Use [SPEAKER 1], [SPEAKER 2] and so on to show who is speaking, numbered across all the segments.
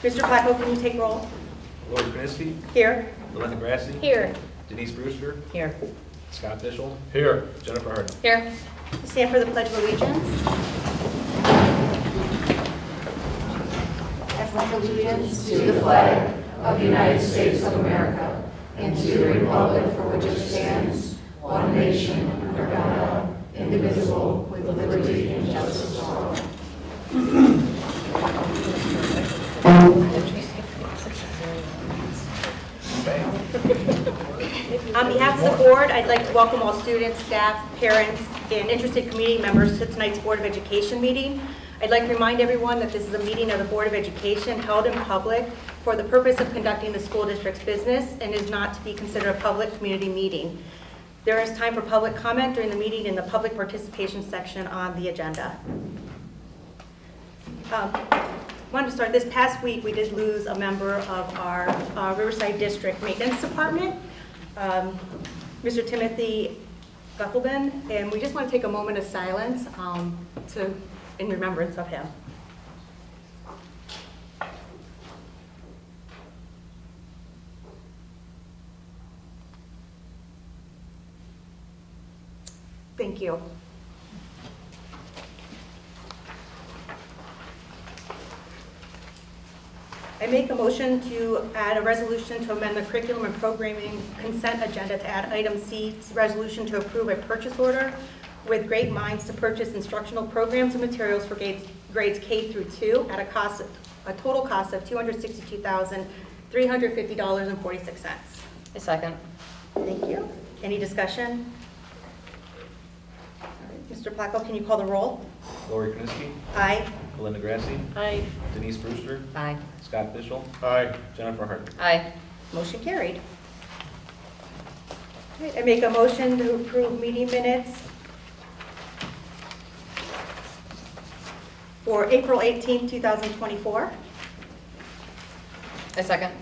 [SPEAKER 1] Mr. Placco, can you take roll?
[SPEAKER 2] Lori Kniske.
[SPEAKER 1] Here.
[SPEAKER 2] Belinda Grassi.
[SPEAKER 1] Here.
[SPEAKER 2] Denise Brewster.
[SPEAKER 1] Here.
[SPEAKER 2] Scott Fishel.
[SPEAKER 3] Here.
[SPEAKER 2] Jennifer Hardin.
[SPEAKER 1] Here. Stand for the Pledge of Allegiance.
[SPEAKER 4] I pledge allegiance to the flag of the United States of America and to the republic for which it stands, one nation, under God, indivisible, with liberty and justice for all.
[SPEAKER 1] On behalf of the board, I'd like to welcome all students, staff, parents, and interested community members to tonight's Board of Education meeting. I'd like to remind everyone that this is a meeting of the Board of Education held in public for the purpose of conducting the school district's business and is not to be considered a public community meeting. There is time for public comment during the meeting in the public participation section on the agenda. I wanted to start. This past week, we did lose a member of our Riverside District Maintenance Department, Mr. Timothy Guckelben, and we just want to take a moment of silence in remembrance of him. Thank you. I make a motion to add a resolution to amend the curriculum and programming consent agenda to add item C, resolution to approve a purchase order with Great Minds to purchase instructional programs and materials for grades K through 2 at a total cost of $262,350.46.
[SPEAKER 5] A second.
[SPEAKER 1] Thank you. Any discussion? Mr. Placco, can you call the roll?
[SPEAKER 2] Lori Kniske.
[SPEAKER 1] Aye.
[SPEAKER 2] Belinda Grassi.
[SPEAKER 5] Aye.
[SPEAKER 2] Denise Brewster.
[SPEAKER 5] Aye.
[SPEAKER 2] Scott Fishel.
[SPEAKER 3] Aye.
[SPEAKER 2] Jennifer Hardin.
[SPEAKER 5] Aye.
[SPEAKER 1] Motion carried. I make a motion to approve meeting minutes for April 18, 2024.
[SPEAKER 5] A second.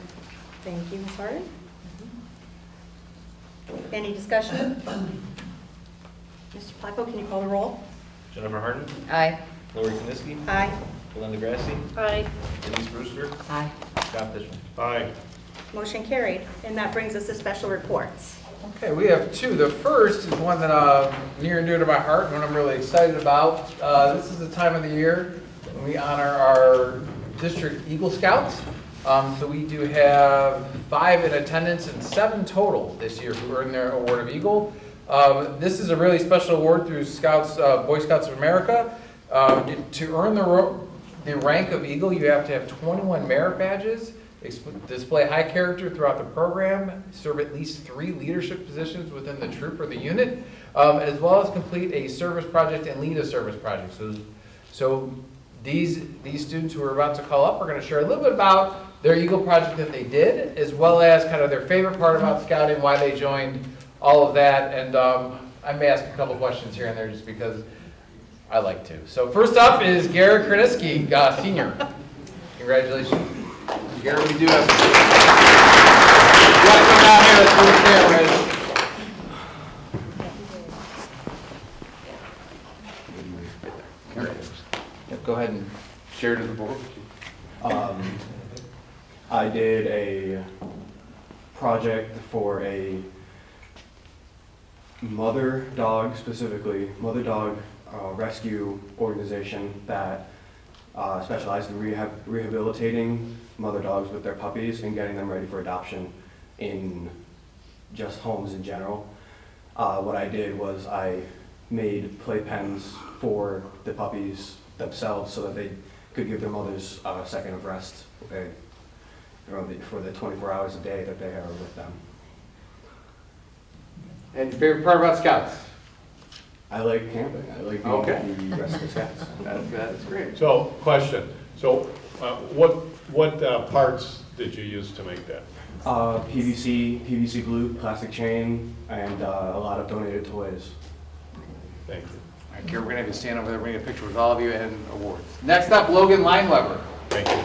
[SPEAKER 1] Thank you, Ms. Hardin. Any discussion? Mr. Placco, can you call the roll?
[SPEAKER 2] Jennifer Hardin.
[SPEAKER 5] Aye.
[SPEAKER 2] Lori Kniske.
[SPEAKER 1] Aye.
[SPEAKER 2] Belinda Grassi.
[SPEAKER 5] Aye.
[SPEAKER 2] Denise Brewster.
[SPEAKER 5] Aye.
[SPEAKER 2] Scott Fishel.
[SPEAKER 3] Aye.
[SPEAKER 1] Motion carried. And that brings us to special reports.
[SPEAKER 6] Okay, we have two. The first is one that near and dear to my heart, one I'm really excited about. This is the time of the year when we honor our district Eagle Scouts. So we do have 5 in attendance and 7 total this year who earned their Award of Eagle. This is a really special award through Scouts, Boy Scouts of America. To earn the rank of Eagle, you have to have 21 merit badges, display high character throughout the program, serve at least 3 leadership positions within the troop or the unit, as well as complete a service project and lead a service project. So these students who are about to call up are going to share a little bit about their Eagle project that they did, as well as kind of their favorite part about scouting, why they joined, all of that. And I may ask a couple questions here and there just because I like to. So first up is Garrett Kroniski, Senior. Congratulations. Garrett, we do have you gotta come down here, let's move the camera. Yep, go ahead and share to the board.
[SPEAKER 7] I did a project for a mother dog rescue organization that specialized in rehabilitating mother dogs with their puppies and getting them ready for adoption in just homes in general. What I did was I made playpens for the puppies themselves so that they could give their mothers a second of rest for the 24 hours a day that they are with them.
[SPEAKER 6] And your favorite part about Scouts?
[SPEAKER 7] I like camping. I like being the rescue scouts.
[SPEAKER 6] That's great.
[SPEAKER 3] So, question. So, what parts did you use to make that?
[SPEAKER 7] PVC glue, plastic chain, and a lot of donated toys.
[SPEAKER 3] Thank you.
[SPEAKER 6] All right, Garrett, we're going to have you stand over there. We're going to get a picture with all of you and awards. Next up, Logan Lineweber.
[SPEAKER 3] Thank you.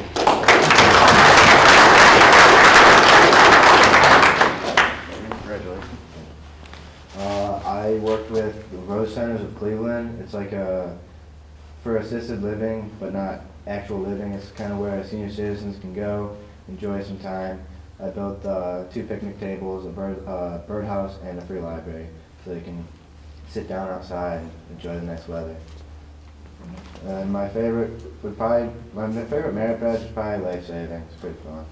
[SPEAKER 6] Congratulations.
[SPEAKER 8] I worked with the Rose Centers of Cleveland. It's like for assisted living, but not
[SPEAKER 5] actual living. It's kind of where senior citizens can go, enjoy some time. I built 2 picnic tables, a birdhouse, and a free library, so they can sit down outside and enjoy the nice weather. And my favorite merit badge is probably life saving. It's pretty fun.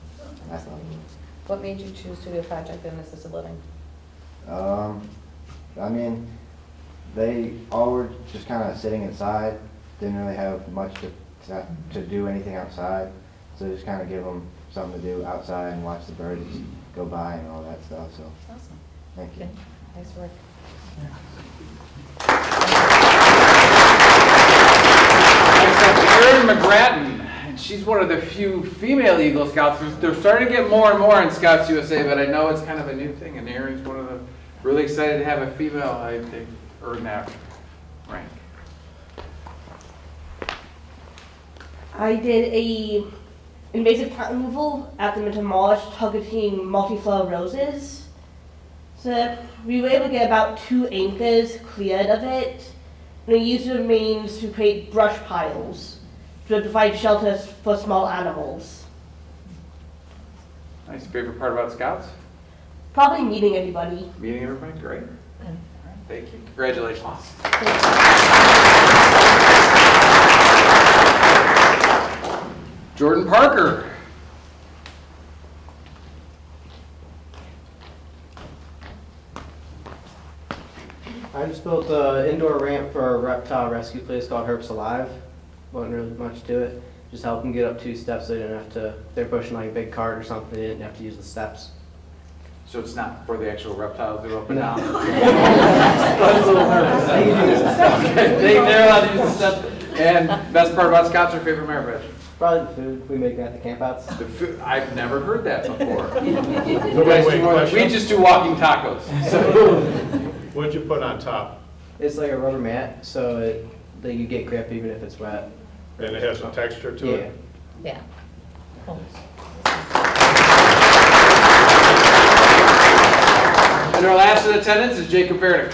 [SPEAKER 5] I thought.
[SPEAKER 4] What made you choose to do a project in assisted living?
[SPEAKER 5] I mean, they all were just kind of sitting inside, didn't really have much to do anything outside, so just kind of give them something to do outside and watch the birds go by and all that stuff. So,
[SPEAKER 4] Awesome.
[SPEAKER 5] thank you.
[SPEAKER 4] Good. Nice work.
[SPEAKER 6] Next up, Erin McGrattan, and she's one of the few female Eagle Scouts. They're starting to get more and more in Scouts USA, but I know it's kind of a new thing, and Erin's one of the really excited to have a female, I think, earn that rank.
[SPEAKER 8] I did a invasive plant removal at the demolished targeting multi-flower roses. So we were able to get about 2 acres cleared of it, and we used the remains to create brush piles to provide shelters for small animals.
[SPEAKER 6] Nice. Favorite part about Scouts?
[SPEAKER 8] Probably meeting everybody.
[SPEAKER 6] Meeting everybody? Great. All right. Thank you. Congratulations. Jordan Parker.
[SPEAKER 9] I just built an indoor ramp for a reptile rescue place called Herps Alive. Wasn't really much to it. Just help them get up 2 steps. They didn't have to, if they're pushing like a big cart or something, they didn't have to use the steps.
[SPEAKER 6] So it's not for the actual reptiles to go up and down?
[SPEAKER 9] I was a little nervous.
[SPEAKER 6] They're allowed to use the steps. And best part about Scouts or favorite merit badge?
[SPEAKER 9] Probably the food we make at the campouts.
[SPEAKER 6] The food, I've never heard that before.
[SPEAKER 3] Wait,
[SPEAKER 6] We just do walking tacos. So.
[SPEAKER 3] What'd you put on top?
[SPEAKER 9] It's like a rubber mat, so that you get grip even if it's wet.
[SPEAKER 3] And it has some texture to
[SPEAKER 9] Yeah.
[SPEAKER 3] it?
[SPEAKER 4] Yeah. Cool.
[SPEAKER 6] And our last in attendance is Jacob Verdick.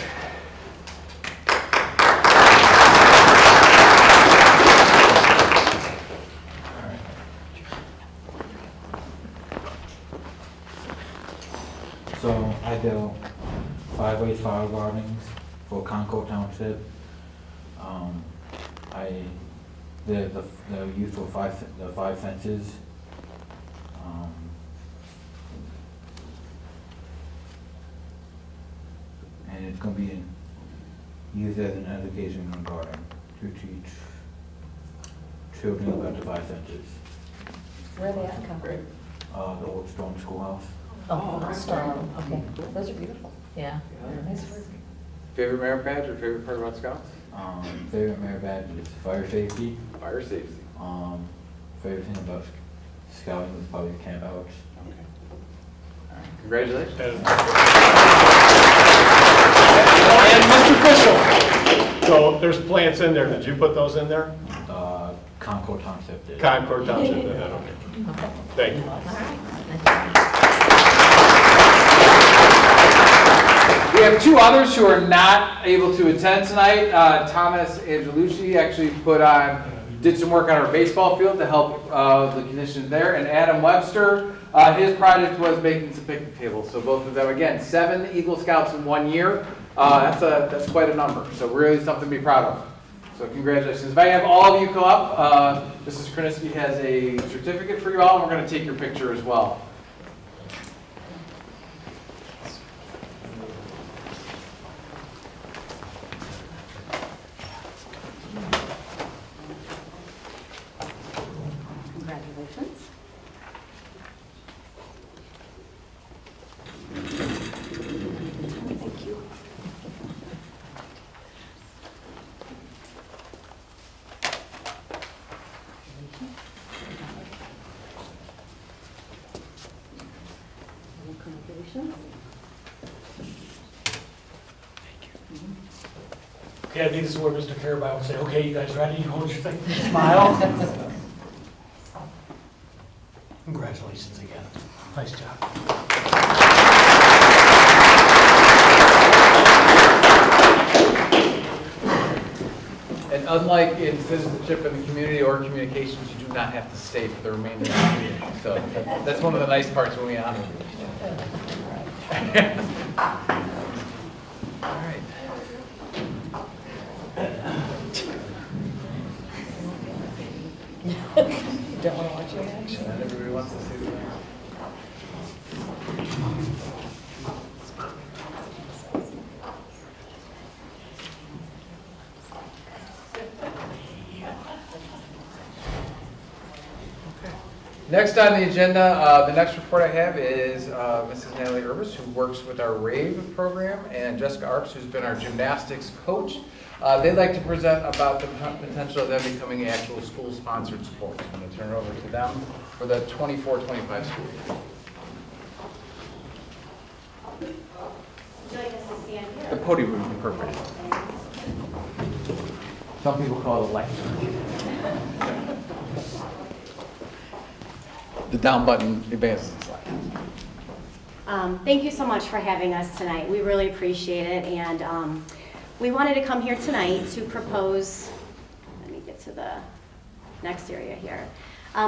[SPEAKER 10] So I built 5-way flower gardens for Concord Township. I did the use for the 5 fences. And it's going to be used as an education garden to teach children about the 5 fences.
[SPEAKER 4] Where are they at in Concord?
[SPEAKER 10] The Old Stone Schoolhouse.
[SPEAKER 4] Oh, Stone. Okay. Those are beautiful. Yeah. Nice work.
[SPEAKER 6] Favorite merit badge or favorite part about Scouts?
[SPEAKER 10] Favorite merit badge is fire safety.
[SPEAKER 6] Fire safety.
[SPEAKER 10] Favorite thing about scouting was probably camp outs.
[SPEAKER 6] Okay. All right. Congratulations. And Mr. Fischel.
[SPEAKER 3] So there's plants in there. Did you put those in there?
[SPEAKER 10] Concord Township did.
[SPEAKER 3] Concord Township did that, okay. Thank you.
[SPEAKER 6] We have 2 others who are not able to attend tonight. Thomas Angelucci actually did some work on our baseball field to help the conditions there. And Adam Webster, his project was making some picnic tables. So both of them, again, 7 Eagle Scouts in 1 year. That's quite a number. So really something to be proud of. So congratulations. If I have all of you come up, Mrs. Kroniski has a certificate for you all, and we're going to take your picture as well.
[SPEAKER 4] Congratulations. Thank you. Congratulations.
[SPEAKER 11] Okay, I think this is where Mr. Carabao would say, okay, you guys ready? Hold your thing, smile. Congratulations again. Nice job.
[SPEAKER 6] And unlike in citizenship in the community or communications, you do not have to stay for the remainder of the meeting. So that's one of the nice parts when we honor you. All right.
[SPEAKER 4] Don't want to watch your action.
[SPEAKER 6] Not everybody wants to see the Next on the agenda, the next report I have is Mrs. Natalie Urbis, who works with our RAVE program, and Jessica Arps, who's been our gymnastics coach. They'd like to present about the potential of them becoming actual school-sponsored sports. I'm going to turn it over to them for the 24-25 school year.
[SPEAKER 12] Would you like us to stand here?
[SPEAKER 6] The podium would be perfect. Some people call it a lecture. The down button advances the slide.
[SPEAKER 12] Thank you so much for having us tonight. We really appreciate it, and we wanted to come here tonight to propose, let me get to the next area here.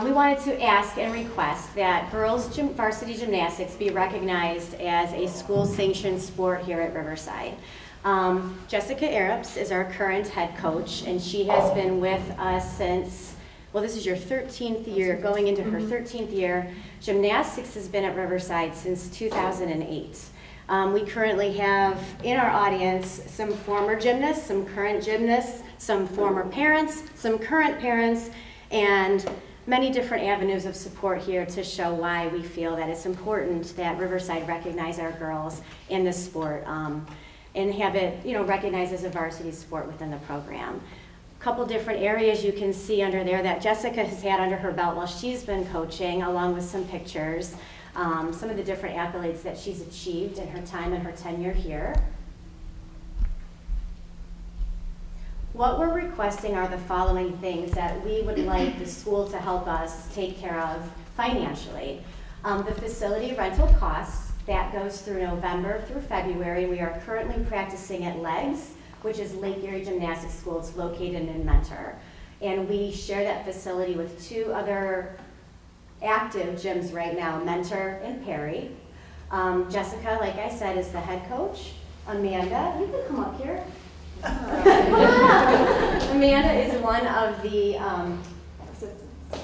[SPEAKER 12] We wanted to ask and request that girls varsity gymnastics be recognized as a school-sanctioned sport here at Riverside. Jessica Arps is our current head coach, and she has been with us since, well, this is your 13th year, going into her 13th year. Gymnastics has been at Riverside since 2008. We currently have in our audience some former gymnasts, some current gymnasts, some former parents, some current parents, and many different avenues of support here to show why we feel that it's important that Riverside recognize our girls in this sport and have it, recognized as a varsity sport within the program. Couple different areas you can see under there that Jessica has had under her belt while she's been coaching, along with some pictures, some of the different accolades that she's achieved in her time and her tenure here. What we're requesting are the following things that we would like the school to help us take care of financially. The facility rental costs, that goes through November through February. We are currently practicing at Legs, which is Lake Erie Gymnastics School. It's located in Mentor. And we share that facility with two other active gyms right now, Mentor and Perry. Jessica, like I said, is the head coach. Amanda, you can come up here. Amanda is one of the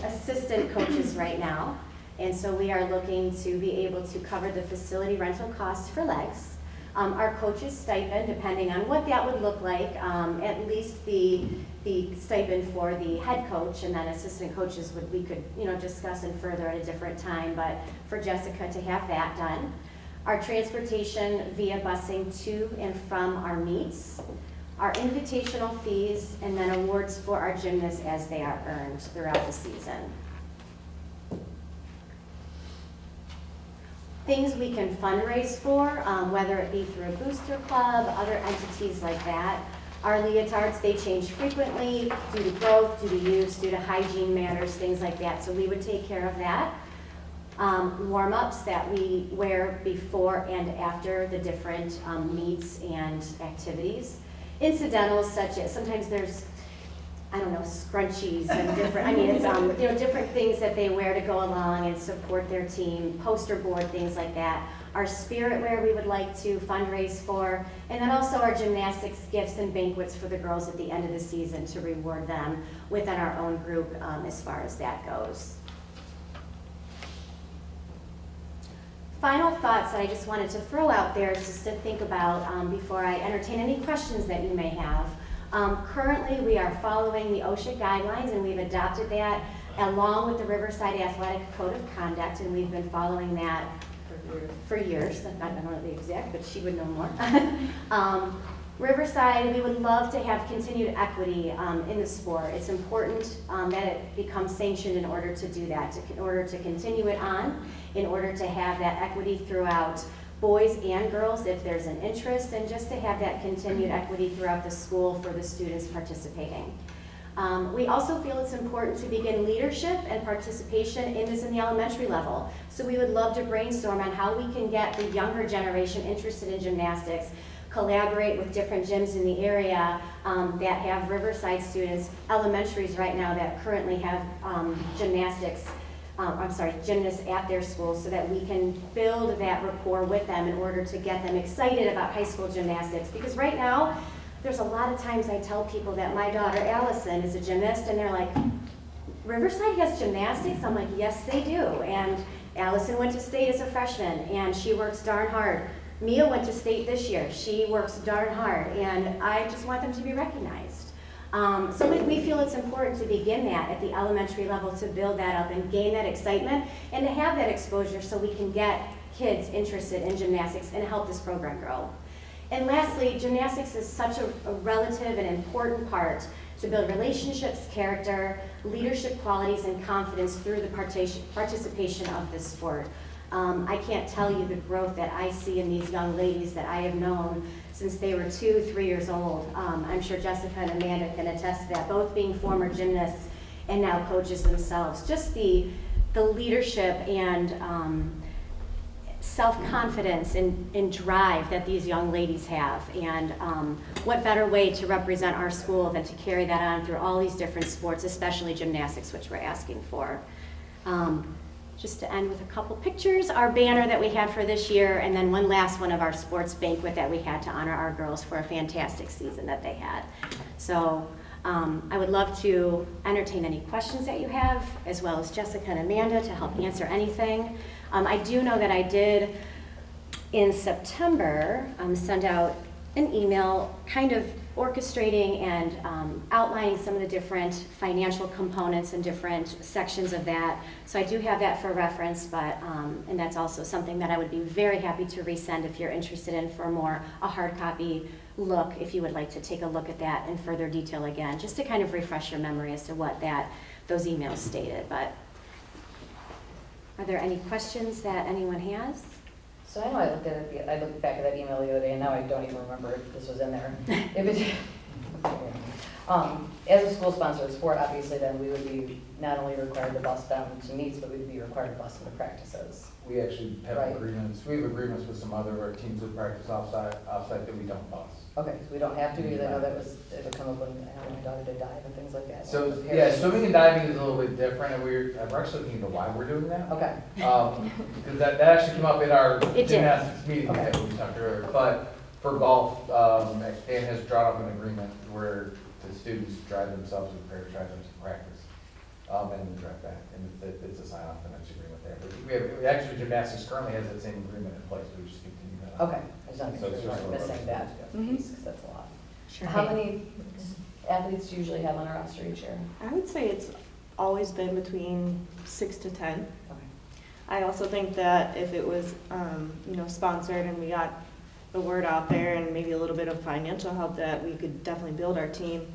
[SPEAKER 12] assistant coaches right now. And so we are looking to be able to cover the facility rental costs for Legs. Our coach's stipend, depending on what that would look like, at least the stipend for the head coach, and then assistant coaches we could discuss and further at a different time, but for Jessica to have that done. Our transportation via busing to and from our meets, our invitational fees, and then awards for our gymnasts as they are earned throughout the season. Things we can fundraise for, whether it be through a booster club, other entities like that. Our leotards, they change frequently due to growth, due to use, due to hygiene matters, things like that. So we would take care of that. Warm-ups that we wear before and after the different meets and activities. Incidentals such as, sometimes there's, scrunchies and different, it's, different things that they wear to go along and support their team, poster board, things like that. Our spirit wear we would like to fundraise for, and then also our gymnastics gifts and banquets for the girls at the end of the season to reward them within our own group as far as that goes. Final thoughts that I just wanted to throw out there just to think about before I entertain any questions that you may have. Currently, we are following the OSHA guidelines, and we've adopted that along with the Riverside Athletic Code of Conduct, and we've been following that for years. I don't know the exact, but she would know more. Riverside, we would love to have continued equity in the sport. It's important that it becomes sanctioned in order to do that, in order to continue it on, in order to have that equity throughout boys and girls if there's an interest, and just to have that continued equity throughout the school for the students participating. We also feel it's important to begin leadership and participation in this in the elementary level. So we would love to brainstorm on how we can get the younger generation interested in gymnastics collaborate with different gyms in the area that have Riverside students, elementaries right now that currently have gymnastics, gymnasts at their schools, so that we can build that rapport with them in order to get them excited about high school gymnastics. Because right now, there's a lot of times I tell people that my daughter Allison is a gymnast, and they're like, Riverside has gymnastics? I'm like, yes, they do. And Allison went to state as a freshman, and she works darn hard. Mia went to state this year. She works darn hard, and I just want them to be recognized. So we feel it's important to begin that at the elementary level, to build that up and gain that excitement and to have that exposure so we can get kids interested in gymnastics and help this program grow. And lastly, gymnastics is such a relative and important part to build relationships, character, leadership qualities, and confidence through the participation of this sport. I can't tell you the growth that I see in these young ladies that I have known since they were 2, 3 years old. I'm sure Jessica and Amanda can attest to that, both being former gymnasts and now coaches themselves. Just the leadership and self-confidence and drive that these young ladies have. And what better way to represent our school than to carry that on through all these different sports, especially gymnastics, which we're asking for. Just to end with a couple pictures, our banner that we had for this year, and then one last one of our sports banquet that we had to honor our girls for a fantastic season that they had. So I would love to entertain any questions that you have, as well as Jessica and Amanda to help answer anything. I do know that I did, in September, send out an email kind of orchestrating and outlining some of the different financial components and different sections of that. So I do have that for reference, but and that's also something that I would be very happy to resend if you're interested in for a hard copy look, if you would like to take a look at that in further detail again, just to kind of refresh your memory as to what those emails stated. But are there any questions that anyone has?
[SPEAKER 13] So I know I looked back at that email the other day, and now I don't even remember if this was in there. As a school sponsor of sport, obviously, then we would be not only required to bus them to meets, but we'd be required to bus them to practices.
[SPEAKER 6] We actually have
[SPEAKER 13] Right.
[SPEAKER 6] agreements. We have agreements with some other teams that practice offsite that we don't bus.
[SPEAKER 13] Okay, so we don't have to, because I know it would come up when I know my daughter did dive and things like that.
[SPEAKER 6] So, yeah, swimming and diving is a little bit different, and we're actually looking into why we're doing that.
[SPEAKER 13] Okay.
[SPEAKER 6] Because that actually came up in our
[SPEAKER 13] It did.
[SPEAKER 6] gymnastics meeting that we talked earlier. But for golf, Ann has drawn up an agreement where the students drive themselves and prepare to drive them to practice, and then drive back, and it's a sign-off and it's agreement there. But actually, gymnastics currently has that same agreement in place, we just continue that.
[SPEAKER 13] Okay, I just want to make sure we weren't missing that piece, because that's a lot.
[SPEAKER 14] Sure.
[SPEAKER 13] How many athletes do you usually have on a roster each year?
[SPEAKER 14] I would say it's always been between 6 to 10.
[SPEAKER 13] Okay.
[SPEAKER 14] I also think that if it was, sponsored and we got the word out there and maybe a little bit of financial help, that we could definitely build our team.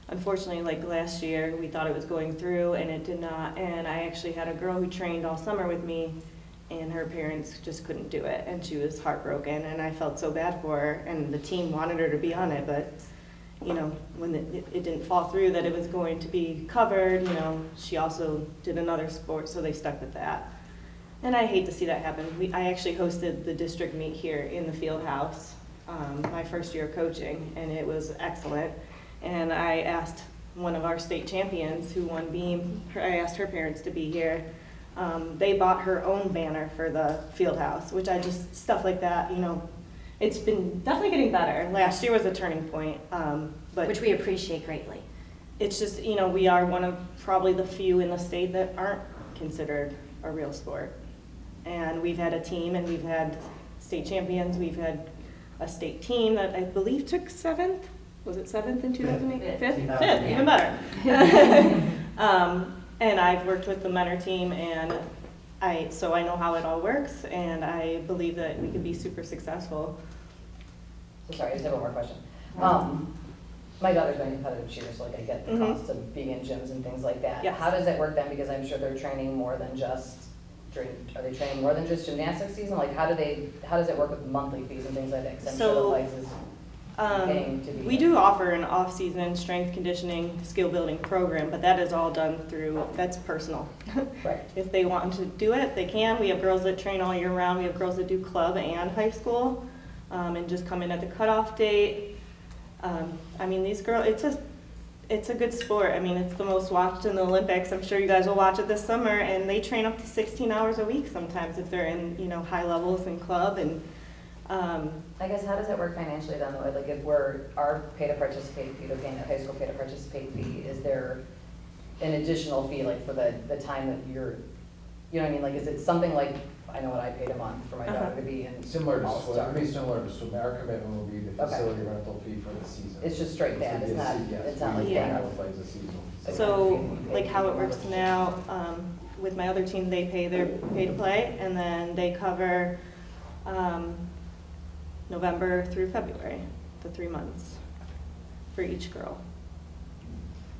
[SPEAKER 14] Unfortunately, like last year, we thought it was going through and it did not. And I actually had a girl who trained all summer with me, and her parents just couldn't do it, and she was heartbroken, and I felt so bad for her, and the team wanted her to be on it, but when it didn't fall through that it was going to be covered, she also did another sport, so they stuck with that. And I hate to see that happen. I actually hosted the district meet here in the field house my first year of coaching, and it was excellent. And I asked one of our state champions who won Beam, I asked her parents to be here. They bought her own banner for the field house, which stuff like that, it's been definitely getting better. Last year was a turning point. But
[SPEAKER 12] which we appreciate greatly.
[SPEAKER 14] It's just, we are one of probably the few in the state that aren't considered a real sport. And we've had a team, and we've had state champions. We've had a state team that I believe took 7th. Was it 7th in 2008? 5th? 5th, even better. And I've worked with the Mentor team, and so I know how it all works, and I believe that we could be super successful.
[SPEAKER 13] So sorry, I just have one more question. My daughter's going to competitive cheer, so I get the cost of being in gyms and things like that.
[SPEAKER 14] Yes.
[SPEAKER 13] How does that work then? Because I'm sure they're training more than just gymnastics season? Like how does it work with monthly fees and things like that? Because I'm sure the place is paying to be.
[SPEAKER 14] We do offer an off-season strength conditioning skill building program, but that is all done that's personal.
[SPEAKER 13] Right.
[SPEAKER 14] If they want to do it, they can. We have girls that train all year round. We have girls that do club and high school. and just come in at the cutoff date. I mean, these girls, it's a good sport. I mean, it's the most watched in the Olympics. I'm sure you guys will watch it this summer, and they train up to 16 hours a week sometimes if they're in, you know, high levels in club. And
[SPEAKER 13] I guess how does that work financially then? Though? Like if our pay to participate fee, the high school pay to participate fee, is there an additional fee like for the time that you're, you know what I mean? Like is it something like, I know what I paid a month for my daughter to be in
[SPEAKER 15] similar to swim.
[SPEAKER 13] All-Star.
[SPEAKER 15] It'll be similar to swim. Our commitment will be the facility rental fee for the season.
[SPEAKER 13] It's just straight that. It's not. It's not like
[SPEAKER 14] Yeah.
[SPEAKER 13] that.
[SPEAKER 15] Plays a season.
[SPEAKER 14] so, like how it works now, with my other team, they pay their pay to play, and then they cover November through February, the 3 months for each girl.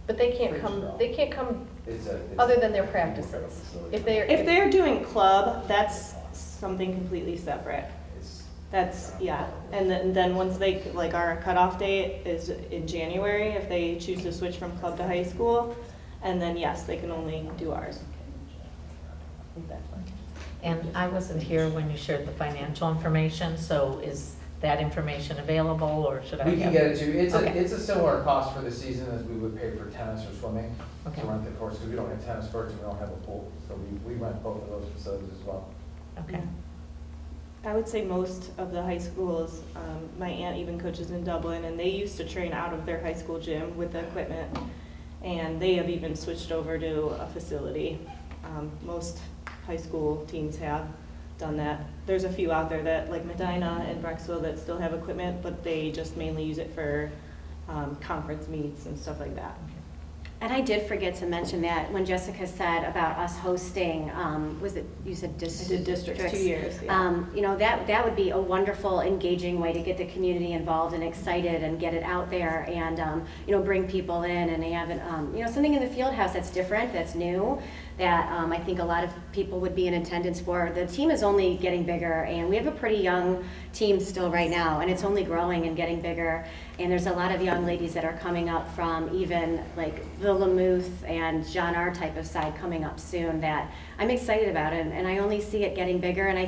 [SPEAKER 4] But they can't come,
[SPEAKER 15] It's
[SPEAKER 4] other than their practices. If
[SPEAKER 14] they're doing club, that's something completely separate. That's, yeah, and then once they, like our cutoff date is in January, if they choose to switch from club to high school, and then yes, they can only do ours.
[SPEAKER 16] And I wasn't here when you shared the financial information, so is that information available, or should I?
[SPEAKER 15] We can get it to you. It's
[SPEAKER 16] Okay.
[SPEAKER 15] it's a similar cost for the season as we would pay for tennis or swimming.
[SPEAKER 16] Okay.
[SPEAKER 15] To rent the course, because we don't have tennis courts and we don't have a pool, so we rent both of those facilities as well.
[SPEAKER 16] Okay.
[SPEAKER 14] I would say most of the high schools, my aunt even coaches in Dublin, and they used to train out of their high school gym with the equipment, and they have even switched over to a facility. Most high school teams have done that. There's a few out there that, like Medina and Brecksville, that still have equipment, but they just mainly use it for conference meets and stuff like that.
[SPEAKER 12] And I did forget to mention that when Jessica said about us hosting, was it, you said
[SPEAKER 14] I did districts 2 years, yeah.
[SPEAKER 12] You know, that would be a wonderful, engaging way to get the community involved and excited and get it out there and, you know, bring people in and have, you know, something in the field house that's different, that's new, that I think a lot of people would be in attendance for. The team is only getting bigger, and we have a pretty young team still right now, and it's only growing and getting bigger. And there's a lot of young ladies that are coming up from even like the Lamuth and John R. type of side coming up soon that I'm excited about it, and I only see it getting bigger. And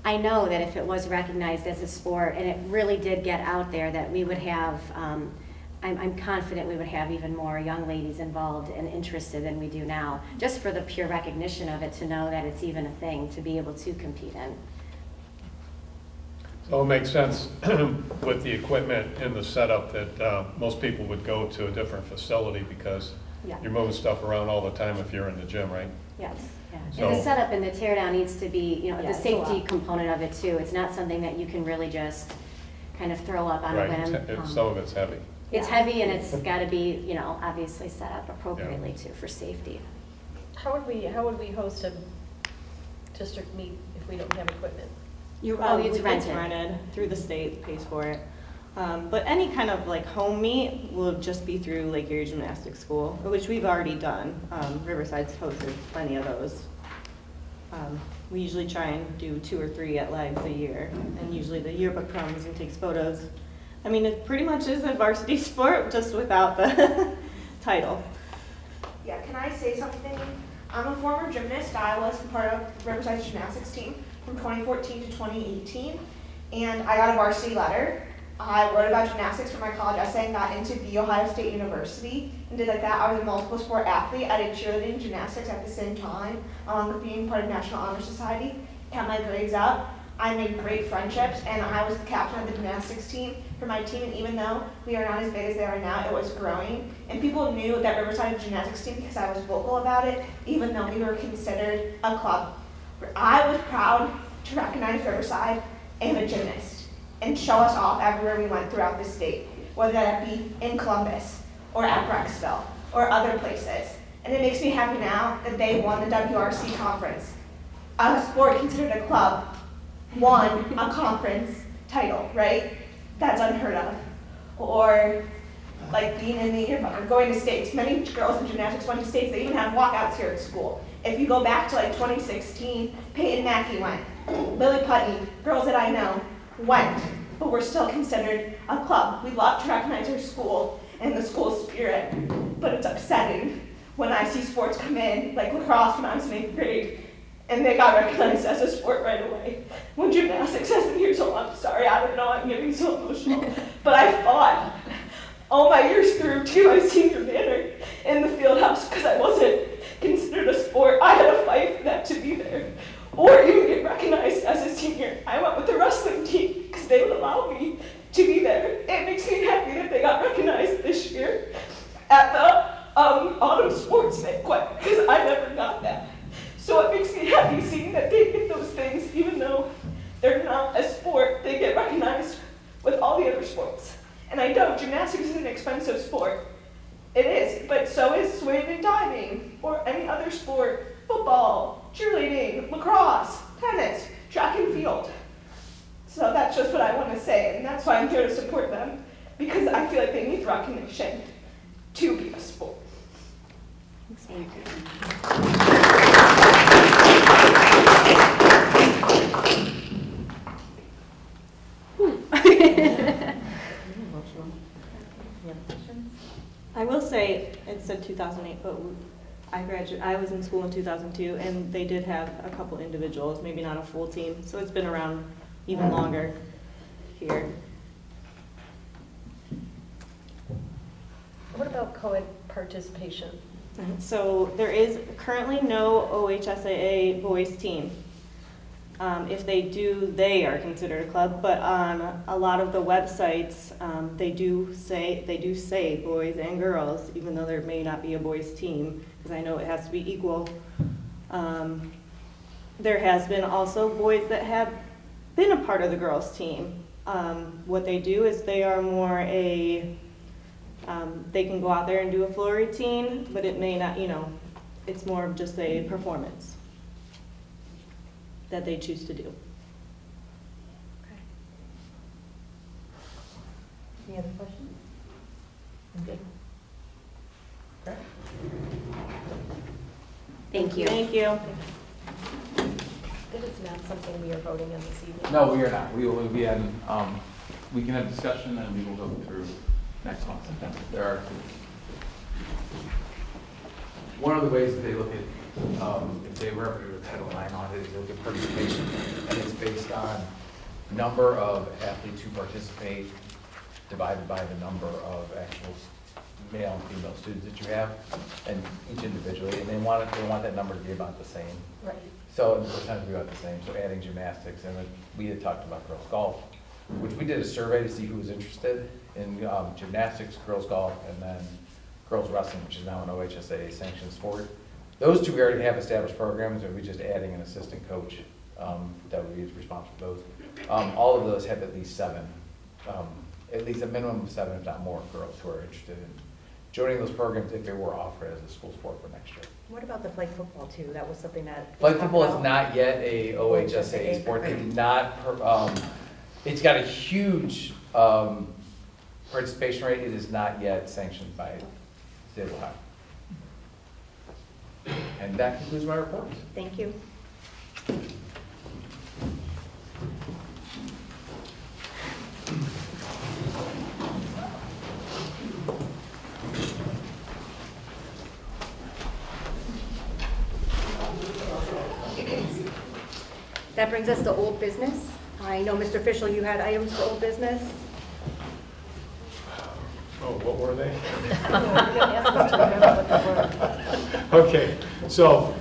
[SPEAKER 12] I know that if it was recognized as a sport and it really did get out there, that we would have, I'm confident we would have even more young ladies involved and interested than we do now, just for the pure recognition of it, to know that it's even a thing to be able to compete in.
[SPEAKER 3] So it makes sense with the equipment and the setup that most people would go to a different facility because
[SPEAKER 12] Yeah.
[SPEAKER 3] you're moving stuff around all the time if you're in the gym, right?
[SPEAKER 12] Yes, yeah.
[SPEAKER 3] So-
[SPEAKER 12] And the setup and the tear down needs to be, you know,
[SPEAKER 14] Yeah,
[SPEAKER 12] the
[SPEAKER 14] it's a
[SPEAKER 12] safety
[SPEAKER 14] lot.
[SPEAKER 12] component of it too. It's not something that you can really just kind of throw up on a
[SPEAKER 3] Right,
[SPEAKER 12] whim.
[SPEAKER 3] some of it's heavy.
[SPEAKER 12] It's heavy, and it's got to be, you know, obviously set up appropriately too for safety.
[SPEAKER 4] How would we host a district meet if we don't have equipment?
[SPEAKER 12] It's rented.
[SPEAKER 14] rented through the state, pays for it. But any kind of like home meet will just be through Lake Erie Gymnastics School, which we've already done. Riverside's hosted plenty of those. We usually try and do 2 or 3 at Legs a year, and usually the yearbook comes and takes photos. I mean, it pretty much is a varsity sport, just without the title.
[SPEAKER 17] Yeah, can I say something? I'm a former gymnast. I was part of Riverside's gymnastics team from 2014 to 2018, and I got a varsity letter. I wrote about gymnastics for my college essay and got into The Ohio State University and did like that. I was a multiple sport athlete. I did cheerleading and gymnastics at the same time, along with being part of National Honor Society. Kept my grades up. I made great friendships, and I was the captain of the gymnastics team for my team, and even though we are not as big as they are now, it was growing. And people knew that Riverside had a gymnastics team because I was vocal about it, even though we were considered a club. I was proud to recognize Riverside and a gymnast and show us off everywhere we went throughout the state, whether that be in Columbus or at Brecksville or other places. And it makes me happy now that they won the WRC conference. A sport considered a club won a conference title, right? That's unheard of. Or like being in the yearbook or going to states. Many girls in gymnastics went to states. They even have walkouts here at school. If you go back to like 2016, Peyton Mackey went. Lily Putney, girls that I know, went. But we're still considered a club. We love to recognize our school and the school spirit, but it's upsetting when I see sports come in, like lacrosse when I was in 8th grade, and they got recognized as a sport right away. When gymnastics has been here so long, sorry, I don't know, I'm getting so emotional, but I fought all my years through to my senior banner in the field house because I wasn't considered a sport. I had to fight for that to be there, or even get recognized as a senior. I went with the wrestling team because they would allow me to be there. It makes me happy that they got recognized this year at the autumn sports banquet because I never got that. So it makes me happy seeing that they get those things, even though they're not a sport, they get recognized with all the other sports. And I know gymnastics is an expensive sport. It is, but so is swimming and diving, or any other sport, football, cheerleading, lacrosse, tennis, track and field. So that's just what I want to say, and that's why I'm here to support them, because I feel like they need recognition to be a sport.
[SPEAKER 12] Thank you.
[SPEAKER 14] I will say, it said 2008, but I was in school in 2002, and they did have a couple individuals, maybe not a full team, so it's been around even longer here.
[SPEAKER 18] What about co-ed participation?
[SPEAKER 14] So there is currently no OHSAA boys team. If they do, they are considered a club, but on a lot of the websites, they do say boys and girls, even though there may not be a boys team, because I know it has to be equal. There has been also boys that have been a part of the girls team. What they do is they are more they can go out there and do a floor routine, but it may not, it's more of just a performance that they choose to do.
[SPEAKER 18] Any other questions?
[SPEAKER 16] Good.
[SPEAKER 18] Okay.
[SPEAKER 12] Thank you.
[SPEAKER 14] Thank you.
[SPEAKER 18] That is not something we are voting on this evening.
[SPEAKER 15] No, we are not. We will be in, we can have discussion and we will go through next month. There are, one of the ways that they look at, if they were to Title IX on it, is they look at participation, and it's based on number of athletes who participate divided by the number of actual male and female students that you have, and each individually, and they want that number to be about the same.
[SPEAKER 18] Right.
[SPEAKER 15] So the percentage will be about the same. So adding gymnastics, and then we had talked about girls golf, which we did a survey to see who was interested in gymnastics, girls golf, and then girls wrestling, which is now an OHSAA sanctioned sport. Those two we already have established programs, and we're just adding an assistant coach that would be responsible for those. All of those have at least seven, at least a minimum of 7, if not more, girls who are interested in joining those programs if they were offered as a school sport for next year.
[SPEAKER 1] What about the flag football too? That was something that.
[SPEAKER 15] Flag football is not yet a OHSAA sport. They did not, it's got a huge participation rate. It is not yet sanctioned by the state of Ohio. And that concludes my report.
[SPEAKER 1] Thank you. That brings us to old business. I know, Mr. Fischel, you had items for old business.
[SPEAKER 3] Oh, what were they? Okay, so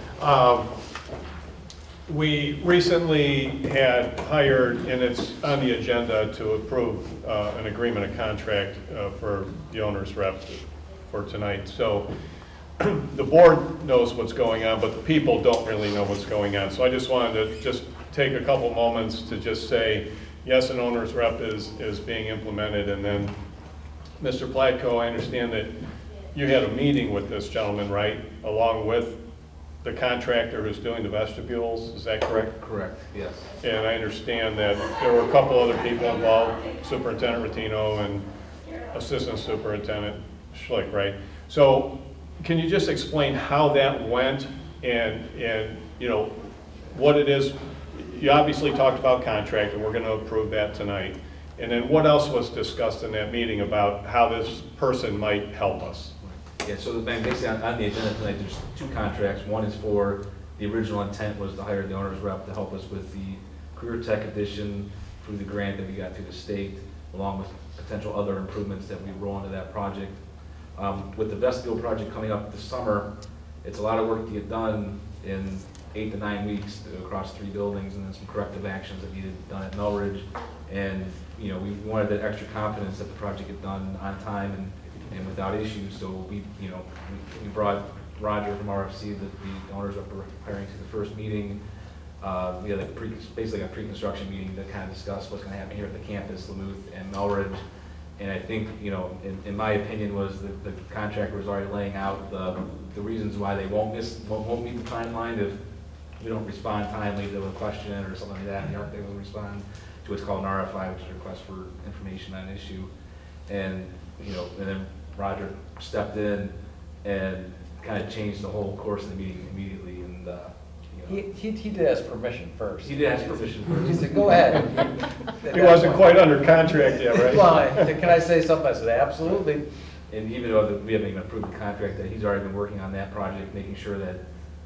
[SPEAKER 3] we recently had hired, and it's on the agenda to approve an agreement, a contract for the owner's rep for tonight. So the board knows what's going on, but the people don't really know what's going on. So I just wanted to just take a couple moments to just say, yes, an owner's rep is being implemented, and then Mr. Platko, I understand that you had a meeting with this gentleman, right, along with the contractor who's doing the vestibules, is that correct?
[SPEAKER 15] Correct, yes.
[SPEAKER 3] And I understand that there were a couple other people involved, Superintendent Ratino and Assistant Superintendent Schlick, right? So can you just explain how that went and what it is? You obviously talked about contract, and we're going to approve that tonight. And then what else was discussed in that meeting about how this person might help us?
[SPEAKER 19] Yeah, so basically on the agenda tonight, there's 2 contracts. One is for the original intent was to hire the owner's rep to help us with the career tech addition through the grant that we got through the state, along with potential other improvements that we roll into that project. With the vestibule project coming up this summer, it's a lot of work to get done in 8 to 9 weeks across 3 buildings, and then some corrective actions that needed done at Melridge. And we wanted that extra confidence that the project get done on time and without issues. So we brought Roger from RFC, the owners up preparing to the first meeting. We had basically a pre-construction meeting to kind of discuss what's going to happen here at the campus, Lamuth and Melridge. And I think, in my opinion, was that the contractor was already laying out the reasons why they won't meet the timeline if we don't respond timely to a question or something like that. And they will respond to what's called an RFI, which is a request for information on an issue. And and then Roger stepped in and kind of changed the whole course of the meeting immediately. And
[SPEAKER 15] he did ask permission first.
[SPEAKER 19] He did ask permission first.
[SPEAKER 15] He said, "Go ahead."
[SPEAKER 3] He wasn't quite under contract yet, right?
[SPEAKER 15] Well, I said, "Can I say something?" I said, "Absolutely."
[SPEAKER 19] And even though we haven't even approved the contract, that he's already been working on that project, making sure that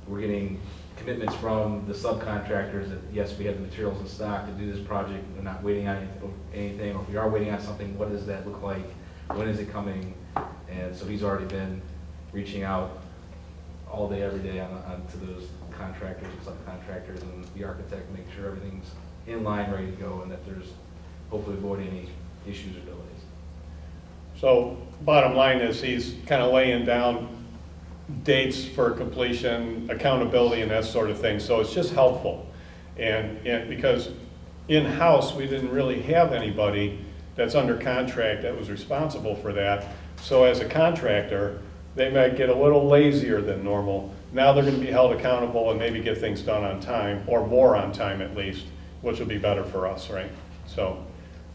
[SPEAKER 19] we're getting commitments from the subcontractors that yes, we have the materials in stock to do this project. We're not waiting on anything. Or if we are waiting on something, what does that look like? When is it coming? And so he's already been reaching out all day, every day to those contractors and subcontractors and the architect, make sure everything's in line, ready to go, and that there's hopefully avoid any issues or delays.
[SPEAKER 3] So bottom line is he's kind of laying down dates for completion, accountability, and that sort of thing. So it's just helpful. And because in-house, we didn't really have anybody that's under contract that was responsible for that. So as a contractor, they might get a little lazier than normal. Now they're going to be held accountable and maybe get things done on time, or more on time at least, which will be better for us, right? So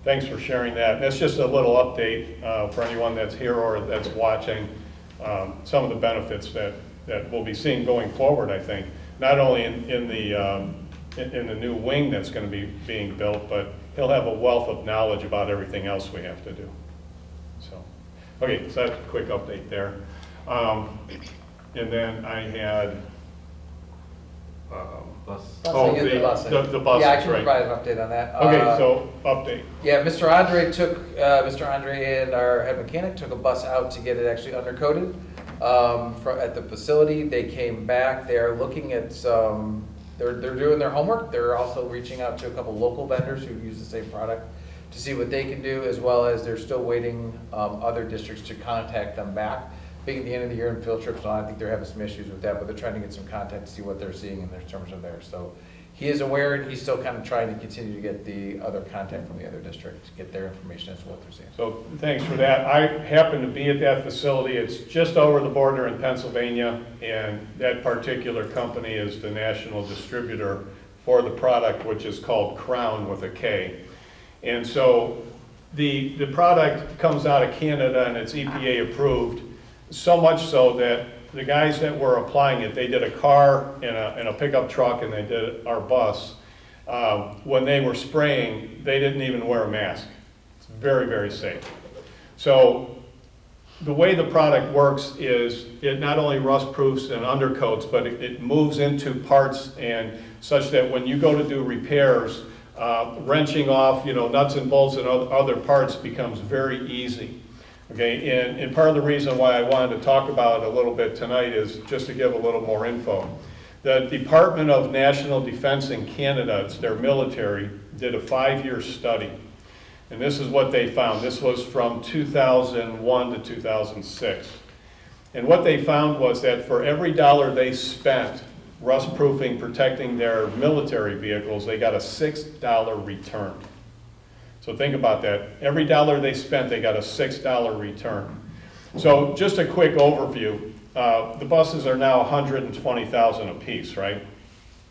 [SPEAKER 3] thanks for sharing that. That's just a little update for anyone that's here or that's watching. Some of the benefits that we'll be seeing going forward, I think, not only in the new wing that's going to be being built, but he'll have a wealth of knowledge about everything else we have to do. So, okay, so that's a quick update there. And then I had
[SPEAKER 19] the buses,
[SPEAKER 15] Yeah, I can provide an update on that.
[SPEAKER 3] Okay, so update.
[SPEAKER 15] Yeah, Mr. Andre and our head mechanic took a bus out to get it actually undercoated at the facility. They came back. They're looking at some. They're doing their homework. They're also reaching out to a couple local vendors who use the same product to see what they can do, as well as they're still waiting other districts to contact them back. Being at the end of the year and field trips, I think they're having some issues with that, but they're trying to get some contact to see what they're seeing in their terms of there. So he is aware, and he's still kind of trying to continue to get the other contact from the other district to get their information as to what they're seeing.
[SPEAKER 3] So thanks for that. I happen to be at that facility. It's just over the border in Pennsylvania, and that particular company is the national distributor for the product, which is called Crown with a K. And so the product comes out of Canada, and it's EPA approved. So much so that the guys that were applying it, they did a car and a pickup truck, and they did our bus. When they were spraying, they didn't even wear a mask. It's very, very safe. So the way the product works is it not only rust proofs and undercoats, but it moves into parts and such that when you go to do repairs, wrenching off, nuts and bolts and other parts becomes very easy. Okay, and part of the reason why I wanted to talk about it a little bit tonight is just to give a little more info. The Department of National Defense in Canada, it's their military, did a 5-year study. And this is what they found. This was from 2001 to 2006. And what they found was that for every dollar they spent rust-proofing, protecting their military vehicles, they got a $6 return. So think about that. Every dollar they spent, they got a $6 return. So just a quick overview. The buses are now $120,000 a piece, right?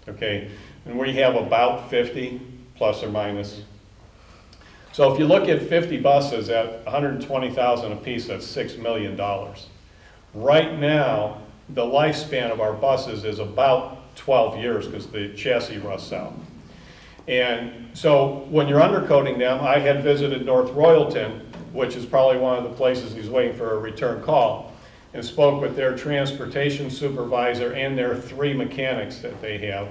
[SPEAKER 3] Okay, and we have about 50, plus or minus. So if you look at 50 buses at $120,000 a piece, that's $6 million. Right now, the lifespan of our buses is about 12 years because the chassis rusts out. And so when you're undercoating them, I had visited North Royalton, which is probably one of the places he's waiting for a return call. and spoke with their transportation supervisor and their 3 mechanics that they have.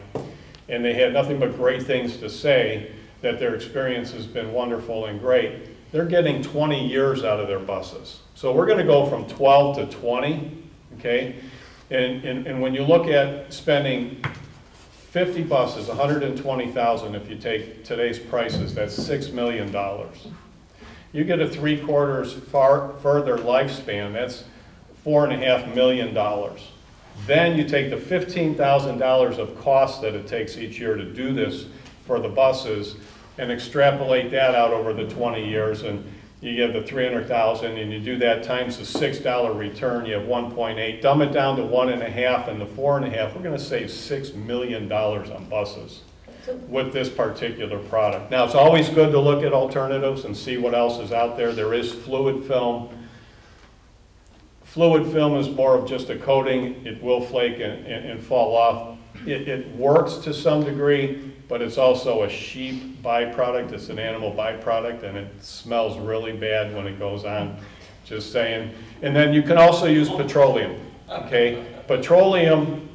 [SPEAKER 3] And they had nothing but great things to say, that their experience has been wonderful and great. They're getting 20 years out of their buses. So we're going to go from 12 to 20, okay? And when you look at spending 50 buses, 120,000, if you take today's prices, that's $6 million. You get a 3/4 further lifespan, that's $4.5 million. Then you take the $15,000 of cost that it takes each year to do this for the buses and extrapolate that out over the 20 years, and you get the $300,000, and you do that times the $6 return, you have 1.8. Dumb it down to 1.5 and the 4.5. We're going to save $6 million on buses with this particular product. Now, it's always good to look at alternatives and see what else is out there. There is fluid film. Fluid film is more of just a coating. It will flake and fall off. It works to some degree, but it's also a sheep byproduct. It's an animal byproduct, and it smells really bad when it goes on, just saying. And then you can also use petroleum, okay? Petroleum,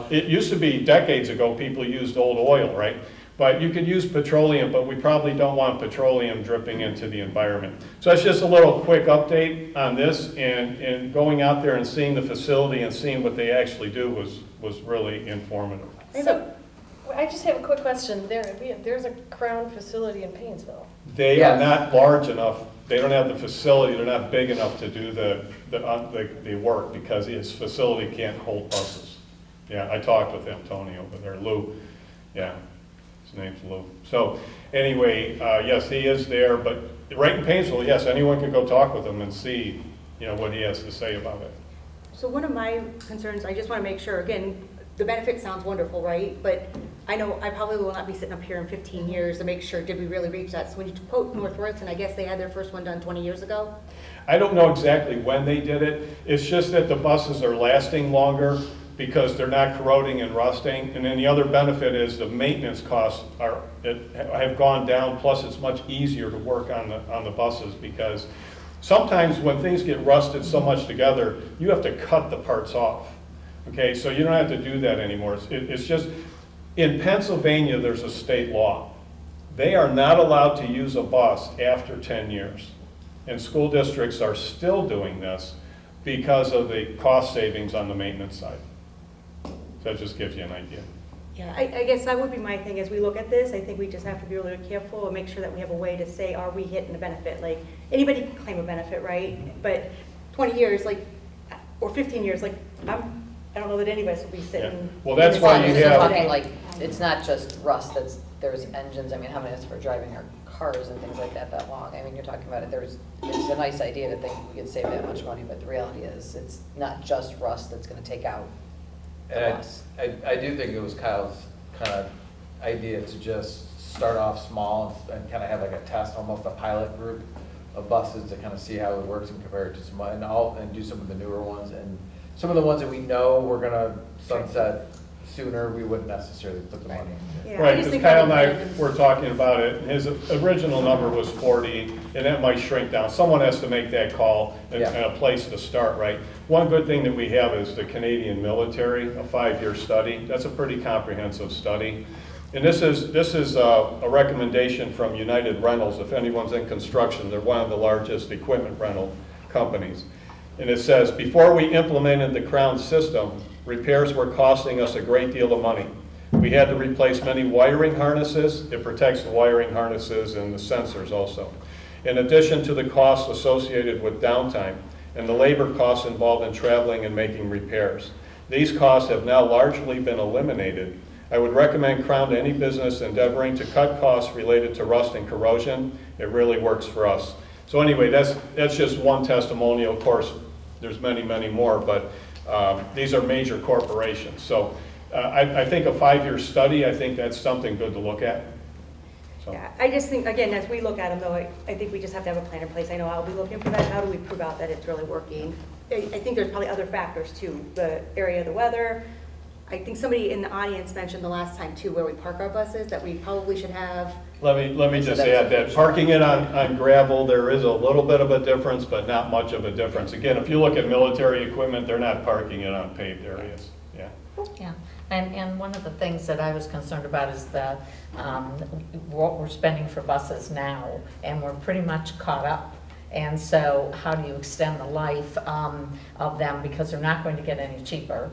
[SPEAKER 3] it used to be decades ago people used old oil, right? But you could use petroleum, but we probably don't want petroleum dripping into the environment. So that's just a little quick update on this, and going out there and seeing the facility and seeing what they actually do was really informative.
[SPEAKER 18] So, I just have a quick question. There's a Crown facility in Paynesville.
[SPEAKER 3] They are not large enough. They don't have the facility. They're not big enough to do the work because its facility can't hold buses. Yeah, I talked with them, Tony over there, Lou. Yeah, his name's Lou. So anyway, yes, he is there, but right in Paynesville, yes, anyone can go talk with him and see, what he has to say about it.
[SPEAKER 1] So one of my concerns, I just want to make sure, again, the benefit sounds wonderful, right? But I know I probably will not be sitting up here in 15 years to make sure, did we really reach that? So when you quote North Royalton, I guess they had their first one done 20 years ago?
[SPEAKER 3] I don't know exactly when they did it. It's just that the buses are lasting longer because they're not corroding and rusting. And then the other benefit is the maintenance costs have gone down, plus it's much easier to work on the buses because sometimes when things get rusted so much together, you have to cut the parts off. Okay, so you don't have to do that anymore. It's just, in Pennsylvania, there's a state law. They are not allowed to use a bus after 10 years. And school districts are still doing this because of the cost savings on the maintenance side. So that just gives you an idea.
[SPEAKER 1] Yeah, I guess that would be my thing as we look at this. I think we just have to be really careful and make sure that we have a way to say, are we hitting the benefit? Like, anybody can claim a benefit, right? But 20 years, or 15 years, I don't know that any of us will be sitting.
[SPEAKER 3] Yeah. Well, that's why you have.
[SPEAKER 13] Talking like it's not just rust. There's engines. I mean, how many of us are driving our cars and things like that long? I mean, you're talking about it. It's a nice idea to think we could save that much money, but the reality is, it's not just rust that's going to take out the bus.
[SPEAKER 15] I do think it was Kyle's kind of idea to just start off small and kind of have like a test, almost a pilot group of buses to kind of see how it works and compare it to some and do some of the newer ones. And some of the ones that we know we're going to sunset sooner, we wouldn't necessarily put the money into.
[SPEAKER 3] Yeah, right, because Kyle and I were talking about it, and his original number was 40, and that might shrink down. Someone has to make that call and a place to start, right? One good thing that we have is the Canadian military, a 5-year study. That's a pretty comprehensive study. And this is a recommendation from United Rentals. If anyone's in construction, they're one of the largest equipment rental companies. And it says, before we implemented the Crown system, repairs were costing us a great deal of money. We had to replace many wiring harnesses. It protects the wiring harnesses and the sensors also. In addition to the costs associated with downtime and the labor costs involved in traveling and making repairs. These costs have now largely been eliminated. I would recommend Crown to any business endeavoring to cut costs related to rust and corrosion. It really works for us. So anyway, that's just one testimonial. Of course, there's many, many more, but these are major corporations. So I think a 5-year study, I think that's something good to look at. So.
[SPEAKER 1] Yeah, I just think, again, as we look at them, though, I think we just have to have a plan in place. I know I'll be looking for that. How do we prove out that it's really working? I think there's probably other factors, too. The area of the weather, I think somebody in the audience mentioned the last time too, where we park our buses, that we probably should have.
[SPEAKER 3] Let me just add that parking it on gravel, there is a little bit of a difference, but not much of a difference. Again, if you look at military equipment, they're not parking it on paved areas, yeah.
[SPEAKER 16] Yeah, and one of the things that I was concerned about is that what we're spending for buses now, and we're pretty much caught up. And so how do you extend the life of them, because they're not going to get any cheaper.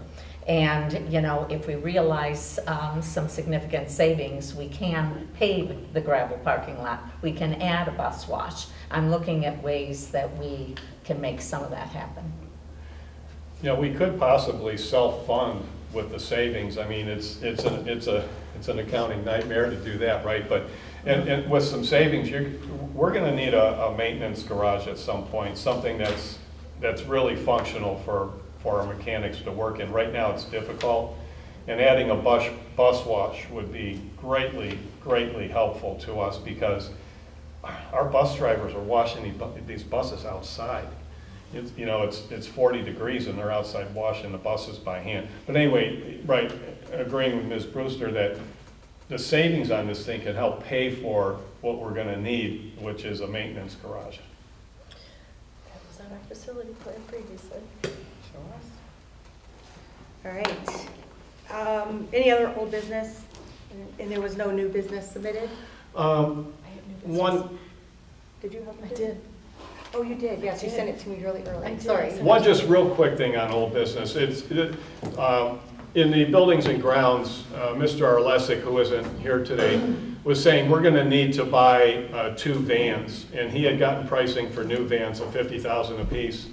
[SPEAKER 16] And, you know, if we realize some significant savings, we can pave the gravel parking lot. We can add a bus wash. I'm looking at ways that we can make some of that happen.
[SPEAKER 3] You know, we could possibly self-fund with the savings. I mean, it's an accounting nightmare to do that, right? But and with some savings, we're going to need a maintenance garage at some point, something that's really functional for our mechanics to work in. Right now, it's difficult, and adding a bus wash would be greatly helpful to us, because our bus drivers are washing these buses outside. It's 40 degrees and they're outside washing the buses by hand. But anyway, right, agreeing with Ms. Brewster that the savings on this thing can help pay for what we're going to need, which is a maintenance garage.
[SPEAKER 18] That was on our facility plan previously.
[SPEAKER 1] All right. Any other old business? And there was no new business submitted?
[SPEAKER 3] One.
[SPEAKER 1] Did you have?
[SPEAKER 18] I did.
[SPEAKER 1] Oh, you did. Yes, you sent it to me really early.
[SPEAKER 18] I did.
[SPEAKER 1] Sorry.
[SPEAKER 3] One just real quick thing on old business. In the buildings and grounds, Mr. Arlesic, who isn't here today, was saying we're going to need to buy 2 vans, and he had gotten pricing for new vans of $50,000 apiece.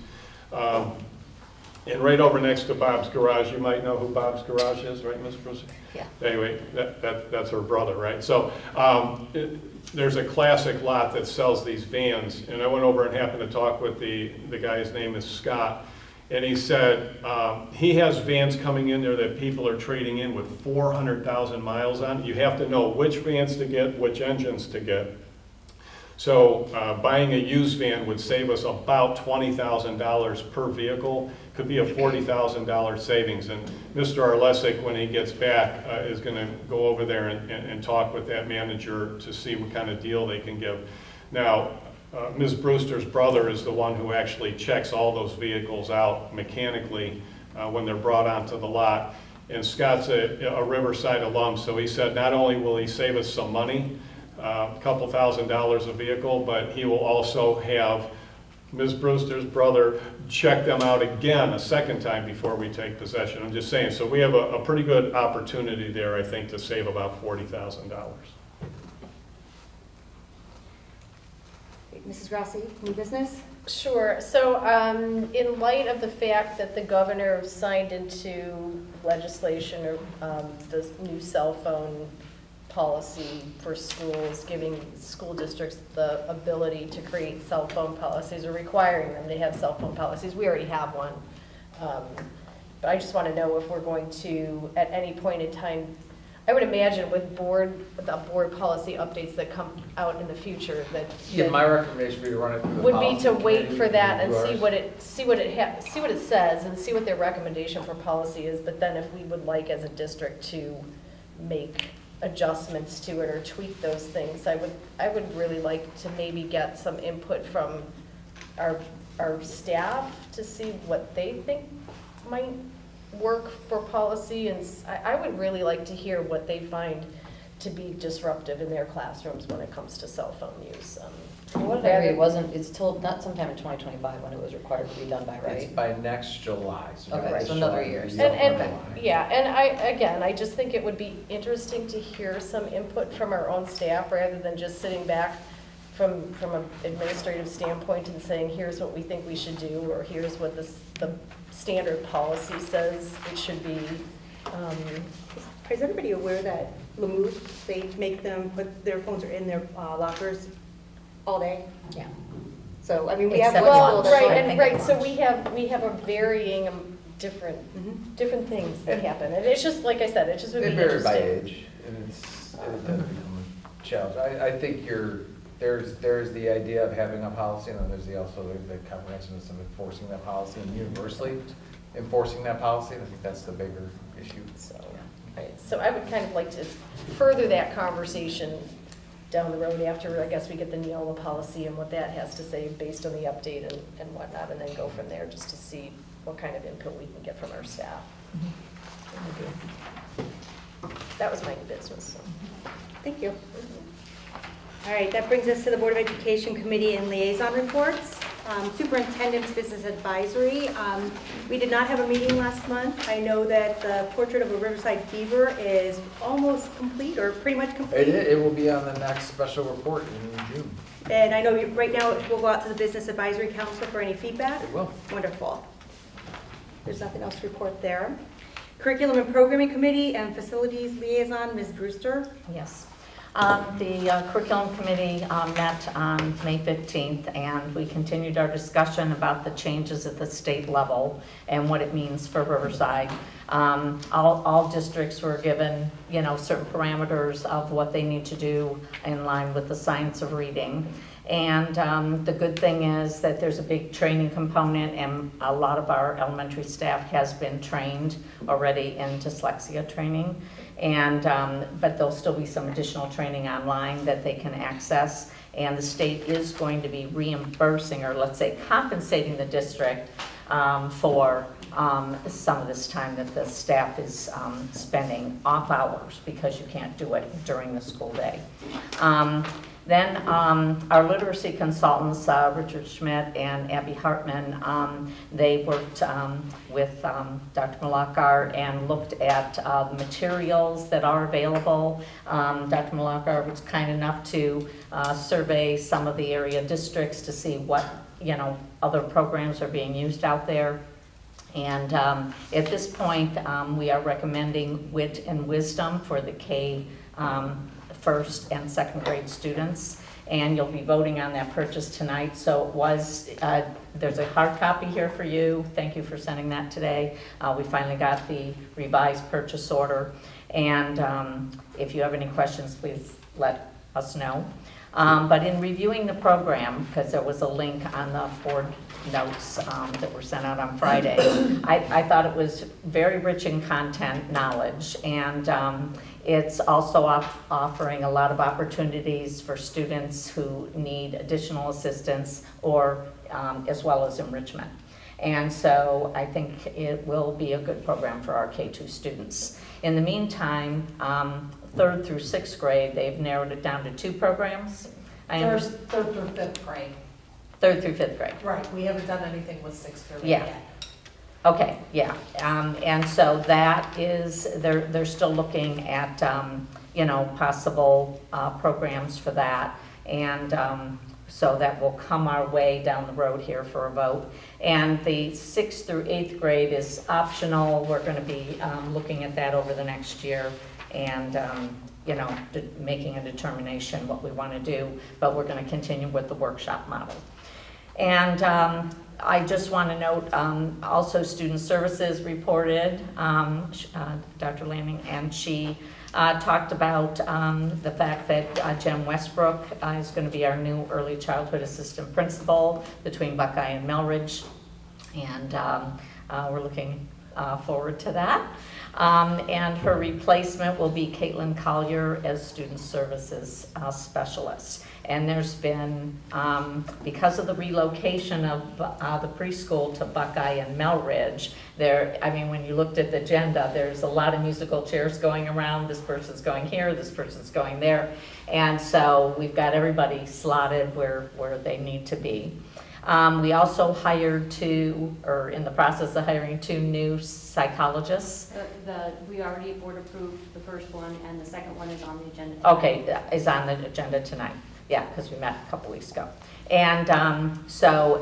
[SPEAKER 3] And right over next to Bob's Garage, you might know who Bob's Garage is, right, Ms. Bruce?
[SPEAKER 16] Yeah.
[SPEAKER 3] Anyway, that's her brother, right? So there's a classic lot that sells these vans, and I went over and happened to talk with the guy. His name is Scott, and he said he has vans coming in there that people are trading in with 400,000 miles on. You have to know which vans to get, which engines to get. So buying a used van would save us about $20,000 per vehicle. Could be a $40,000 savings. And Mr. Arlesic, when he gets back, is going to go over there and talk with that manager to see what kind of deal they can give. Now, Ms. Brewster's brother is the one who actually checks all those vehicles out mechanically when they're brought onto the lot. And Scott's a Riverside alum, so he said not only will he save us some money, a couple $1,000s a vehicle, but he will also have Ms. Brewster's brother check them out again a second time before we take possession. I'm just saying, so we have a pretty good opportunity there, I think, to save about $40,000.
[SPEAKER 1] Mrs. Grassi, new business?
[SPEAKER 18] Sure. So in light of the fact that the governor signed into legislation or the new cell phone policy for schools, giving school districts the ability to create cell phone policies or requiring them to have cell phone policies. We already have one. But I just want to know if we're going to, at any point in time, I would imagine with the board policy updates that come out in the future that
[SPEAKER 6] Yeah, my recommendation would be to run it through the
[SPEAKER 18] would be
[SPEAKER 6] policy
[SPEAKER 18] to wait
[SPEAKER 6] committee
[SPEAKER 18] for that and
[SPEAKER 6] yours.
[SPEAKER 18] see what it says and see what their recommendation for policy is. But then if we would like as a district to make adjustments to it or tweak those things, I would really like to maybe get some input from our staff to see what they think might work for policy, and I would really like to hear what they find to be disruptive in their classrooms when it comes to cell phone use.
[SPEAKER 13] What I agree, it's till not sometime in 2025 when it was required to be done by, right?
[SPEAKER 6] It's by next July. So
[SPEAKER 13] Okay,
[SPEAKER 6] next
[SPEAKER 13] so another
[SPEAKER 6] July
[SPEAKER 13] year.
[SPEAKER 6] would be
[SPEAKER 18] And
[SPEAKER 6] July.
[SPEAKER 18] yeah, and I just think it would be interesting to hear some input from our own staff rather than just sitting back from an administrative standpoint and saying, here's what we think we should do, or here's what the standard policy says it should be.
[SPEAKER 1] Is everybody aware that Lamouth, they make them put their phones in their lockers all day?
[SPEAKER 16] Yeah.
[SPEAKER 1] So, I mean, we have
[SPEAKER 16] Except
[SPEAKER 1] one
[SPEAKER 16] well,
[SPEAKER 1] school that's
[SPEAKER 18] Right,
[SPEAKER 1] like-
[SPEAKER 18] and right, so we have a varying different things that happen, and it's just, like I said, it just would be
[SPEAKER 6] They vary by
[SPEAKER 18] interesting.
[SPEAKER 6] age, and it does become a challenge. I think there's the idea of having a policy, and then there's also the comprehensiveness of enforcing that policy and universally enforcing that policy. I think that's the bigger
[SPEAKER 15] issue.
[SPEAKER 18] So I would kind of like to further that conversation down the road after, I guess, we get the Neola policy and what that has to say based on the update and whatnot, and then go from there just to see what kind of input we can get from our staff. That was my business. So.
[SPEAKER 1] Thank you. All right, that brings us to the Board of Education Committee and Liaison Reports. Superintendent's Business Advisory. We did not have a meeting last month. I know that the Portrait of a Riverside Fever is almost complete, or pretty much complete.
[SPEAKER 6] It will be on the next special report in June.
[SPEAKER 1] And I know right now it will go out to the Business Advisory Council for any feedback.
[SPEAKER 6] It will.
[SPEAKER 1] Wonderful. There's nothing else to report there. Curriculum and Programming Committee and Facilities Liaison, Ms. Brewster.
[SPEAKER 16] Yes. The Curriculum Committee met on May 15th, and we continued our discussion about the changes at the state level and what it means for Riverside. All districts were given, certain parameters of what they need to do in line with the science of reading. And the good thing is that there's a big training component, and a lot of our elementary staff has been trained already in dyslexia training. And but there'll still be some additional training online that they can access. And the state is going to be reimbursing, or let's say compensating the district for some of this time that the staff is spending off hours, because you can't do it during the school day. Then our literacy consultants, Richard Schmidt and Abby Hartman, they worked with Dr. Malakar and looked at the materials that are available. Dr. Malakar was kind enough to survey some of the area districts to see what other programs are being used out there. And at this point, we are recommending Wit and Wisdom for the K first and second grade students, and you'll be voting on that purchase tonight. So it was, there's a hard copy here for you. Thank you for sending that today. We finally got the revised purchase order, and if you have any questions, please let us know. But in reviewing the program, because there was a link on the board notes that were sent out on Friday, I thought it was very rich in content, knowledge, and it's also offering a lot of opportunities for students who need additional assistance or as well as enrichment. And so I think it will be a good program for our K-2 students. In the meantime, 3rd through 6th grade, they've narrowed it down to 2 programs.
[SPEAKER 20] Third through 5th grade.
[SPEAKER 16] 3rd through 5th grade.
[SPEAKER 20] Right, we haven't done anything with 6th through 8
[SPEAKER 16] Yeah.
[SPEAKER 20] yet.
[SPEAKER 16] Okay, yeah, and so that is, they're still looking at, possible programs for that, and so that will come our way down the road here for a vote. And the 6th through 8th grade is optional. We're going to be looking at that over the next year, and making a determination what we want to do, but we're going to continue with the workshop model. And I just want to note, also Student Services reported, Dr. Lanning, and she talked about the fact that Jen Westbrook is going to be our new early childhood assistant principal between Buckeye and Melridge, and we're looking forward to that. And her replacement will be Caitlin Collier as Student Services Specialist. And there's been, because of the relocation of the preschool to Buckeye and Melridge, when you looked at the agenda, there's a lot of musical chairs going around. This person's going here, this person's going there. And so we've got everybody slotted where they need to be. We also hired in the process of hiring 2 new psychologists.
[SPEAKER 12] We already board approved the first one, and the second one is on the agenda tonight.
[SPEAKER 16] Okay, is on the agenda tonight. Yeah, because we met a couple weeks ago. And so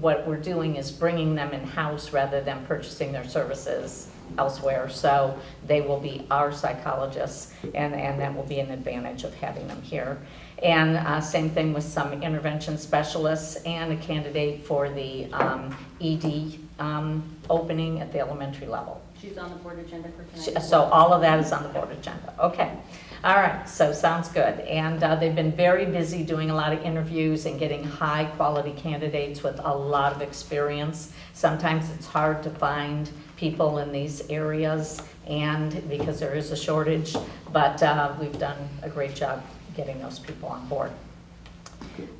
[SPEAKER 16] what we're doing is bringing them in-house rather than purchasing their services elsewhere. So they will be our psychologists, and that will be an advantage of having them here. And same thing with some intervention specialists and a candidate for the ED opening at the elementary level.
[SPEAKER 12] She's on the board agenda for tonight.
[SPEAKER 16] So all of that is on the board agenda. Okay. All right, so sounds good. And they've been very busy doing a lot of interviews and getting high quality candidates with a lot of experience. Sometimes it's hard to find people in these areas, and because there is a shortage, but we've done a great job getting those people on board.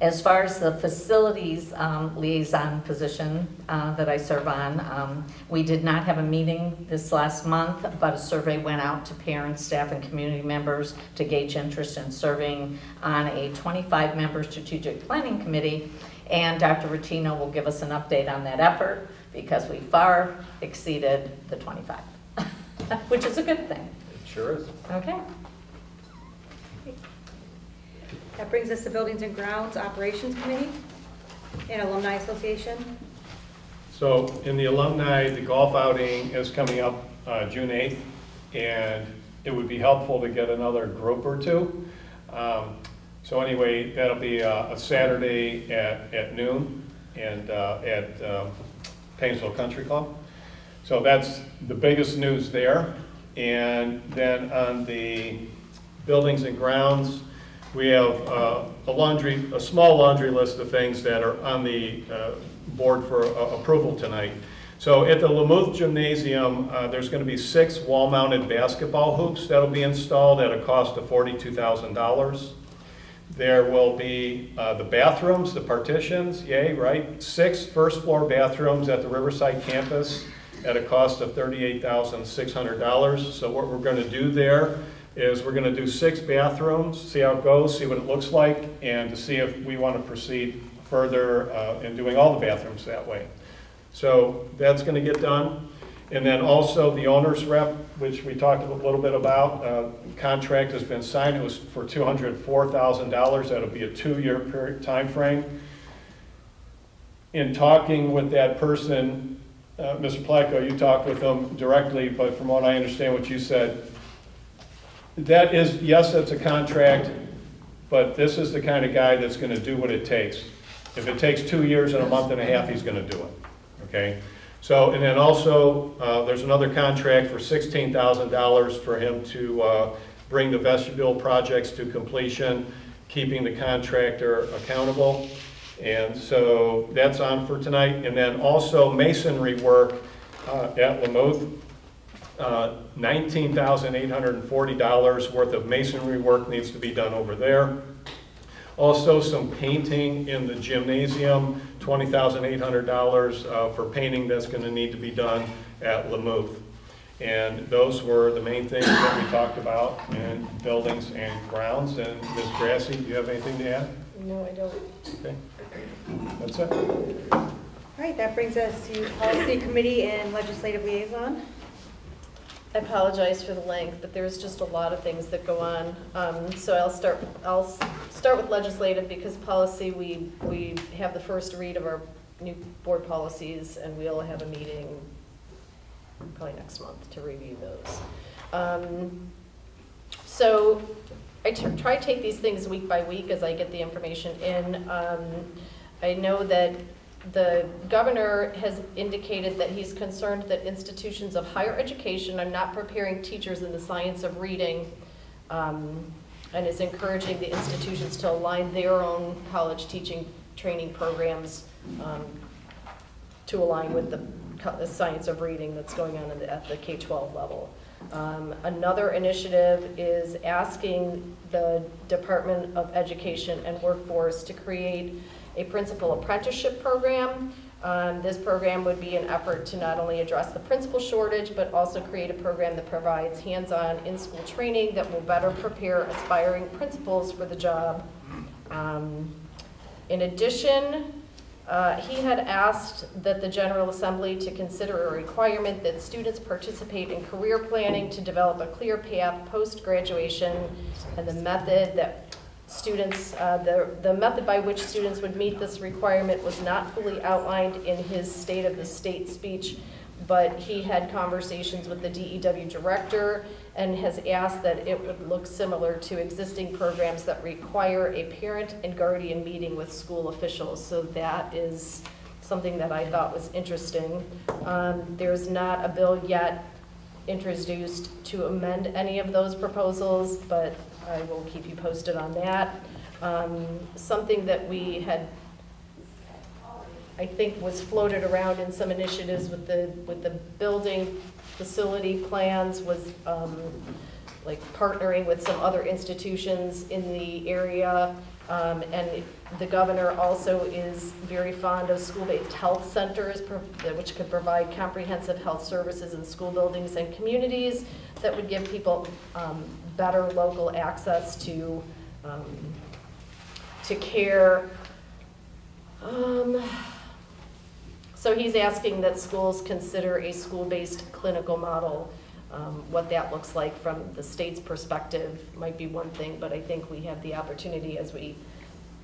[SPEAKER 16] As far as the facilities liaison position that I serve on, we did not have a meeting this last month, but a survey went out to parents, staff, and community members to gauge interest in serving on a 25-member strategic planning committee, and Dr. Rottino will give us an update on that effort because we far exceeded the 25, which is a good thing.
[SPEAKER 15] It sure is.
[SPEAKER 16] Okay.
[SPEAKER 1] That brings us to Buildings and Grounds Operations Committee and Alumni Association.
[SPEAKER 3] So in the alumni, the golf outing is coming up June 8th, and it would be helpful to get another group or two. So anyway, that'll be a Saturday at noon and at Painesville Country Club. So that's the biggest news there. And then on the Buildings and Grounds, we have a small laundry list of things that are on the board for approval tonight. So at the Lamuth Gymnasium, there's going to be 6 wall-mounted basketball hoops that'll be installed at a cost of $42,000. There will be the bathrooms, the partitions, yay, right? 6 first-floor bathrooms at the Riverside campus at a cost of $38,600. So what we're going to do there is we're going to do 6 bathrooms, see how it goes, see what it looks like, and to see if we want to proceed further in doing all the bathrooms that way. So that's going to get done. And then also the owner's rep, which we talked a little bit about, contract has been signed. It was for $204,000. That'll be a 2-year time frame. In talking with that person, Mr. Placco, you talked with them directly, but from what I understand what you said, that is, yes, that's a contract, but this is the kind of guy that's going to do what it takes. If it takes 2 years and a month and a half, he's going to do it, okay? So, and then also, there's another contract for $16,000 for him to bring the vestibule projects to completion, keeping the contractor accountable. And so that's on for tonight. And then also masonry work at Lamuth. $19,840 worth of masonry work needs to be done over there. Also some painting in the gymnasium, $20,800 for painting that's going to need to be done at Lamuth. And those were the main things that we talked about in buildings and grounds. And Ms. Grassi, do you have anything to add?
[SPEAKER 18] No, I don't.
[SPEAKER 3] Okay, that's it.
[SPEAKER 1] All right, that brings us to Policy Committee and Legislative Liaison.
[SPEAKER 18] I apologize for the length, but there's just a lot of things that go on. So I'll start with legislative because policy, we have the first read of our new board policies, and we'll have a meeting probably next month to review those. So I try to take these things week by week as I get the information in. I know that the governor has indicated that he's concerned that institutions of higher education are not preparing teachers in the science of reading, and is encouraging the institutions to align their own college teaching training programs to align with the science of reading that's going on at the K-12 level. Another initiative is asking the Department of Education and Workforce to create a principal apprenticeship program. This program would be an effort to not only address the principal shortage, but also create a program that provides hands-on in-school training that will better prepare aspiring principals for the job. In addition, he had asked that the General Assembly to consider a requirement that students participate in career planning to develop a clear path post-graduation, and the method that students, the method by which students would meet this requirement was not fully outlined in his State of the State speech, but he had conversations with the DEW director and has asked that it would look similar to existing programs that require a parent and guardian meeting with school officials. So that is something that I thought was interesting. There's not a bill yet introduced to amend any of those proposals, but I will keep you posted on that. Something that we had I think was floated around in some initiatives with the building facility plans was like partnering with some other institutions in the area. And the governor also is very fond of school-based health centers, which could provide comprehensive health services in school buildings and communities that would give people better local access to care. So he's asking that schools consider a school-based clinical model. What that looks like from the state's perspective might be one thing, but I think we have the opportunity as we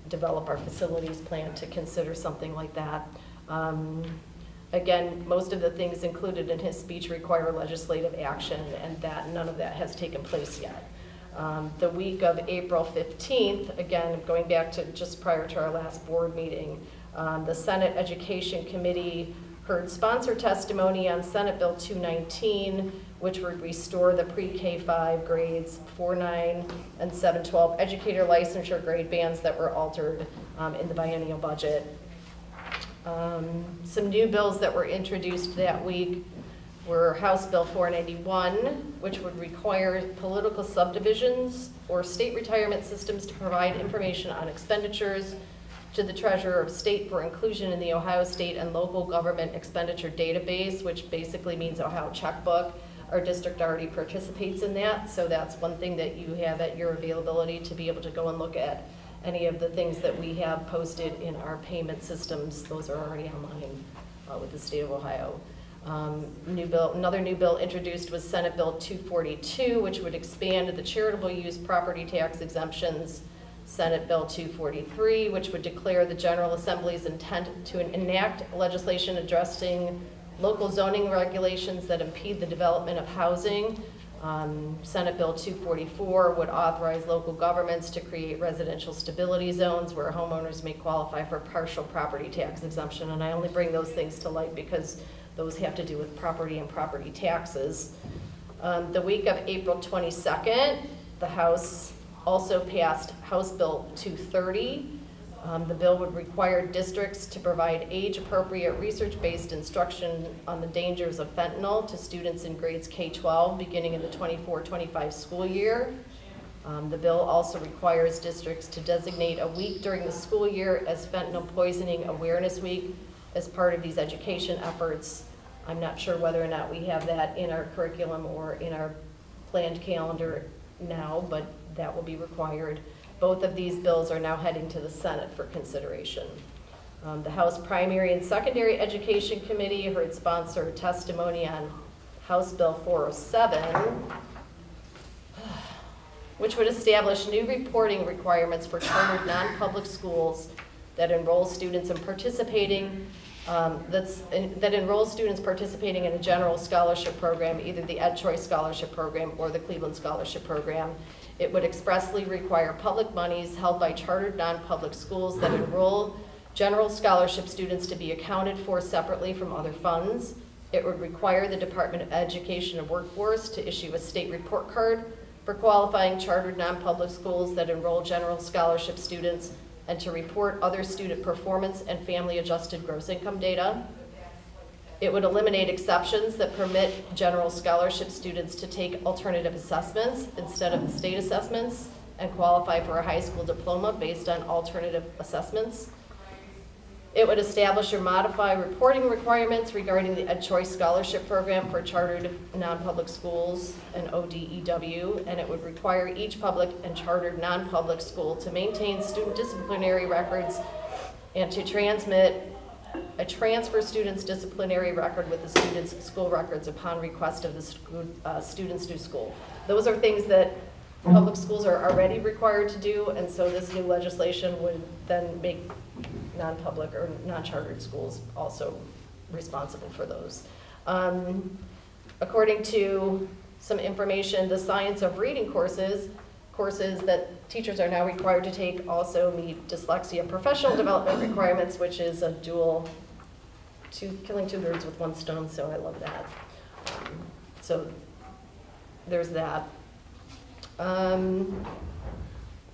[SPEAKER 18] develop our facilities plan to consider something like that. Again, most of the things included in his speech require legislative action, and that none of that has taken place yet. The week of April 15th, again, going back to just prior to our last board meeting, the Senate Education Committee heard sponsor testimony on Senate Bill 219, which would restore the pre-K-5 grades 4-9 and 7-12 educator licensure grade bands that were altered in the biennial budget. Some new bills that were introduced that week were House Bill 491, which would require political subdivisions or state retirement systems to provide information on expenditures to the Treasurer of State for inclusion in the Ohio State and Local Government Expenditure Database, which basically means Ohio Checkbook. Our district already participates in that, so that's one thing that you have at your availability to be able to go and look at any of the things that we have posted in our payment systems. Those are already online with the state of Ohio. Another new bill introduced was Senate Bill 242, which would expand the charitable use property tax exemptions. Senate Bill 243, which would declare the General Assembly's intent to enact legislation addressing local zoning regulations that impede the development of housing. Senate Bill 244 would authorize local governments to create residential stability zones where homeowners may qualify for partial property tax exemption. And I only bring those things to light because those have to do with property and property taxes. The week of April 22nd, the House also passed House Bill 230. The bill would require districts to provide age-appropriate research-based instruction on the dangers of fentanyl to students in grades K-12 beginning in the 24-25 school year. The bill also requires districts to designate a week during the school year as Fentanyl Poisoning Awareness Week as part of these education efforts. I'm not sure whether or not we have that in our curriculum or in our planned calendar now, but that will be required. Both of these bills are now heading to the Senate for consideration. The House Primary and Secondary Education Committee heard sponsor testimony on House Bill 407, which would establish new reporting requirements for chartered non-public schools that enroll students in participating participating in a general scholarship program, either the Ed Choice Scholarship Program or the Cleveland Scholarship Program. It would expressly require public monies held by chartered non-public schools that enroll general scholarship students to be accounted for separately from other funds. It would require the Department of Education and Workforce to issue a state report card for qualifying chartered non-public schools that enroll general scholarship students and to report other student performance and family-adjusted gross income data. It would eliminate exceptions that permit general scholarship students to take alternative assessments instead of the state assessments and qualify for a high school diploma based on alternative assessments. It would establish or modify reporting requirements regarding the Ed Choice Scholarship Program for chartered non-public schools and ODEW, and it would require each public and chartered non-public school to maintain student disciplinary records and to transmit a transfer student's disciplinary record with the student's school records upon request of the student's new school. Those are things that public schools are already required to do, and so this new legislation would then make non-public or non-chartered schools also responsible for those. According to some information, the Science of Reading courses that teachers are now required to take also meet dyslexia professional development requirements, which is a dual, killing two birds with one stone, so I love that. So there's that.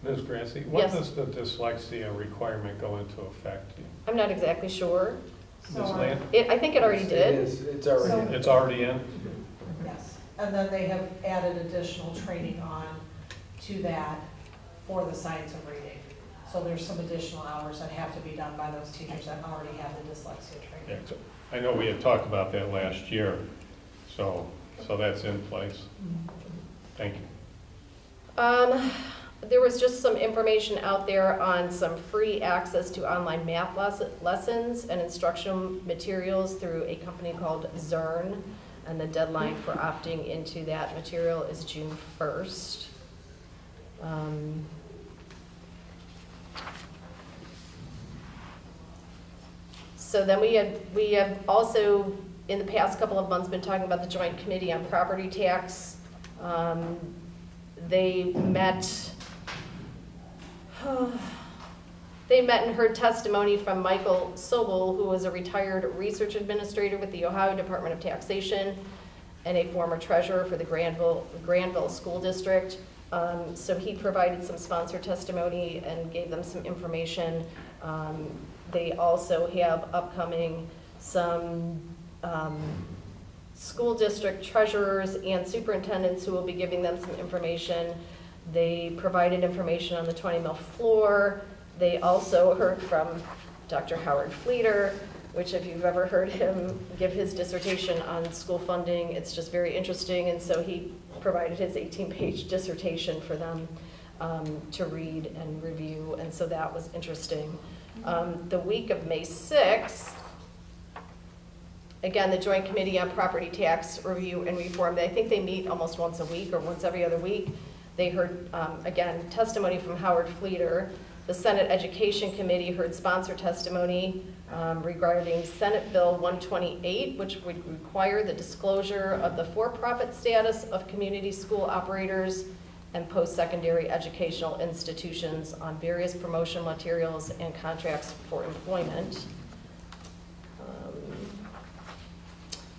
[SPEAKER 3] Ms. Grassy, when
[SPEAKER 18] Yes.
[SPEAKER 3] does the dyslexia requirement go into effect?
[SPEAKER 18] I'm not exactly sure.
[SPEAKER 3] Ms. Land?
[SPEAKER 18] I think it already did.
[SPEAKER 6] It's already in.
[SPEAKER 3] It's already in?
[SPEAKER 20] Yes, and then they have added additional training on to that for the science of reading. So there's some additional hours that have to be done by those teachers that already have the dyslexia training.
[SPEAKER 3] Yeah, so I know we had talked about that last year, so that's in place. Thank you.
[SPEAKER 18] There was just some information out there on some free access to online math lessons and instructional materials through a company called Zern, and the deadline for opting into that material is June 1st. So then we have also, in the past couple of months, been talking about the Joint Committee on Property Tax. They met and heard testimony from Michael Sobel, who was a retired research administrator with the Ohio Department of Taxation and a former treasurer for the Granville School District. So he provided some sponsor testimony and gave them some information. They also have upcoming some school district treasurers and superintendents who will be giving them some information. They provided information on the 20 mil floor. They also heard from Dr. Howard Fleeter, which if you've ever heard him give his dissertation on school funding, it's just very interesting. And so he provided his 18-page dissertation for them to read and review. And so that was interesting. The week of May 6th, again, the Joint Committee on Property Tax Review and Reform, I think they meet almost once a week or once every other week. They heard, again, testimony from Howard Fleeter. The Senate Education Committee heard sponsor testimony regarding Senate Bill 128, which would require the disclosure of the for-profit status of community school operators and post-secondary educational institutions on various promotional materials and contracts for employment.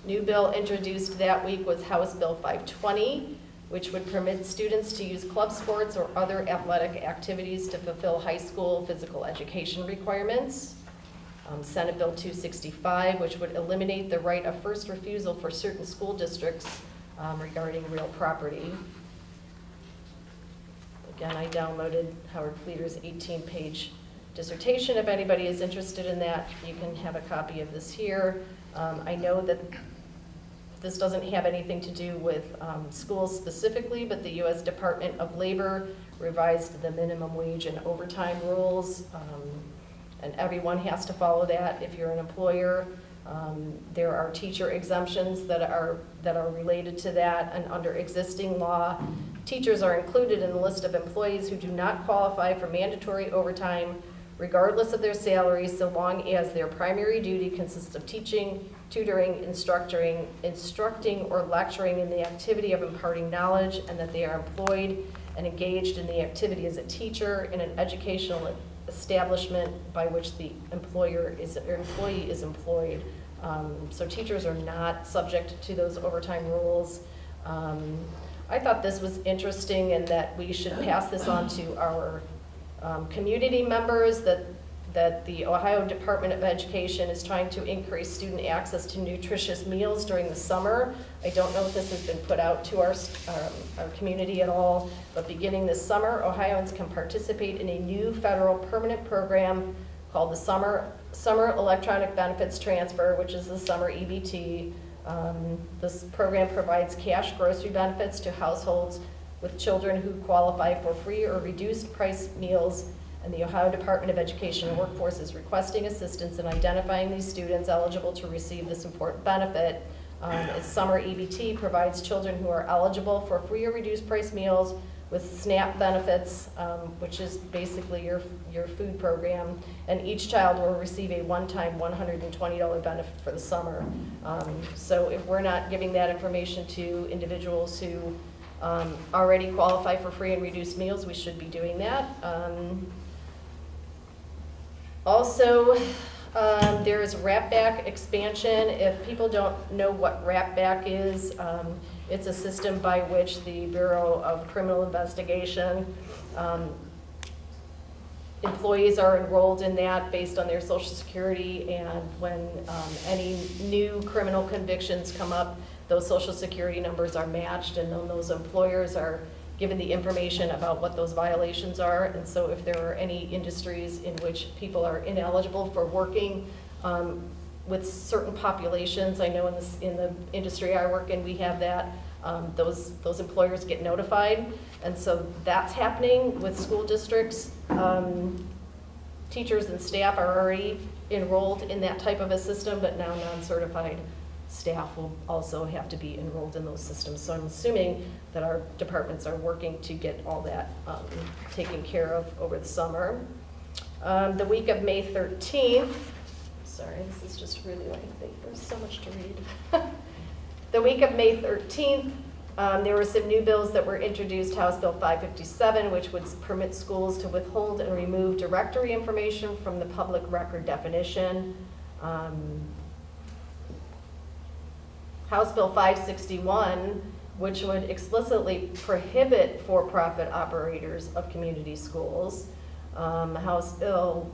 [SPEAKER 18] New bill introduced that week was House Bill 520, which would permit students to use club sports or other athletic activities to fulfill high school physical education requirements. Senate Bill 265, which would eliminate the right of first refusal for certain school districts regarding real property. Again, I downloaded Howard Fleeter's 18-page dissertation. If anybody is interested in that, you can have a copy of this here. I know that this doesn't have anything to do with schools specifically, but the U.S. Department of Labor revised the minimum wage and overtime rules, and everyone has to follow that if you're an employer. There are teacher exemptions that are related to that, and under existing law, teachers are included in the list of employees who do not qualify for mandatory overtime, regardless of their salary, so long as their primary duty consists of teaching, tutoring, instructing, or lecturing in the activity of imparting knowledge, and that they are employed and engaged in the activity as a teacher in an educational establishment by which the employee is employed. So teachers are not subject to those overtime rules. I thought this was interesting and that we should pass this on to our community members, that the Ohio Department of Education is trying to increase student access to nutritious meals during the summer. I don't know if this has been put out to our community at all, but beginning this summer, Ohioans can participate in a new federal permanent program called the Summer Electronic Benefits Transfer, which is the summer EBT. This program provides cash grocery benefits to households with children who qualify for free or reduced price meals, and the Ohio Department of Education and Workforce is requesting assistance in identifying these students eligible to receive this important benefit. Its summer EBT provides children who are eligible for free or reduced price meals with SNAP benefits, which is basically your food program, and each child will receive a one-time $120 benefit for the summer. So if we're not giving that information to individuals who already qualify for free and reduced meals, we should be doing that. Also, there is RAPBAC expansion. If people don't know what RAPBAC is, it's a system by which the Bureau of Criminal Investigation employees are enrolled in that based on their Social Security, and when any new criminal convictions come up, those Social Security numbers are matched, and then those employers are given the information about what those violations are. And so if there are any industries in which people are ineligible for working with certain populations, I know in the industry I work in, we have that, those employers get notified. And so that's happening with school districts. Teachers and staff are already enrolled in that type of a system, but now non-certified staff will also have to be enrolled in those systems. So I'm assuming that our departments are working to get all that taken care of over the summer. The week of May 13th, sorry, this is just really lengthy. There's so much to read. The week of May 13th, there were some new bills that were introduced, House Bill 557, which would permit schools to withhold and remove directory information from the public record definition. House Bill 561, which would explicitly prohibit for-profit operators of community schools. House Bill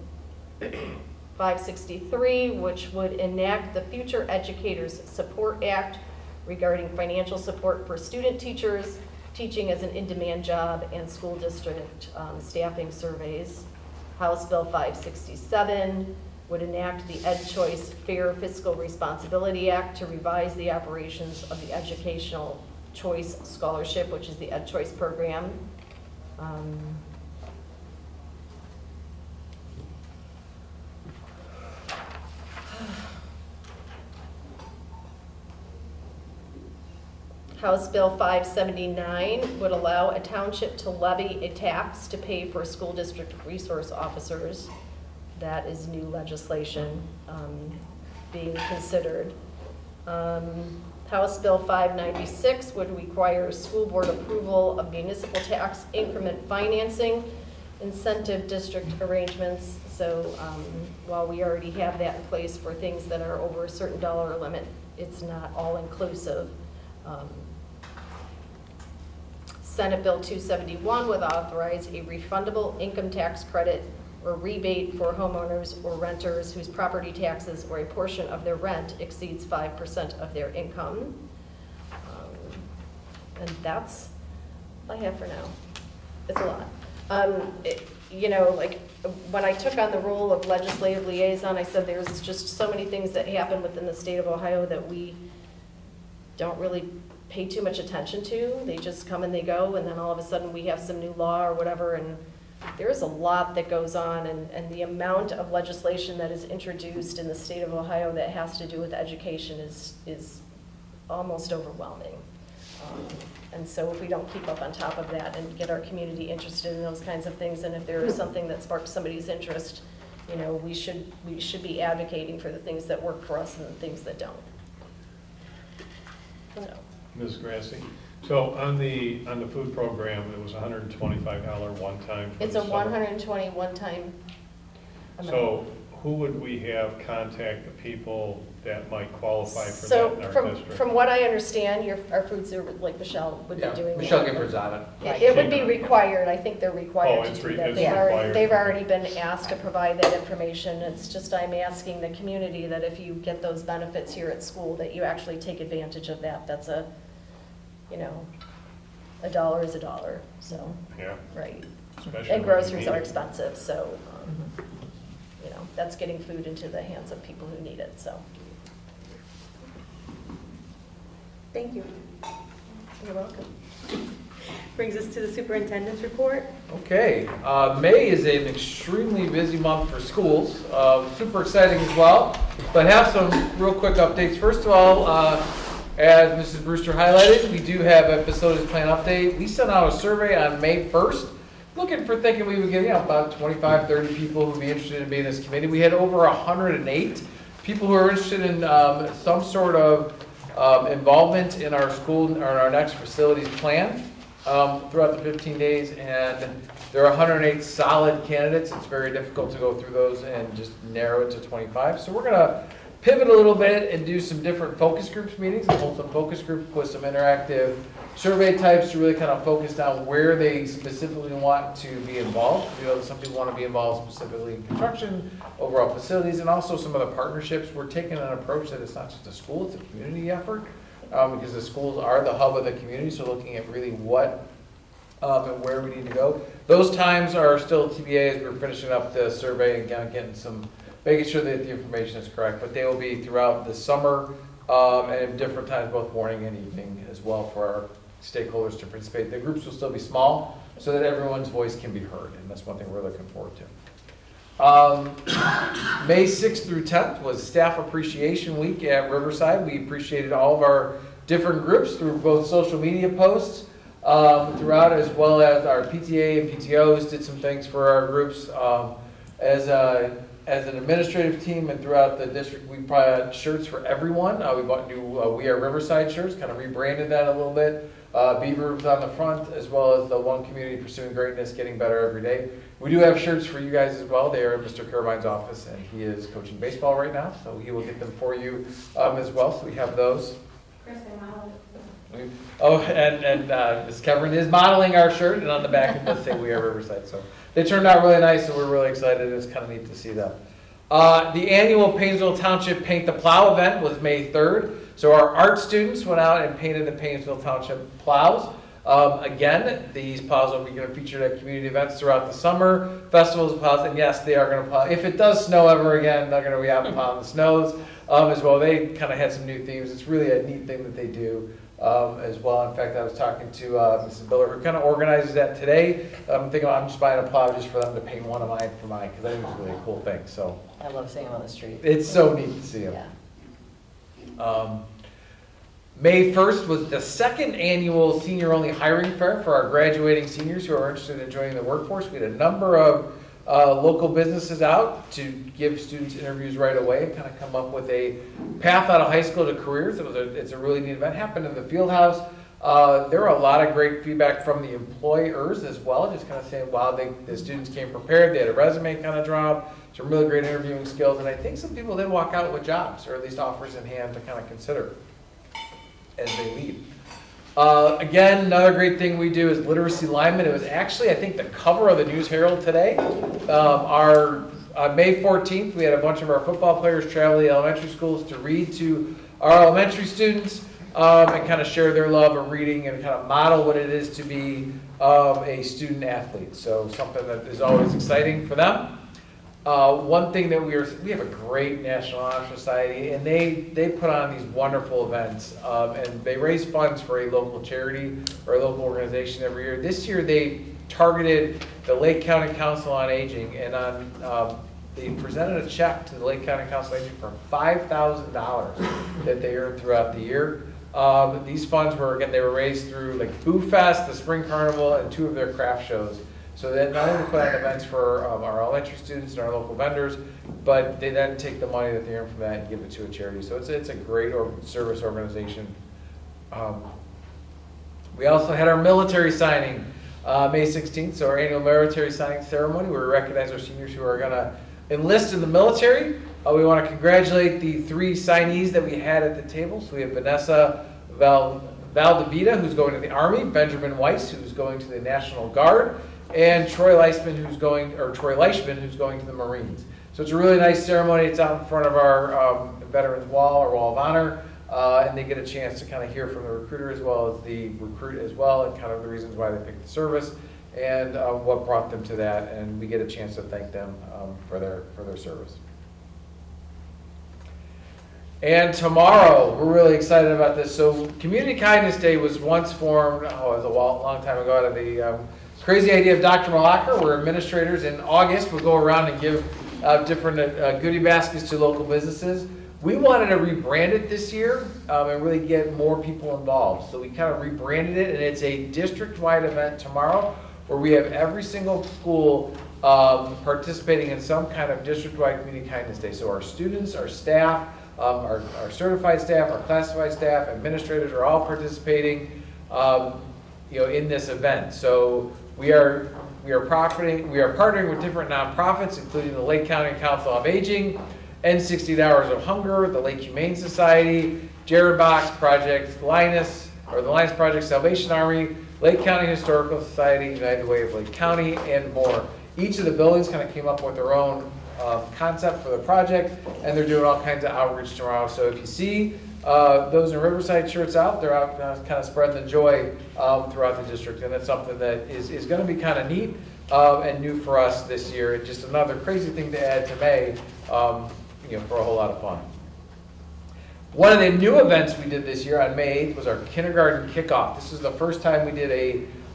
[SPEAKER 18] 563, which would enact the Future Educators Support Act regarding financial support for student teachers, teaching as an in-demand job, and school district staffing surveys. House Bill 567 would enact the EdChoice Fair Fiscal Responsibility Act to revise the operations of the Educational Choice Scholarship, which is the EdChoice program. House Bill 579 would allow a township to levy a tax to pay for school district resource officers. That is new legislation being considered. House Bill 596 would require school board approval of municipal tax increment financing incentive district arrangements. So while we already have that in place for things that are over a certain dollar limit, it's not all inclusive. Senate Bill 271 would authorize a refundable income tax credit or rebate for homeowners or renters whose property taxes or a portion of their rent exceeds 5% of their income. And that's all I have for now. It's a lot. You know, like when I took on the role of legislative liaison, I said there's just so many things that happen within the state of Ohio that we don't really pay too much attention to. They just come and they go, and then all of a sudden we have some new law or whatever, and there's a lot that goes on, and the amount of legislation that is introduced in the state of Ohio that has to do with education is almost overwhelming. And so if we don't keep up on top of that and get our community interested in those kinds of things, and if there is something that sparks somebody's interest, you know, we should be advocating for the things that work for us and the things that don't. So.
[SPEAKER 3] Ms. Grassi, so on the food program, it was $125 one time.
[SPEAKER 18] It's a $120 one time amount.
[SPEAKER 3] So who would we have contact the people that might qualify for that in our district?
[SPEAKER 18] From what I understand, our food super, like Michelle would be doing.
[SPEAKER 6] Michelle Gifford's on it.
[SPEAKER 18] It would be required. I think they're required to do that.
[SPEAKER 3] Required.
[SPEAKER 18] They've already been asked to provide that information. It's just I'm asking the community that if you get those benefits here at school, that you actually take advantage of that. That's a, you know, a dollar is a dollar. So
[SPEAKER 3] yeah,
[SPEAKER 18] right.
[SPEAKER 3] Especially
[SPEAKER 18] and groceries are expensive, so you know, that's getting food into the hands of people who need it. So.
[SPEAKER 1] Thank you.
[SPEAKER 18] You're welcome.
[SPEAKER 1] Brings us to the superintendent's report.
[SPEAKER 6] Okay, May is an extremely busy month for schools. Super exciting as well, but have some real quick updates. First of all, as Mrs. Brewster highlighted, we do have a facilities plan update. We sent out a survey on May 1st, thinking we would get about 25, 30 people who would be interested in being in this committee. We had over 108 people who are interested in some sort of involvement in our school or our next facilities plan throughout the 15 days, and there are 108 solid candidates. It's very difficult to go through those and just narrow it to 25. So we're going to pivot a little bit and do some different focus groups meetings, and hold some focus group with some interactive survey types to really kind of focus down where they specifically want to be involved. You know, some people want to be involved specifically in construction, overall facilities, and also some of the partnerships. We're taking an approach that it's not just a school, it's a community effort, because the schools are the hub of the community, so looking at really what and where we need to go. Those times are still TBA as we're finishing up the survey and kind of getting some, making sure that the information is correct, but they will be throughout the summer and at different times, both morning and evening as well, for our stakeholders to participate. The groups will still be small so that everyone's voice can be heard, and that's one thing we're looking forward to. May 6th through 10th was Staff Appreciation Week at Riverside. We appreciated all of our different groups through both social media posts throughout, as well as our PTA and PTOs did some things for our groups. As an administrative team and throughout the district, we bought shirts for everyone. We bought new We Are Riverside shirts, kind of rebranded that a little bit. Beaver was on the front, as well as the One Community Pursuing Greatness, Getting Better Every Day. We do have shirts for you guys as well. They are in Mr. Carbine's office, and he is coaching baseball right now, so he will get them for you as well. So we have those.
[SPEAKER 17] Chris, I modeled it.
[SPEAKER 6] Oh, and Ms. Kevin is modeling our shirt, and on the back it does say We Are Riverside. So they turned out really nice, and we're really excited. It's kind of neat to see them. The annual Paynesville Township Paint the Plow event was May 3rd. So our art students went out and painted the Paynesville Township plows. Again, these plows will be going to feature at community events throughout the summer, festivals of plows, and yes, they are going to plow. If it does snow ever again, they're going to be out plowing the snows as well. They kind of had some new themes. It's really a neat thing that they do as well. In fact, I was talking to Mrs. Biller, who kind of organizes that today. I'm thinking I'm just buying a plow just for them to paint one of mine for mine, because I think it's really a cool thing. So
[SPEAKER 16] I love seeing them on the street.
[SPEAKER 6] it's so neat to see them.
[SPEAKER 16] Yeah.
[SPEAKER 6] May 1st was the second annual senior-only hiring fair for our graduating seniors who are interested in joining the workforce. We had a number of local businesses out to give students interviews right away and kind of come up with a path out of high school to careers. It's a really neat event. It happened in the field house. There were a lot of great feedback from the employers as well, just kind of saying, wow, the students came prepared. They had a resume kind of drawn, some really great interviewing skills, and I think some people did walk out with jobs, or at least offers in hand to kind of consider as they leave. Again, another great thing we do is Literacy Lineman. It was actually, I think, the cover of the News Herald today. On May 14th, we had a bunch of our football players travel to the elementary schools to read to our elementary students and kind of share their love of reading and kind of model what it is to be a student athlete. So something that is always exciting for them. One thing that we have a great National Honor Society, and they put on these wonderful events, and they raise funds for a local charity or a local organization every year. This year they targeted the Lake County Council on Aging, and they presented a check to the Lake County Council on Aging for $5,000 that they earned throughout the year. These funds were, again, they were raised through like Boo Fest, the Spring Carnival, and 2 of their craft shows. So they not only put on events for our elementary students and our local vendors, but they then take the money that they earn from that and give it to a charity. So it's a great service organization. We also had our military signing May 16th, so our annual military signing ceremony where we recognize our seniors who are going to enlist in the military. We want to congratulate the 3 signees that we had at the table. So we have Vanessa Valdevita, who's going to the Army, Benjamin Weiss, who's going to the National Guard, and Troy Leishman, who's going to the Marines. So it's a really nice ceremony. It's out in front of our Veterans Wall, or Wall of Honor, and they get a chance to kind of hear from the recruiter as well as the recruit as well, and kind of the reasons why they picked the service and what brought them to that. And we get a chance to thank them for their service. And tomorrow, we're really excited about this. So Community Kindness Day was once formed, it was a long time ago, out of the crazy idea of Dr. Malacher, where administrators in August would go around and give different goodie baskets to local businesses. We wanted to rebrand it this year and really get more people involved. So we kind of rebranded it, and it's a district-wide event tomorrow where we have every single school participating in some kind of district-wide Community Kindness Day. So our students, our staff, our certified staff, our classified staff, administrators are all participating in this event. So we are partnering with different nonprofits, including the Lake County Council on Aging, End 60 Hours of Hunger, the Lake Humane Society, Jared Box Project, Linus, or the Linus Project Salvation Army, Lake County Historical Society, United Way of Lake County, and more. Each of the buildings kind of came up with their own concept for the project, and they're doing all kinds of outreach tomorrow. So if you see those in Riverside shirts out, they're out kind of spreading the joy throughout the district, and that's something that is going to be kind of neat and new for us this year. And just another crazy thing to add to May, for a whole lot of fun. One of the new events we did this year on May 8th was our kindergarten kickoff. This is the first time we did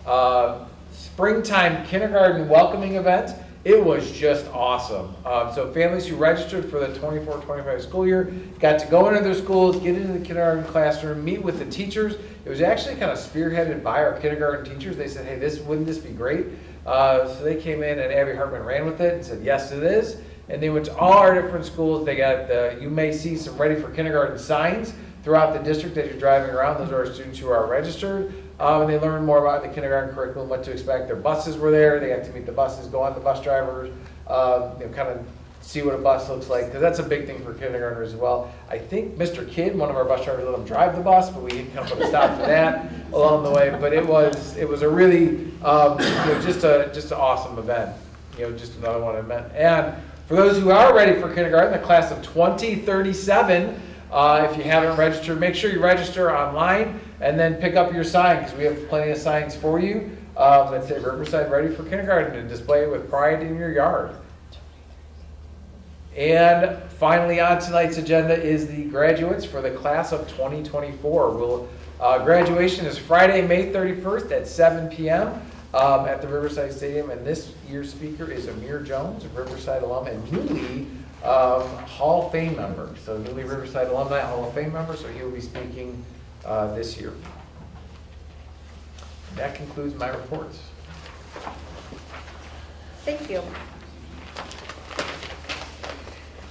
[SPEAKER 6] a springtime kindergarten welcoming event. It was just awesome. So families who registered for the 24-25 school year got to go into their schools, get into the kindergarten classroom, meet with the teachers. It was actually kind of spearheaded by our kindergarten teachers. They said, hey, wouldn't this be great? So they came in and Abby Hartman ran with it and said, yes, it is. And they went to all our different schools. They got, you may see some Ready for Kindergarten signs throughout the district as you're driving around. Those are our students who are registered. And they learned more about the kindergarten curriculum, what to expect. Their buses were there. They got to meet the buses, go on the bus drivers, kind of see what a bus looks like, because that's a big thing for kindergartners as well. I think Mr. Kidd, one of our bus drivers, let them drive the bus, but we kind of put a stop to that along the way. But it was a really just an awesome event. Just another one event. And for those who are ready for kindergarten, the class of 2037, if you haven't registered, make sure you register online and then pick up your sign, because we have plenty of signs for you that say Riverside Ready for Kindergarten, and display it with pride in your yard. And finally on tonight's agenda is the graduates for the class of 2024. Graduation is Friday, May 31st at 7 p.m. At the Riverside Stadium, and this year's speaker is Amir Jones, a Riverside alum and newly Hall of Fame member. So newly Riverside Alumni Hall of Fame member, so he will be speaking this year. That concludes my reports.
[SPEAKER 1] Thank you.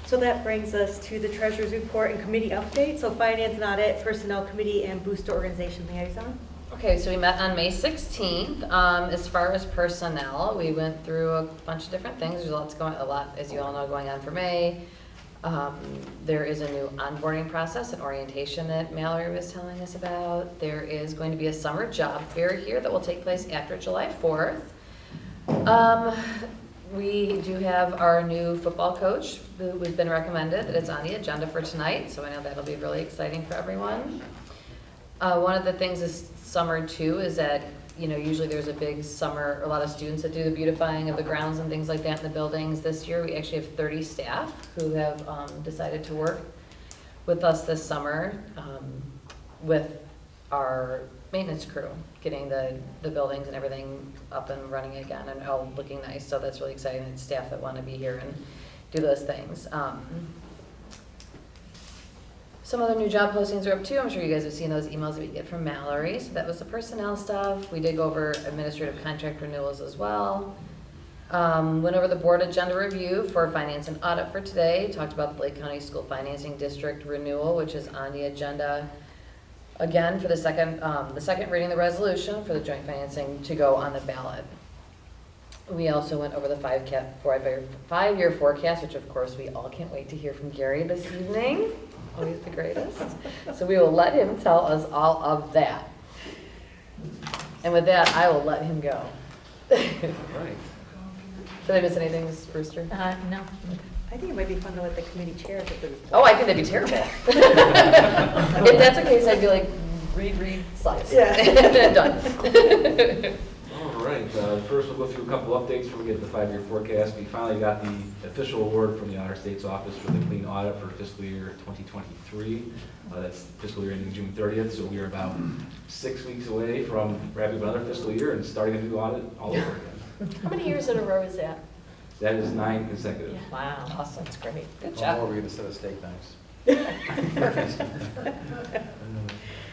[SPEAKER 1] So that brings us to the Treasurer's Report and Committee Update. So Finance and Audit, Personnel Committee, and Booster Organization Liaison.
[SPEAKER 21] Okay, so we met on May 16th. As far as personnel, we went through a bunch of different things. There's a lot, as you all know, going on for May. There is a new onboarding process and orientation that Mallory was telling us about. There is going to be a summer job fair here that will take place after July 4th. We do have our new football coach who has been recommended. It's on the agenda for tonight, so I know that'll be really exciting for everyone. One of the things this summer too is that, usually there's a big summer, a lot of students that do the beautifying of the grounds and things like that in the buildings. This year we actually have 30 staff who have decided to work with us this summer with our maintenance crew, getting the buildings and everything up and running again and all looking nice. So that's really exciting. It's staff that want to be here and do those things. Some other new job postings are up too. I'm sure you guys have seen those emails that we get from Mallory. So that was the personnel stuff. We did go over administrative contract renewals as well. Went over the board agenda review for finance and audit for today. Talked about the Lake County School Financing District renewal, which is on the agenda again for the second reading of the resolution for the joint financing to go on the ballot. We also went over the five-year forecast, which of course we all can't wait to hear from Gary this evening. Always the greatest. So we will let him tell us all of that. And with that, I will let him go.
[SPEAKER 6] Right.
[SPEAKER 21] Did I miss anything, Mrs. Brewster?
[SPEAKER 1] No. I think it might be fun to let the committee chair.
[SPEAKER 21] Oh, I think that'd be terrible. If that's the case, I'd be like, read slides.
[SPEAKER 1] Yeah.
[SPEAKER 21] Done.
[SPEAKER 19] All right, first we'll go through a couple updates before we get to the five-year forecast. We finally got the official award from the Auditor State's Office for the clean audit for fiscal year 2023. That's fiscal year ending June 30th, so we are about 6 weeks away from wrapping up another fiscal year and starting a new audit all over again.
[SPEAKER 18] How many years in a row is that?
[SPEAKER 19] That is 9 consecutive.
[SPEAKER 21] Yeah. Wow, awesome, that's great. Good
[SPEAKER 2] All
[SPEAKER 21] job.
[SPEAKER 2] over you to set a steak knives.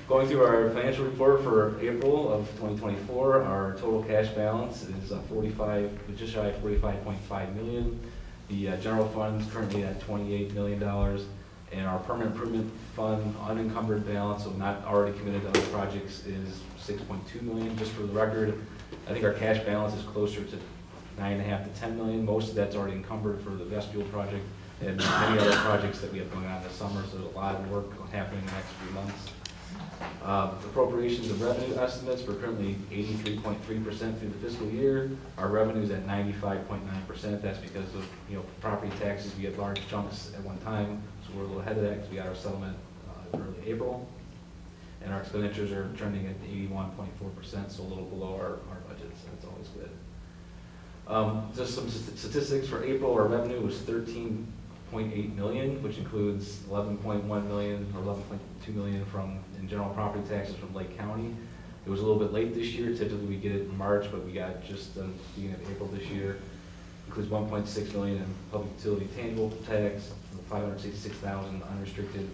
[SPEAKER 19] Going through our financial report for April of 2024, our total cash balance is just shy of $45.5 million. The general fund is currently at $28 million, and our permanent improvement fund unencumbered balance, so not already committed to other projects, is $6.2 million. Just for the record, I think our cash balance is closer to $9.5 to $10 million. Most of that's already encumbered for the vestibule project, and many other projects that we have going on this summer, so there's a lot of work happening in the next few months. Appropriations and revenue estimates, we're currently 83.3% through the fiscal year. Our revenue's at 95.9%. That's because of, property taxes. We get large chunks at one time, so we're a little ahead of that because we got our settlement in early April. And our expenditures are trending at 81.4%, so a little below our budget, so that's always good. Just some statistics for April. Our revenue was $13.8 million, which includes $11.1 million or $11.2 million in general property taxes from Lake County. It was a little bit late this year. Typically we get it in March, but we got it just the beginning of April this year. Includes $1.6 million in public utility tangible tax, $566,000 unrestricted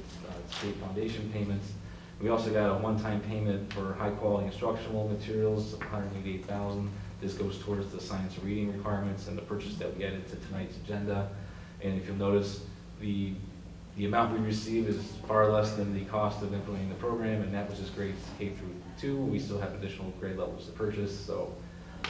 [SPEAKER 19] state foundation payments. We also got a one-time payment for high-quality instructional materials, $188,000. This goes towards the science reading requirements and the purchase that we added to tonight's agenda. And if you'll notice, the amount we receive is far less than the cost of implementing the program, and that was just grades K through 2. We still have additional grade levels to purchase. So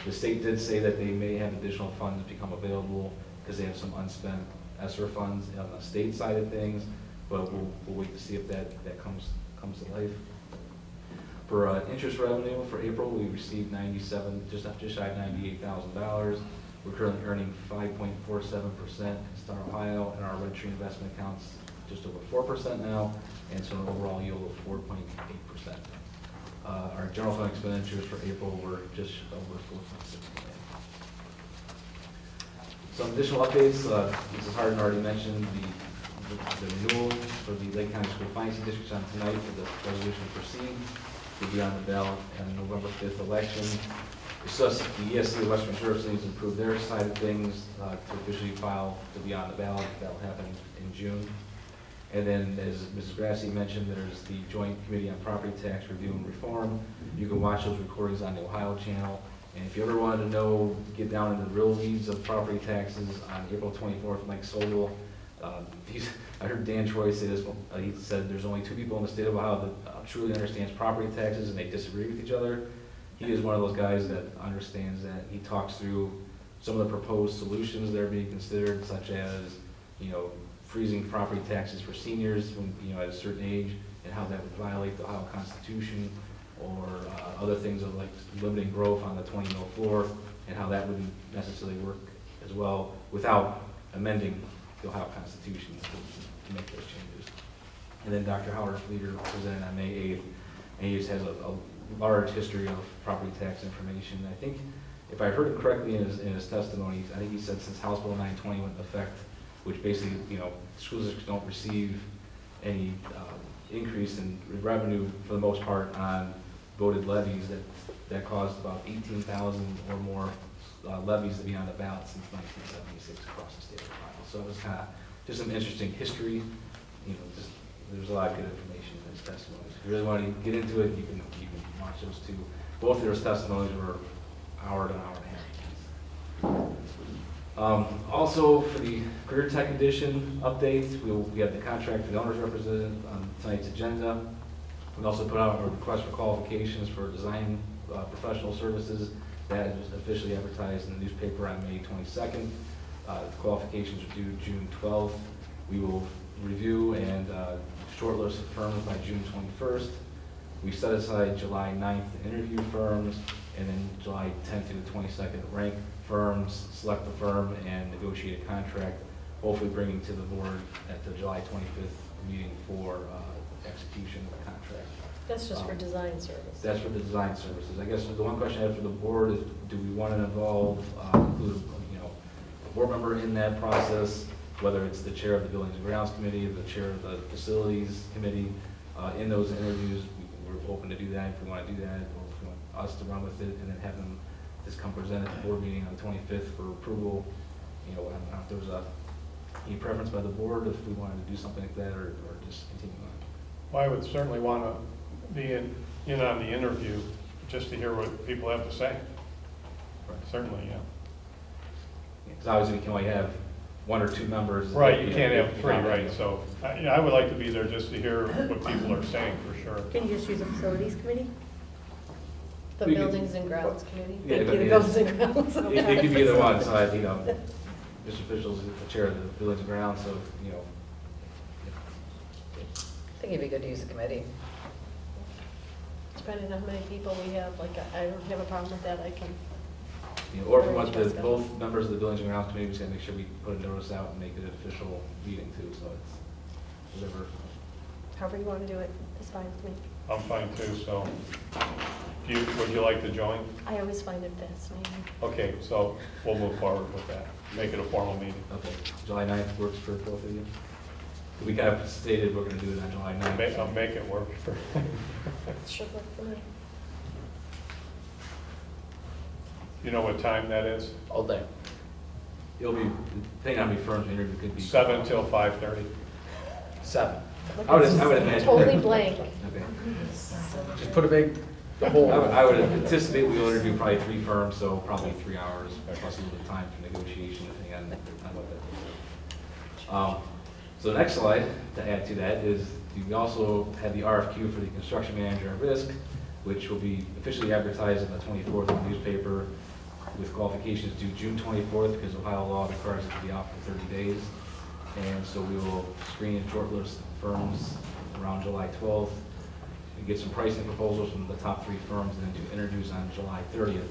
[SPEAKER 19] the state did say that they may have additional funds become available because they have some unspent ESSER funds on the state side of things, but we'll wait to see if that comes to life. For interest revenue for April, we received just shy of $98,000. We're currently earning 5.47% in Star Ohio, and our Red Tree investment accounts just over 4% now, and so an overall yield of 4.8%. Our general fund expenditures for April were just over $4.6 million. Some additional updates. Mrs. Harden already mentioned the renewal for the Lake County School Financing Districts on tonight for the resolution to proceed. Will be on the ballot in the November 5th election. It's just the ESC of Western Reserve needs to improve their side of things to officially file to be on the ballot. That will happen in June. And then, as Mrs. Grassi mentioned, there's the Joint Committee on Property Tax Review and Reform. You can watch those recordings on the Ohio channel. And if you ever wanted to know, get down into the real weeds of property taxes, on April 24th, Mike Sobel, I heard Dan Troy say this, he said there's only 2 people in the state of Ohio that truly understands property taxes and they disagree with each other. He is one of those guys that understands that. He talks through some of the proposed solutions that are being considered, such as, freezing property taxes for seniors when, at a certain age, and how that would violate the Ohio Constitution, or other things of like limiting growth on the 20-mil floor, and how that wouldn't necessarily work as well without amending the Ohio Constitution to make those changes. And then Dr. Howard Fleeter presented on May 8th, and he just has a large history of property tax information. I think, if I heard him correctly in his testimony, I think he said since House Bill 920 went into effect, which basically, school districts don't receive any increase in revenue for the most part on voted levies, that caused about 18,000 or more levies to be on the ballot since 1976 across the state of Ohio. So it was kind of just some interesting history. There's a lot of good information in his testimonies. If you really want to get into it, you can watch those two. Both of those testimonies were an hour to an hour and a half. Also, for the Career Tech Edition updates, we have the contract for the owner's representative on tonight's agenda. We also put out a request for qualifications for design professional services. That is officially advertised in the newspaper on May 22nd. The qualifications are due June 12th. We will review and shortlist firms by June 21st. We set aside July 9th to interview firms, and then July 10th to the 22nd rank firms, select the firm, and negotiate a contract, hopefully bringing to the board at the July 25th meeting for execution of the contract.
[SPEAKER 18] That's just for design services.
[SPEAKER 19] That's for the design services. I guess the one question I have for the board is, do we want to include a board member in that process, whether it's the chair of the Buildings and Grounds Committee, or the chair of the Facilities Committee, in those interviews? We're open to do that if we want to do that, or if we want us to run with it, and then have them just come present at the board meeting on the 25th for approval. I don't know if there was any preference by the board if we wanted to do something like that, or just continue on.
[SPEAKER 3] Well, I would certainly want to be in on the interview just to hear what people have to say. Right. Certainly, yeah.
[SPEAKER 19] Because obviously we can only have 1 or 2 members.
[SPEAKER 3] Right, you can't have 3, right? So, I would like to be there just to hear what people are saying, for sure.
[SPEAKER 1] Can you just use a facilities committee?
[SPEAKER 18] The Buildings and Grounds Committee?
[SPEAKER 19] Yeah,
[SPEAKER 1] Thank you, the Buildings and Grounds.
[SPEAKER 19] It could be either one, so Mr. Official's the chair of the Buildings and Grounds, so, you know.
[SPEAKER 21] I think it'd be good to use a committee.
[SPEAKER 18] Depending on how many people we have, like, I don't have a problem with that, I can.
[SPEAKER 19] You know, or if we want the, both members of the Buildings and Grounds Committee, we just gotta make sure we put a notice out and make it an official meeting too, so it's whatever.
[SPEAKER 18] However you want to do it, it's fine with me.
[SPEAKER 3] I'm fine too, so, would you like to join?
[SPEAKER 18] I always find it fascinating.
[SPEAKER 3] Okay, so we'll move forward with that, make it a formal meeting.
[SPEAKER 19] Okay, July 9th works for both of you? We kind of stated we're gonna do it on July 9th.
[SPEAKER 3] I'll make it work for.
[SPEAKER 18] It should work for me.
[SPEAKER 3] You know what time that is?
[SPEAKER 19] All day. It'll be, depending on how many firms we interview, could be.
[SPEAKER 3] 7 till 5:30.
[SPEAKER 19] 7. I would imagine.
[SPEAKER 18] Totally blank.
[SPEAKER 19] Okay.
[SPEAKER 6] Just put a big hole.
[SPEAKER 19] I would anticipate we'll interview probably 3 firms, so probably 3 hours, plus a little bit of time for negotiation, depending on what that is. So the next slide to add to that is we also have the RFQ for the construction manager at risk, which will be officially advertised on the 24th in the newspaper with qualifications due June 24th because Ohio law requires it to be out for 30 days. And so we will screen and shortlist firms around July 12th and get some pricing proposals from the top 3 firms and then do interviews on July 30th.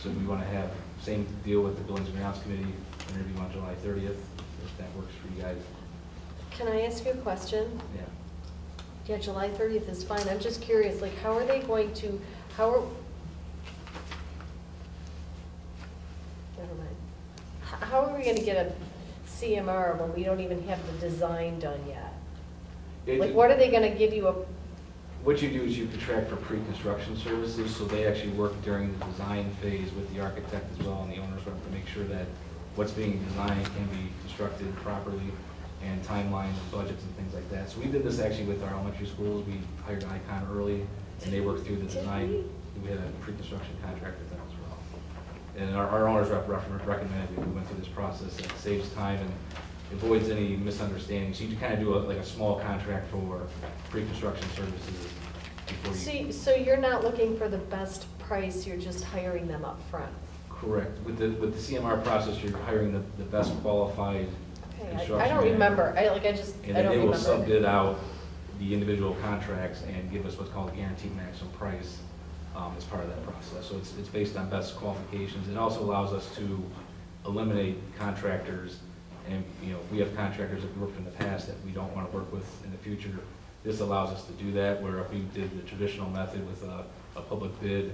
[SPEAKER 19] So we want to have same deal with the Buildings and Grounds Committee, interview on July 30th, if that works for you guys.
[SPEAKER 18] Can I ask you a question?
[SPEAKER 19] Yeah.
[SPEAKER 18] Yeah, July 30th is fine. I'm just curious, like, how are they going to, never mind. How are we going to get a CMR when we don't even have the design done yet? Like, what are they going to give you a?
[SPEAKER 19] What you do is you contract for pre-construction services, so they actually work during the design phase with the architect as well and the owner's rep to make sure that what's being designed can be constructed properly and timelines and budgets and things like that. So we did this actually with our elementary schools. We hired Icon early and they worked through the design. We had a pre-construction contract with them as well. And our owner's rep recommended we went through this process. It saves time and avoids any misunderstandings. You can kind of do like a small contract for pre-construction services before you.
[SPEAKER 18] So you're not looking for the best price, you're just hiring them up front?
[SPEAKER 19] Correct. With the CMR process, you're hiring the best qualified construction
[SPEAKER 18] I don't
[SPEAKER 19] manager.
[SPEAKER 18] remember,
[SPEAKER 19] And
[SPEAKER 18] I
[SPEAKER 19] then
[SPEAKER 18] don't
[SPEAKER 19] they will
[SPEAKER 18] remember.
[SPEAKER 19] sub-bid out the individual contracts and give us what's called a guaranteed maximum price as part of that process. So it's based on best qualifications. It also allows us to eliminate contractors. And, you know, we have contractors that we worked in the past that we don't want to work with in the future. This allows us to do that, where if we did the traditional method with a public bid,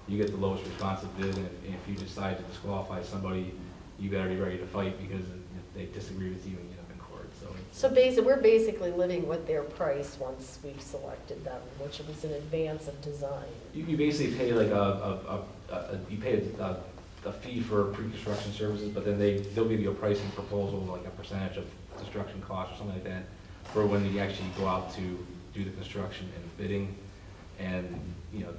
[SPEAKER 19] you get the lowest responsive bid, and if you decide to disqualify somebody, you got to be ready to fight because if they disagree with you and you end up in court.
[SPEAKER 18] So we're basically living with their price once we've selected them, which was in advance of design.
[SPEAKER 19] You basically pay like you pay a fee for pre-construction services, but then they'll give you a pricing proposal, like a percentage of construction costs or something like that, for when you actually go out to do the construction and bidding. And, you know,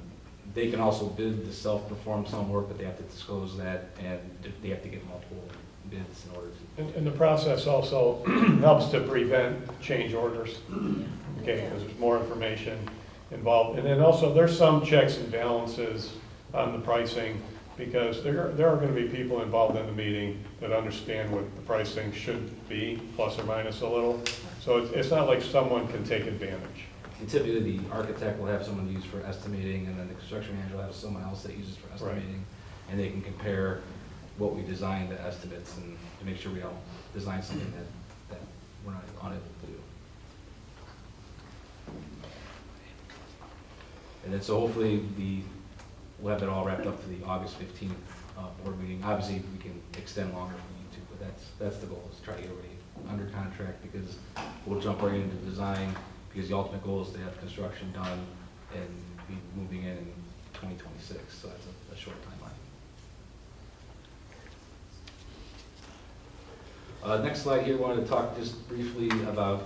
[SPEAKER 19] they can also bid to self-perform some work, but they have to disclose that, and they have to get multiple bids in order to.
[SPEAKER 3] And the process also helps to prevent change orders, okay, because there's more information involved. And then also, there's some checks and balances on the pricing, because there are going to be people involved in the meeting that understand what the pricing should be, plus or minus a little. So it's not like someone can take advantage.
[SPEAKER 19] And typically, the architect will have someone use for estimating, and then the construction manager will have someone else that uses for estimating, and they can compare what we designed to estimates and to make sure we don't design something that we're not unable to do. And then so hopefully we'll have it all wrapped up for the August 15th board meeting. Obviously, we can extend longer if we need to, but that's the goal, is to try to get everybody under contract, because we'll jump right into design, because the ultimate goal is to have construction done and be moving in 2026, so that's a short timeline. Next slide here, wanted to talk just briefly about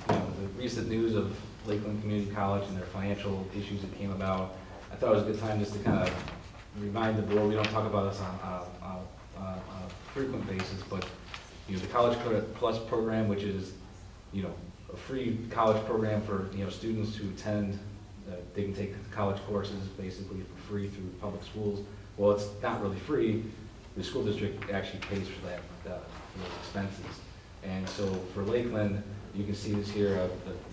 [SPEAKER 19] the recent news of Lakeland Community College and their financial issues that came about. I thought it was a good time just to kind of remind the board, we don't talk about this on a frequent basis, but the College Plus program, which is a free college program for students who attend. They can take college courses basically for free through public schools. Well, it's not really free. the school district actually pays for that, for those expenses. And so for Lakeland, you can see this here,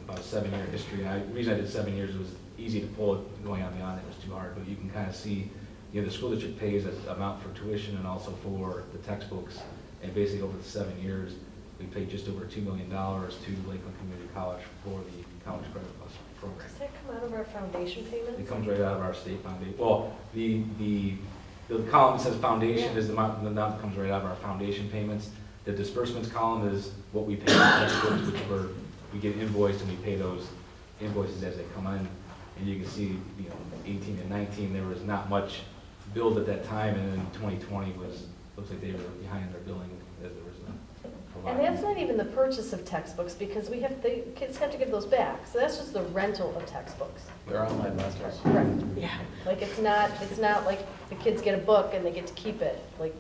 [SPEAKER 19] about a 7-year history. The reason I did 7 years, it was easy to pull it, going on beyond it was too hard, but you can kind of see, you know, the school district pays an amount for tuition and also for the textbooks, and basically over the 7 years, we paid just over $2 million to Lakeland Community College for the College Credit Plus program.
[SPEAKER 18] Does that come out of our foundation payments?
[SPEAKER 19] It comes right out of our state foundation. Well, the column that says foundation is the amount that comes right out of our foundation payments. The disbursements column is what we pay for textbooks, which we get invoiced and we pay those invoices as they come in. And you can see, you know, 18 and 19, there was not much billed at that time, and then 2020 looks like they were behind their billing as there was a
[SPEAKER 18] And that's not even the purchase of textbooks, because the kids have to give those back. So that's just the rental of textbooks.
[SPEAKER 15] They're online rentals.
[SPEAKER 18] Right. Yeah. Like it's not like the kids get a book and they get to keep it. Like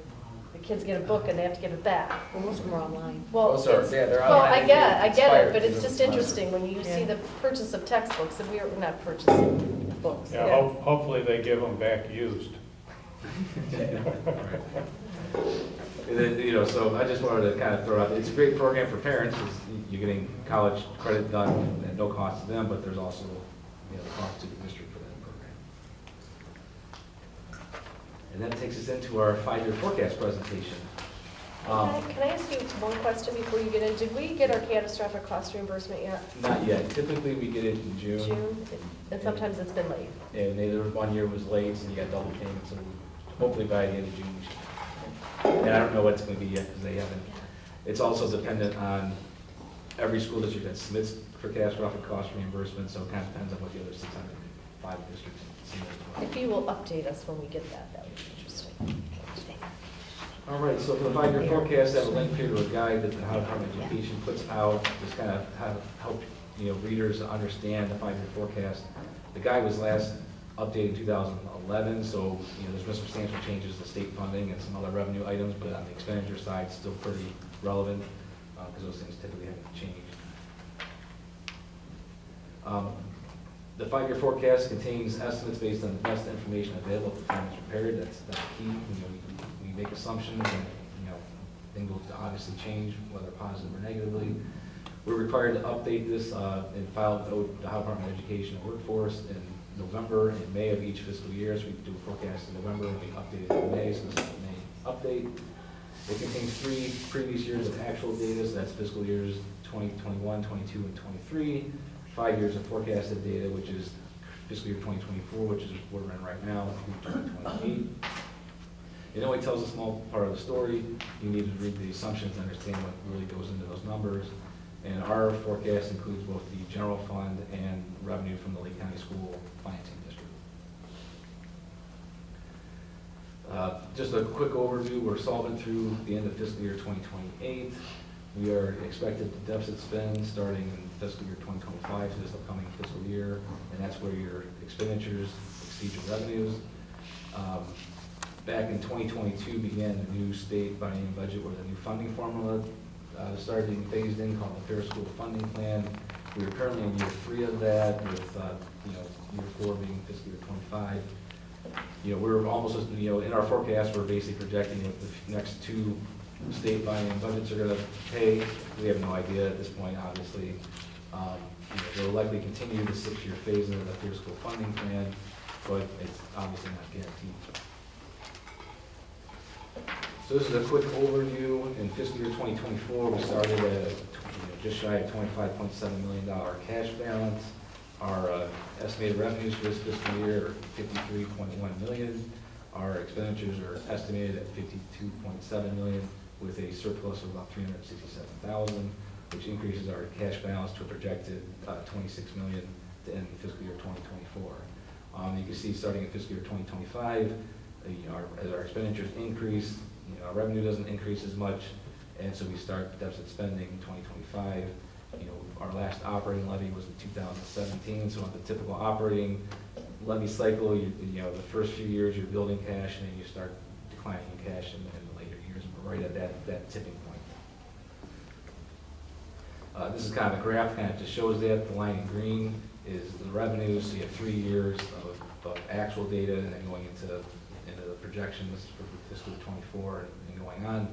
[SPEAKER 18] the kids get a book and they have to give it back.
[SPEAKER 14] Well, most of them are online.
[SPEAKER 18] Well,
[SPEAKER 15] Those are- yeah, they're
[SPEAKER 18] well,
[SPEAKER 15] online.
[SPEAKER 18] I get it,
[SPEAKER 15] Expired
[SPEAKER 18] but it's
[SPEAKER 15] through
[SPEAKER 18] just
[SPEAKER 15] the
[SPEAKER 18] interesting when you see
[SPEAKER 14] Yeah.
[SPEAKER 18] the purchase of textbooks, and we're not purchasing books.
[SPEAKER 3] Yeah, hopefully they give them back used.
[SPEAKER 19] And then, you know, so I just wanted to kind of throw out, it's a great program for parents, because you're getting college credit done at no cost to them, but there's also, you know, cost to the district for that program. And that takes us into our 5-year forecast presentation.
[SPEAKER 18] Can I ask you one question before you get in? Did we get our catastrophic cost reimbursement yet?
[SPEAKER 19] Not yet. Typically, we get it in June.
[SPEAKER 18] June? And sometimes it's been late.
[SPEAKER 19] And there was 1 year was late, and you got double payments, so hopefully by the end of June we should. And I don't know what it's going to be yet, because they haven't. It's also dependent on every school district that submits for catastrophic cost reimbursement, so it kind of depends on what the other 605 districts submit as well.
[SPEAKER 18] If you will update us when we get that, that would be interesting.
[SPEAKER 19] All right, so for the 5-year forecast, I have a link here to a guide that the Ohio Department of Education puts out, just kind of help, you know, readers understand the 5-year forecast. The guide was last updated in 2011, so, you know, there's been substantial changes to state funding and some other revenue items, but on the expenditure side, still pretty relevant, because those things typically haven't changed. The 5-year forecast contains estimates based on the best information available at the time it's prepared. That's key. You know, we make assumptions, and, you know, things will obviously change, whether positive or negatively. We're required to update this and file with the Ohio Department of Education and Workforce in November and May of each fiscal year. So we do a forecast in November and we update it in May, so this is the May update. It contains 3 previous years of actual data, so that's fiscal years 2021, 22, and 23. 5 years of forecasted data, which is fiscal year 2024, which is what we're in right now, through 2028. It only tells a small part of the story. You need to read the assumptions to understand what really goes into those numbers. And our forecast includes both the general fund and revenue from the Lake County School Financing District. Just a quick overview, we're solvent through the end of fiscal year 2028. We are expected to deficit spend starting in fiscal year 2025, so this upcoming fiscal year, and that's where your expenditures exceed your revenues. Back in 2022 began the new state biennium budget where the new funding formula started being phased in, called the Fair School Funding Plan. We are currently in year 3 of that, with you know, year 4 being fiscal year 25. You know, we're almost, you know, in our forecast, we're basically projecting what the next 2 state biennium budgets are going to pay. We have no idea at this point, obviously. You know, they'll likely continue the 6-year phase into the Fair School Funding Plan, but it's obviously not guaranteed. So this is a quick overview. In fiscal year 2024, we started at just shy of $25.7 million cash balance. Our estimated revenues for this fiscal year are $53.1 million. Our expenditures are estimated at $52.7 million, with a surplus of about $367,000, which increases our cash balance to a projected $26 million to end fiscal year 2024. You can see starting in fiscal year 2025, you know, as our expenditures increase, you know, our revenue doesn't increase as much, and so we start deficit spending in 2025. You know, our last operating levy was in 2017, so on the typical operating levy cycle, you know, the first few years you're building cash, and then you start declining in cash in the later years, and we're right at that tipping point. This is kind of a graph, kind of just shows that. The line in green is the revenues, so you have 3 years of actual data, and then going into the projections for fiscal 24 and going on.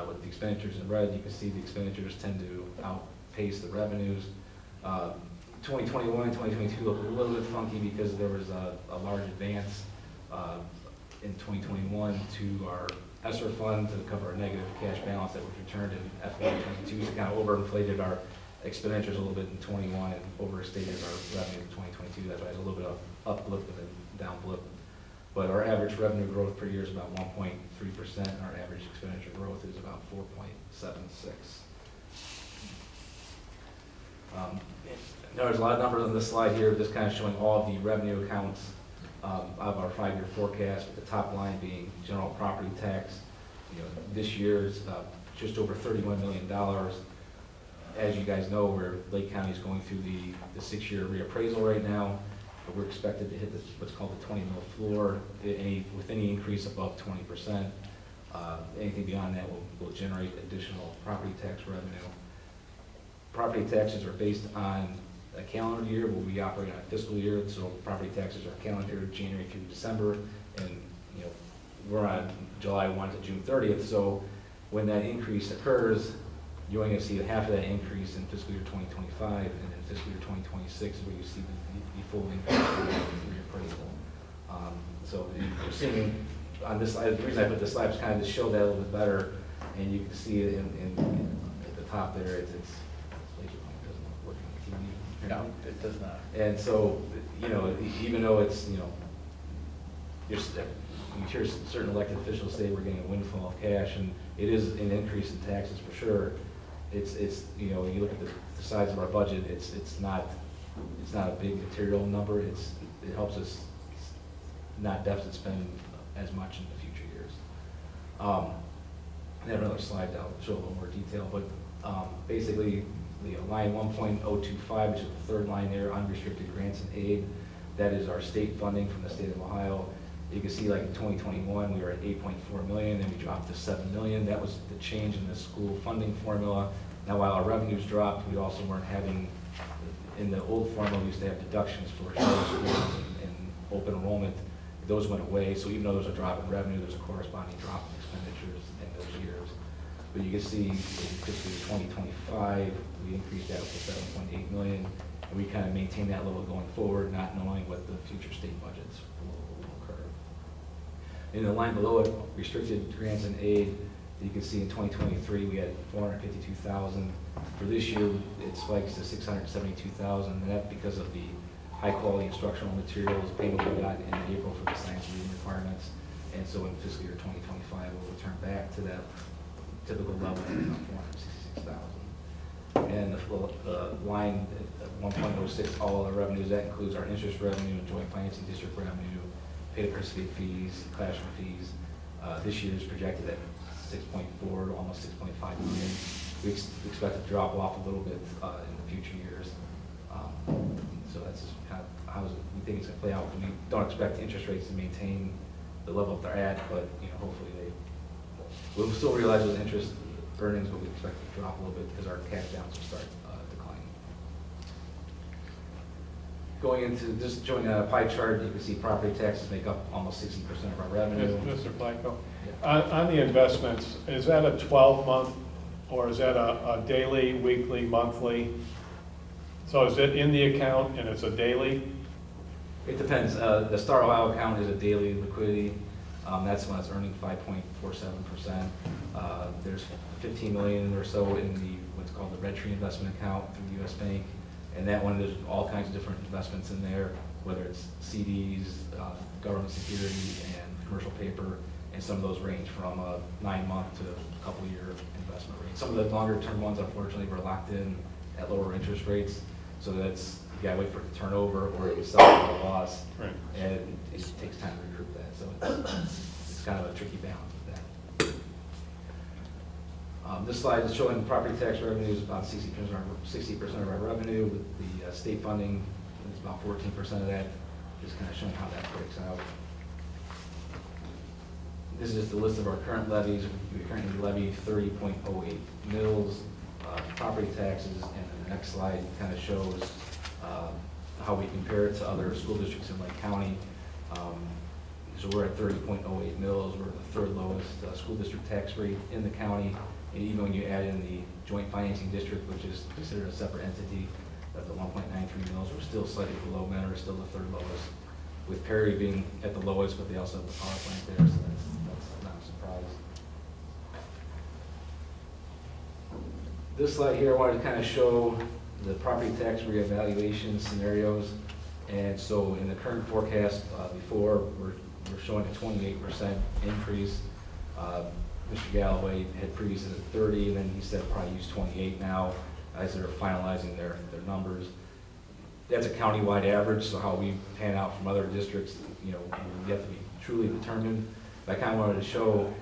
[SPEAKER 19] With the expenditures in red, you can see the expenditures tend to outpace the revenues. 2021 and 2022 look a little bit funky because there was a large advance in 2021 to our ESSER fund to cover a negative cash balance that was returned in FY22. So kind of overinflated our expenditures a little bit in 21 and overstated our revenue in 2022. That's why it's a little bit of up blip and then down blip. But our average revenue growth per year is about 1.3%, and our average expenditure growth is about 4.76. There's a lot of numbers on this slide here, just kind of showing all of the revenue accounts of our 5-year forecast, with the top line being general property tax. This year is just over $31 million. As you guys know, Lake County is going through the 6-year reappraisal right now, but we're expected to hit what's called the 20 mil floor with any increase above 20%. Anything beyond that will generate additional property tax revenue. Property taxes are based on a calendar year, but we operate on a fiscal year, so property taxes are calendar January through December, and we're on July 1 to June 30th. So when that increase occurs, you're only going to see half of that increase in fiscal year 2025, and then fiscal year 2026 is where you see the full increase in reappraisal. So you're seeing on this slide, the reason I put this slide is kind of to show that a little bit better, and you can see it at the top there. It doesn't work on TV.
[SPEAKER 2] No, it does not.
[SPEAKER 19] And so, even though it's, you hear certain elected officials say we're getting a windfall of cash, and it is an increase in taxes for sure. It's when you look at the size of our budget, it's not a big material number. It helps us not deficit spend as much in the future years. I have another slide that'll show a little more detail, but basically, line 1.025, which is the third line there, unrestricted grants and aid, that is our state funding from the state of Ohio. You can see, like in 2021, we were at 8.4 million, then we dropped to 7 million. That was the change in the school funding formula. Now, while our revenues dropped, we also weren't having, in the old formula, we used to have deductions for charter schools and open enrollment. Those went away, so even though there's a drop in revenue, there's a corresponding drop in expenditures in those years. But you can see in fiscal year 2025, we increased that to 7.8 million, and we kind of maintain that level going forward, not knowing what the future state budgets will occur. In the line below it, restricted grants and aid, you can see in 2023 we had 452,000. For this year, it spikes to 672,000, and that's because of the high-quality instructional materials payment we got in April for the science reading requirements. And so in fiscal year 2025, we'll return back to that typical level of 466,000. And the line 1.06, all of the revenues, that includes our interest revenue and joint financing district revenue, pay to participate fees, classroom fees. This year is projected at 6.4 to almost 6.5 million. We expect to drop off a little bit in the future years. So that's just kind of how we think it's going to play out. We don't expect interest rates to maintain the level that they're at, but hopefully we'll still realize those interest earnings, but we expect it to drop a little bit because our cash balance will start declining. Going into just showing a pie chart, you can see property taxes make up almost 60% of our revenue.
[SPEAKER 3] Mr. Blanco, on the investments, is that a 12-month or is that a daily, weekly, monthly? So is it in the account and it's a daily?
[SPEAKER 19] It depends. The Star Ohio account is a daily liquidity. That's when it's earning 5.47%. There's 15 million or so in what's called the Red Tree investment account through U.S. Bank, and that one there's all kinds of different investments in there, whether it's CDs, government security, and commercial paper, and some of those range from a 9-month to a couple-year investment rate. Some of the longer-term ones, unfortunately, were locked in at lower interest rates, so that's you gotta wait for it to turn over or you sell it at a loss,
[SPEAKER 3] right.
[SPEAKER 19] And it takes time to recoup that. So it's kind of a tricky balance with that. This slide is showing property tax revenues about 60% of our revenue. With the state funding, it's about 14% of that. Just kind of showing how that breaks out. This is just a list of our current levies. We currently levy 30.08 mills, property taxes, and the next slide kind of shows how we compare it to other school districts in Lake County. So we're at 30.08 mils. We're the third lowest school district tax rate in the county. And even when you add in the joint financing district, which is considered a separate entity, at the 1.93 mils, we're still slightly below Mentor, still the third lowest, with Perry being at the lowest, but they also have the power plant there, so that's not a surprise. This slide here, I wanted to kind of show the property tax reevaluation scenarios. And so in the current forecast, before, we're showing a 28% increase. Mr. Galloway had previously said 30, and then he said probably use 28 now as they're finalizing their numbers. That's a countywide average, so how we pan out from other districts, you know, we have to be truly determined. But I kind of wanted to show,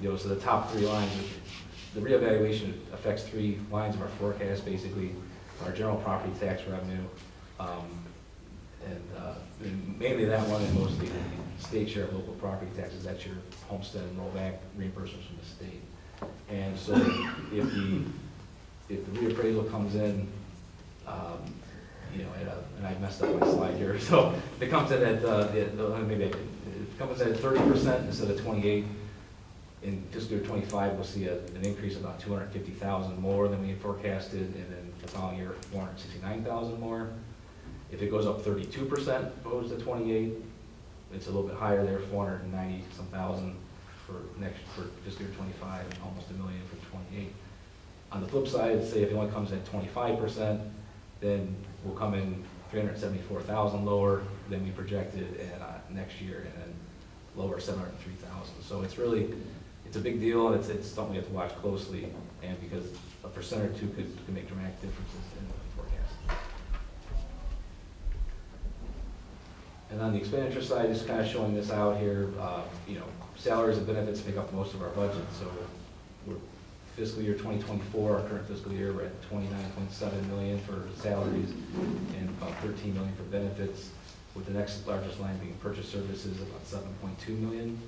[SPEAKER 19] you know, so the top 3 lines, the reevaluation affects 3 lines of our forecast, basically, our general property tax revenue, and mainly that one, and mostly the state share of local property taxes. That's your homestead and rollback reimbursements from the state. And so if the reappraisal comes in, you know, and I messed up my slide here, so if it comes in at maybe it comes in at 30% instead of 28. In fiscal year 25, we'll see an increase of about 250,000 more than we had forecasted, and then the following year, 469,000 more. If it goes up 32% opposed to 28, it's a little bit higher there, 490-some thousand for fiscal year 25, and almost $1 million for 28. On the flip side, say if it only comes in at 25%, then we'll come in 374,000 lower than we projected next year, and then lower 703,000. So it's a big deal, and it's something we have to watch closely, and because a percent or two could make dramatic differences in the forecast. And on the expenditure side, just kind of showing this out here, you know, salaries and benefits make up most of our budget. So we're fiscal year 2024, our current fiscal year, we're at 29.7 million for salaries and about 13 million for benefits, with the next largest line being purchase services, about 7.2 million.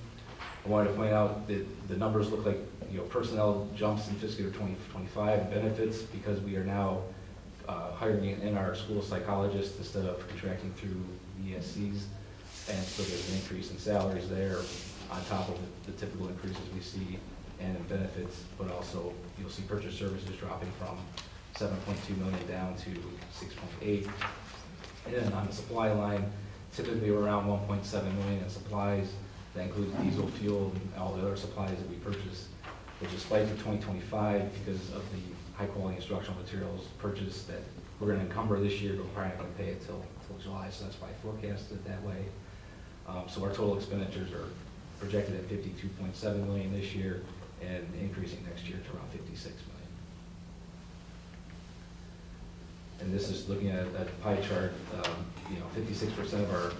[SPEAKER 19] I wanted to point out that the numbers look like, you know, personnel jumps in fiscal year 2025 and benefits because we are now hiring in our school psychologists instead of contracting through ESCs, and so there's an increase in salaries there on top of the typical increases we see and in benefits, but also you'll see purchase services dropping from 7.2 million down to 6.8. And then on the supply line, typically we're around 1.7 million in supplies. That includes diesel, fuel, and all the other supplies that we purchase, which is spiked in 2025 because of the high quality instructional materials purchase that we're going to encumber this year, but we're probably not going to pay it till July, so that's why I forecasted it that way. So our total expenditures are projected at 52.7 million this year and increasing next year to around 56 million. And this is looking at that pie chart. You know, 56% of our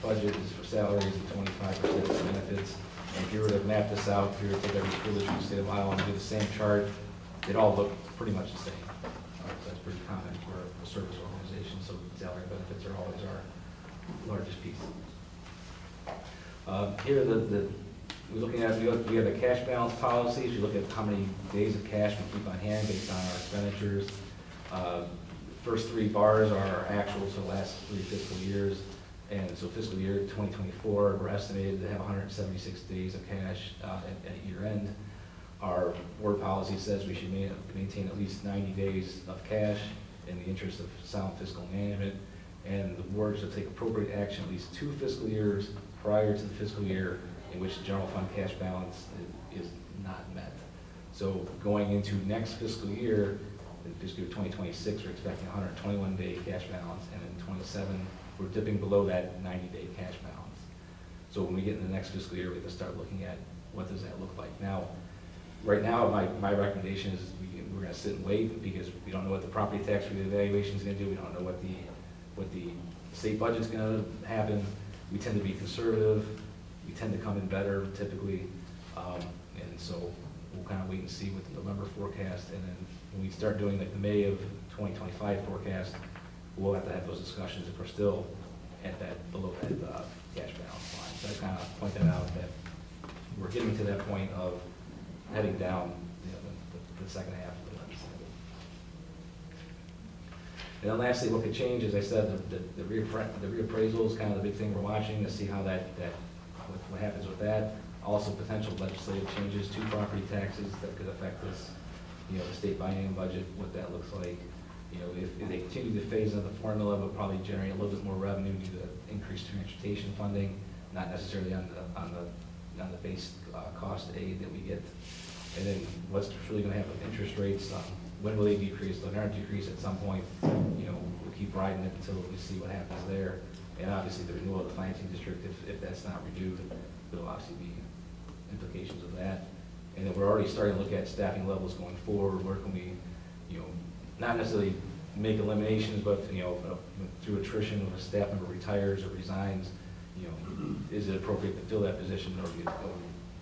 [SPEAKER 19] budget is for salaries and 25% for benefits. And if you were to map this out, if you were to take every school district in the state of Iowa and do the same chart, they'd all look pretty much the same. That's pretty common for a service organization, so salary benefits are always our largest piece. Here, we're looking at, we have a cash balance policy. If you look at how many days of cash we keep on hand based on our expenditures, first 3 bars are our actuals for the last 3 fiscal years. And so fiscal year 2024, we're estimated to have 176 days of cash at year end. Our board policy says we should maintain at least 90 days of cash in the interest of sound fiscal management. And the board should take appropriate action at least 2 fiscal years prior to the fiscal year in which the general fund cash balance is not met. So going into next fiscal year, in fiscal year 2026, we're expecting 121-day cash balance, and in 27, we're dipping below that 90-day cash balance. So when we get in the next fiscal year, we have to start looking at what does that look like. Now, right now, my recommendation is we're going to sit and wait because we don't know what the property tax reevaluation is going to do. We don't know what the state budget's going to happen. We tend to be conservative. We tend to come in better typically, and so we'll kind of wait and see with the November forecast, and then when we start doing like the May of 2025 forecast, we'll have to have those discussions if we're still at that below that cash balance line. So I kind of point that out that we're getting to that point of heading down, you know, the second half of the legislative. And then lastly, what could change, as I said, the reappraisal is kind of the big thing we're watching to see how that what happens with that. Also potential legislative changes to property taxes that could affect this, you know, the state biennium budget, what that looks like. You know, if they continue to phase in the formula, will probably generate a little bit more revenue due to increased transportation funding, not necessarily on the base cost aid that we get. And then what's really going to happen with interest rates? When will they decrease? They'll never decrease at some point. You know, we'll keep riding it until we see what happens there. And obviously, the renewal of the financing district, if that's not renewed, there'll obviously be implications of that. And then we're already starting to look at staffing levels going forward. Where can we, you know, not necessarily make eliminations, but, you know, through attrition, if a staff member retires or resigns, you know, is it appropriate to fill that position, or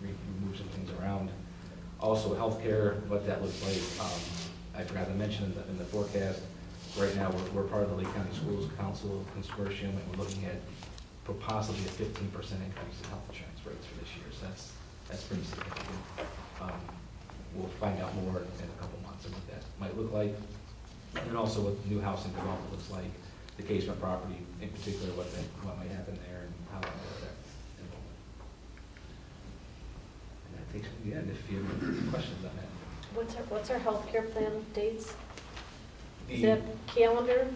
[SPEAKER 19] remove some things around? Also, healthcare, what that looks like. I forgot to mention in the forecast, right now we're part of the Lake County Schools Council Consortium, and we're looking at possibly a 15% increase in health insurance rates for this year. So that's pretty significant. We'll find out more in a couple months of what that might look like, and also what new housing development looks like, the Casement property in particular, what might happen there, and how that might affect enrollment. And that takes me to the end. If you have any questions on that.
[SPEAKER 18] What's our healthcare plan dates? Is that calendar?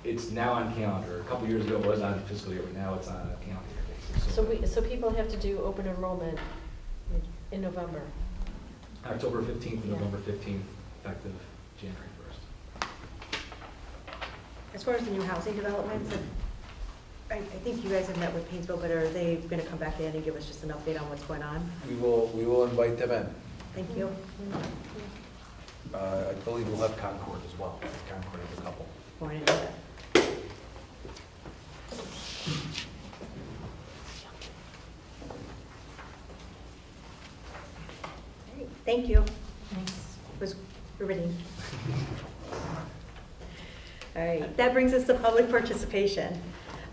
[SPEAKER 19] It's now on calendar. A couple years ago it was on fiscal year, but now it's on a calendar year basis.
[SPEAKER 18] So people have to do open enrollment in November.
[SPEAKER 19] October 15th and November 15th, effective January 1st.
[SPEAKER 1] As far as the new housing developments, I think you guys have met with Painesville, but are they going to come back in and give us just an update on what's going on?
[SPEAKER 2] We will invite them in.
[SPEAKER 1] Thank you.
[SPEAKER 2] I believe we'll have Concord as well. Concord has a couple.
[SPEAKER 1] Going into that. Thank you. Thanks. It was riveting. All right, that brings us to public participation.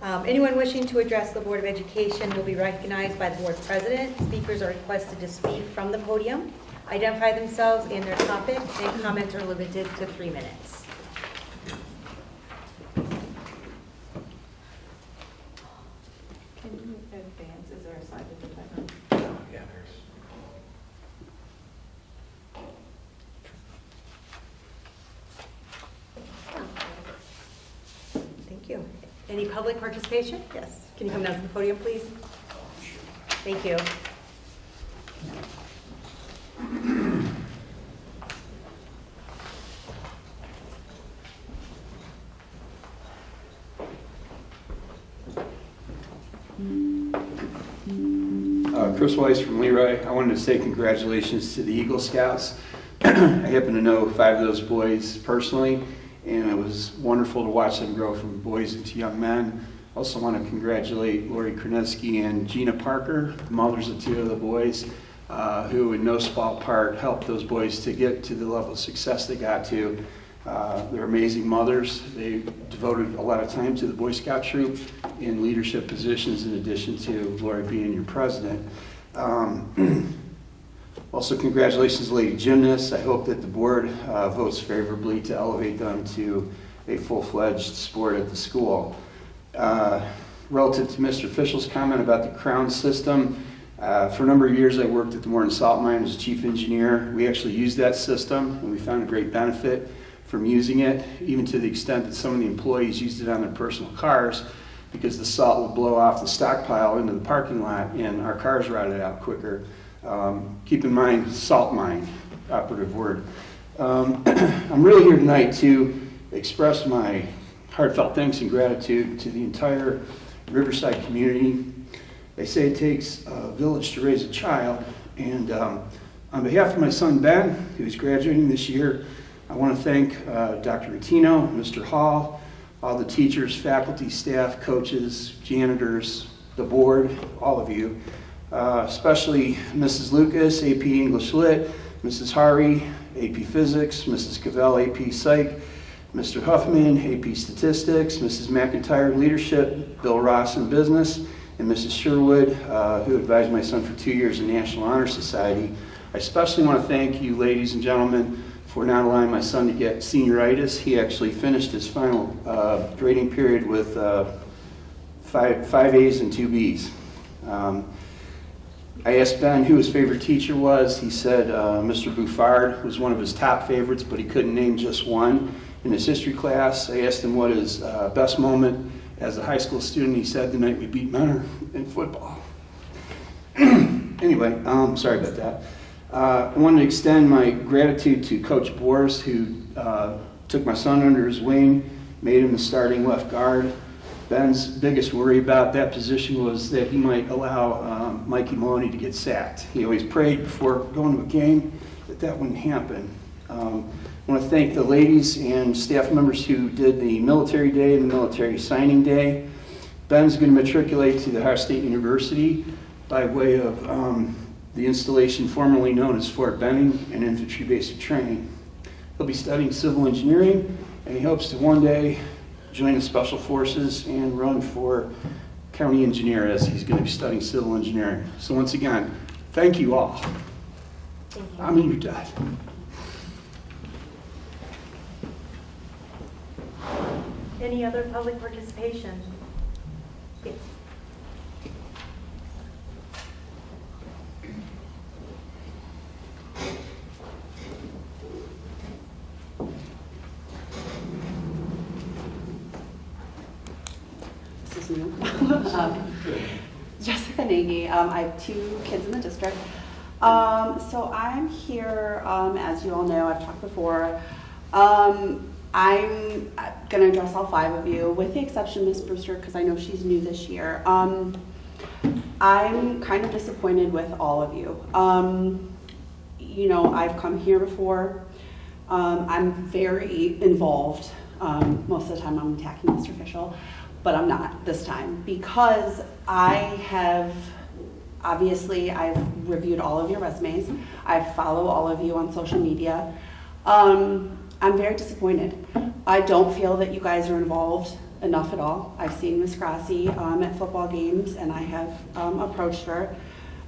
[SPEAKER 1] Anyone wishing to address the Board of Education will be recognized by the board president. Speakers are requested to speak from the podium, identify themselves and their topic, and comments are limited to 3 minutes.
[SPEAKER 14] Can you advance? Is there a slide with the timer?
[SPEAKER 2] Yeah, there's.
[SPEAKER 1] Thank you. Any public participation? Yes. Can you come down to the podium, please? Thank you.
[SPEAKER 7] Chris Weiss from Leroy. I wanted to say congratulations to the Eagle Scouts. I happen to know 5 of those boys personally, and it was wonderful to watch them grow from boys into young men. I also want to congratulate Lori Kraneski and Gina Parker, the mothers of 2 of the boys, who in no small part helped those boys to get to the level of success they got to. They're amazing mothers. They devoted a lot of time to the Boy Scout troop in leadership positions, in addition to Lori being your president. Also, congratulations, lady gymnasts. I hope that the board votes favorably to elevate them to a full-fledged sport at the school. Relative to Mr. Fischel's comment about the Crown system, for a number of years I worked at the Morton Salt Mine as chief engineer. We actually used that system, and we found a great benefit from using it, even to the extent that some of the employees used it on their personal cars, because the salt would blow off the stockpile into the parking lot and our cars rotted out quicker. Keep in mind, salt mine, operative word. I'm really here tonight to express my heartfelt thanks and gratitude to the entire Riverside community. They say it takes a village to raise a child, and on behalf of my son Ben, who's graduating this year, I want to thank Dr. Rattino, Mr. Hall, all the teachers, faculty, staff, coaches, janitors, the board, all of you, especially Mrs. Lucas, AP English Lit, Mrs. Hari, AP Physics, Mrs. Cavell, AP Psych, Mr. Huffman, AP Statistics, Mrs. McIntyre, Leadership, Bill Ross in Business, and Mrs. Sherwood, who advised my son for 2 years in National Honor Society. I especially want to thank you, ladies and gentlemen, for not allowing my son to get senioritis. He actually finished his final grading period with 5 A's and 2 B's. I asked Ben who his favorite teacher was. He said Mr. Buffard was one of his top favorites, but he couldn't name just one. In his history class, I asked him what his best moment as a high school student. He said the night we beat Menor in football. Anyway, sorry about that. I wanted to extend my gratitude to Coach Boris, who took my son under his wing, made him the starting left guard. Ben's biggest worry about that position was that he might allow Mikey Maloney to get sacked. He always prayed before going to a game that that wouldn't happen. I want to thank the ladies and staff members who did the military day and the military signing day. Ben's going to matriculate to the Ohio State University by way of the installation formerly known as Fort Benning and Infantry Basic Training. He'll be studying civil engineering, and he hopes to one day join the Special Forces and run for county engineer as he's going to be studying civil engineering. So once again, thank you all. I mean, you died.
[SPEAKER 1] Any other public participation? Yes.
[SPEAKER 5] This is new. Jessica Nagy. I have 2 kids in the district. So I'm here, as you all know, I've talked before. I'm going to address all 5 of you, with the exception of Ms. Brewster, because I know she's new this year. I'm kind of disappointed with all of you. You know, I've come here before. I'm very involved. Most of the time I'm attacking Mr. Fischel, but I'm not this time, because I've reviewed all of your resumes. I follow all of you on social media. I'm very disappointed. I don't feel that you guys are involved enough at all. I've seen Ms. Grassi at football games, and I have approached her.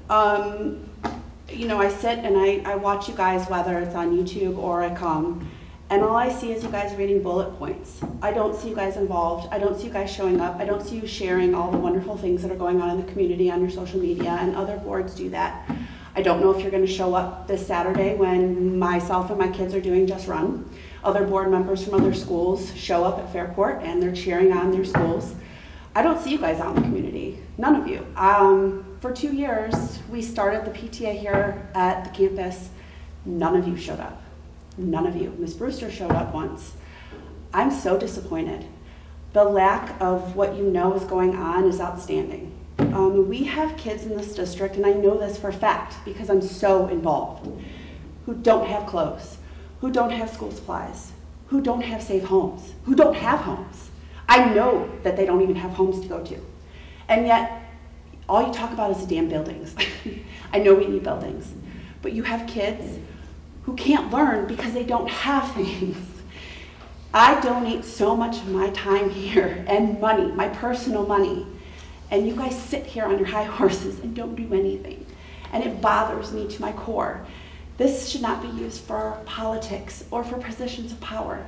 [SPEAKER 5] You know, I sit and I watch you guys, whether it's on YouTube or I come, and all I see is you guys reading bullet points. I don't see you guys involved. I don't see you guys showing up. I don't see you sharing all the wonderful things that are going on in the community on your social media, and other boards do that. I don't know if you're going to show up this Saturday when myself and my kids are doing Just Run. Other board members from other schools show up at Fairport and they're cheering on their schools. I don't see you guys out in the community, none of you. For 2 years, we started the PTA here at the campus. None of you showed up, none of you. Ms. Brewster showed up once. I'm so disappointed. The lack of what you know is going on is outstanding. We have kids in this district, and I know this for a fact because I'm so involved, who don't have clothes, who don't have school supplies, who don't have safe homes, who don't have homes. I know that they don't even have homes to go to. And yet, all you talk about is the damn buildings. I know we need buildings, but you have kids who can't learn because they don't have things. I donate so much of my time here and money, my personal money, and you guys sit here on your high horses and don't do anything. And it bothers me to my core. This should not be used for politics or for positions of power.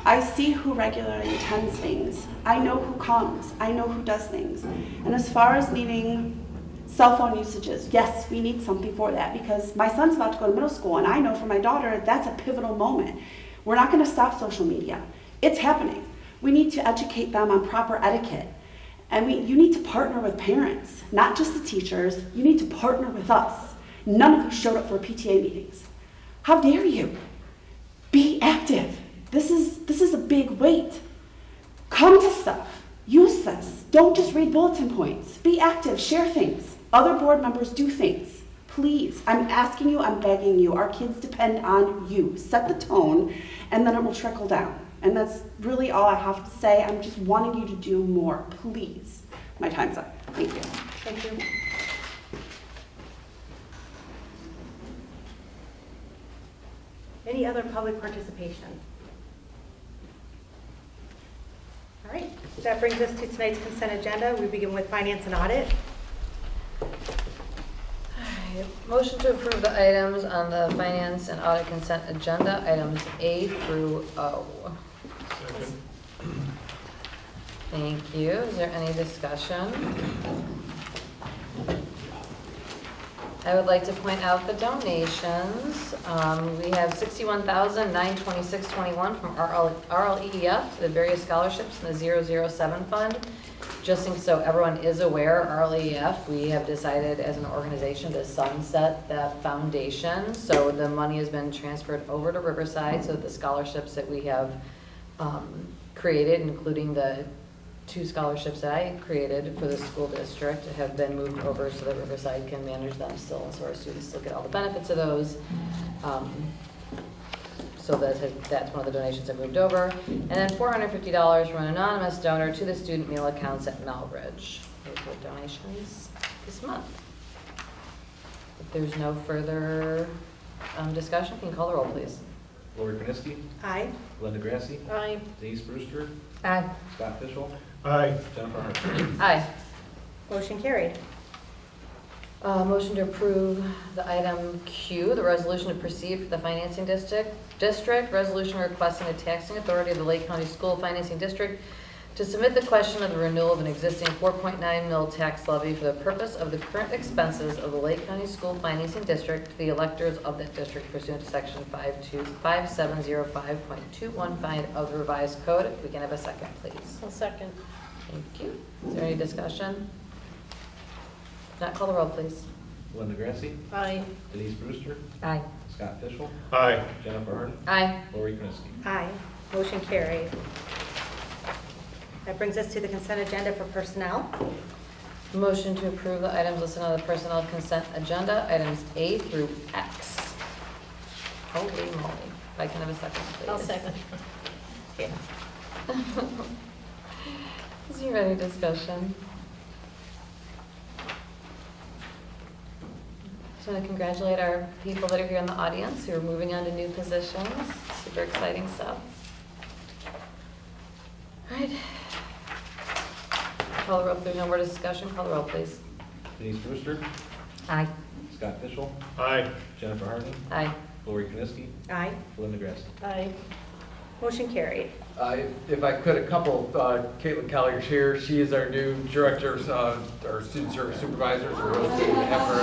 [SPEAKER 5] I see who regularly attends things. I know who comes. I know who does things. And as far as needing cell phone usages, yes, we need something for that, because my son's about to go to middle school, and I know for my daughter that's a pivotal moment. We're not going to stop social media. It's happening. We need to educate them on proper etiquette. And you need to partner with parents, not just the teachers. You need to partner with us. None of you showed up for PTA meetings. How dare you? Be active. This is a big weight. Come to stuff. Use this. Don't just read bulletin points. Be active. Share things. Other board members do things. Please, I'm asking you, I'm begging you. Our kids depend on you. Set the tone, and then it will trickle down. And that's really all I have to say. I'm just wanting you to do more, please. My time's up. Thank you.
[SPEAKER 1] Thank you. Any other public participation? All right, that brings us to tonight's consent agenda. We begin with finance and audit.
[SPEAKER 21] Motion to approve the items on the finance and audit consent agenda, items A through O. Thank you. Is there any discussion? I would like to point out the donations. We have $61,926.21 from RLEF to the various scholarships in the 007 fund. Just so everyone is aware, RLEF, we have decided as an organization to sunset that foundation. So the money has been transferred over to Riverside, so that the scholarships that we have created, including the 2 scholarships that I created for the school district, have been moved over so that Riverside can manage them still, so our students still get all the benefits of those. So that's one of the donations that moved over. And then $450 from an anonymous donor to the student meal accounts at Melridge. Those were donations this month. If there's no further discussion, can you call the roll, please?
[SPEAKER 19] Lori Kniske.
[SPEAKER 1] Aye.
[SPEAKER 19] Linda Grassi.
[SPEAKER 18] Aye.
[SPEAKER 19] Denise Brewster.
[SPEAKER 16] Aye.
[SPEAKER 19] Scott Fishel.
[SPEAKER 3] Aye.
[SPEAKER 19] Jennifer Harden.
[SPEAKER 21] Aye.
[SPEAKER 1] Motion carried.
[SPEAKER 21] Motion to approve the item Q, the resolution to proceed for the financing district, resolution requesting the taxing authority of the Lake County School Financing District to submit the question of the renewal of an existing 4.9 mil tax levy for the purpose of the current expenses of the Lake County School Financing District to the electors of that district pursuant to section 5705.215 of the revised code. If we can have a second, please.
[SPEAKER 18] I'll second.
[SPEAKER 21] Thank you. Is there any discussion? If not, call the roll, please.
[SPEAKER 19] Linda Grassi.
[SPEAKER 18] Aye.
[SPEAKER 19] Denise Brewster.
[SPEAKER 16] Aye.
[SPEAKER 19] Scott Fishel.
[SPEAKER 3] Aye.
[SPEAKER 19] Jennifer Harden.
[SPEAKER 21] Aye.
[SPEAKER 19] Lori Kniske.
[SPEAKER 1] Aye. Motion carried. That brings us to the consent agenda for personnel.
[SPEAKER 21] Motion to approve the items listed on the personnel consent agenda, items A through X. Holy moly. If I can have a second, please.
[SPEAKER 18] I'll second.
[SPEAKER 21] Yeah. Is there any discussion? Just want to congratulate our people that are here in the audience who are moving on to new positions. Super exciting stuff. All right. Call the roll. If there's no more discussion, call the roll, please.
[SPEAKER 19] Denise Brewster.
[SPEAKER 16] Aye.
[SPEAKER 19] Scott Fishel.
[SPEAKER 3] Aye.
[SPEAKER 19] Jennifer Harden.
[SPEAKER 21] Aye.
[SPEAKER 19] Lori Kniske.
[SPEAKER 1] Aye.
[SPEAKER 19] Linda Grassi.
[SPEAKER 18] Aye.
[SPEAKER 1] Motion carried.
[SPEAKER 6] If I could, a couple, Caitlin Collier's here. She is our new director, our student service supervisor. So we're really excited to have her.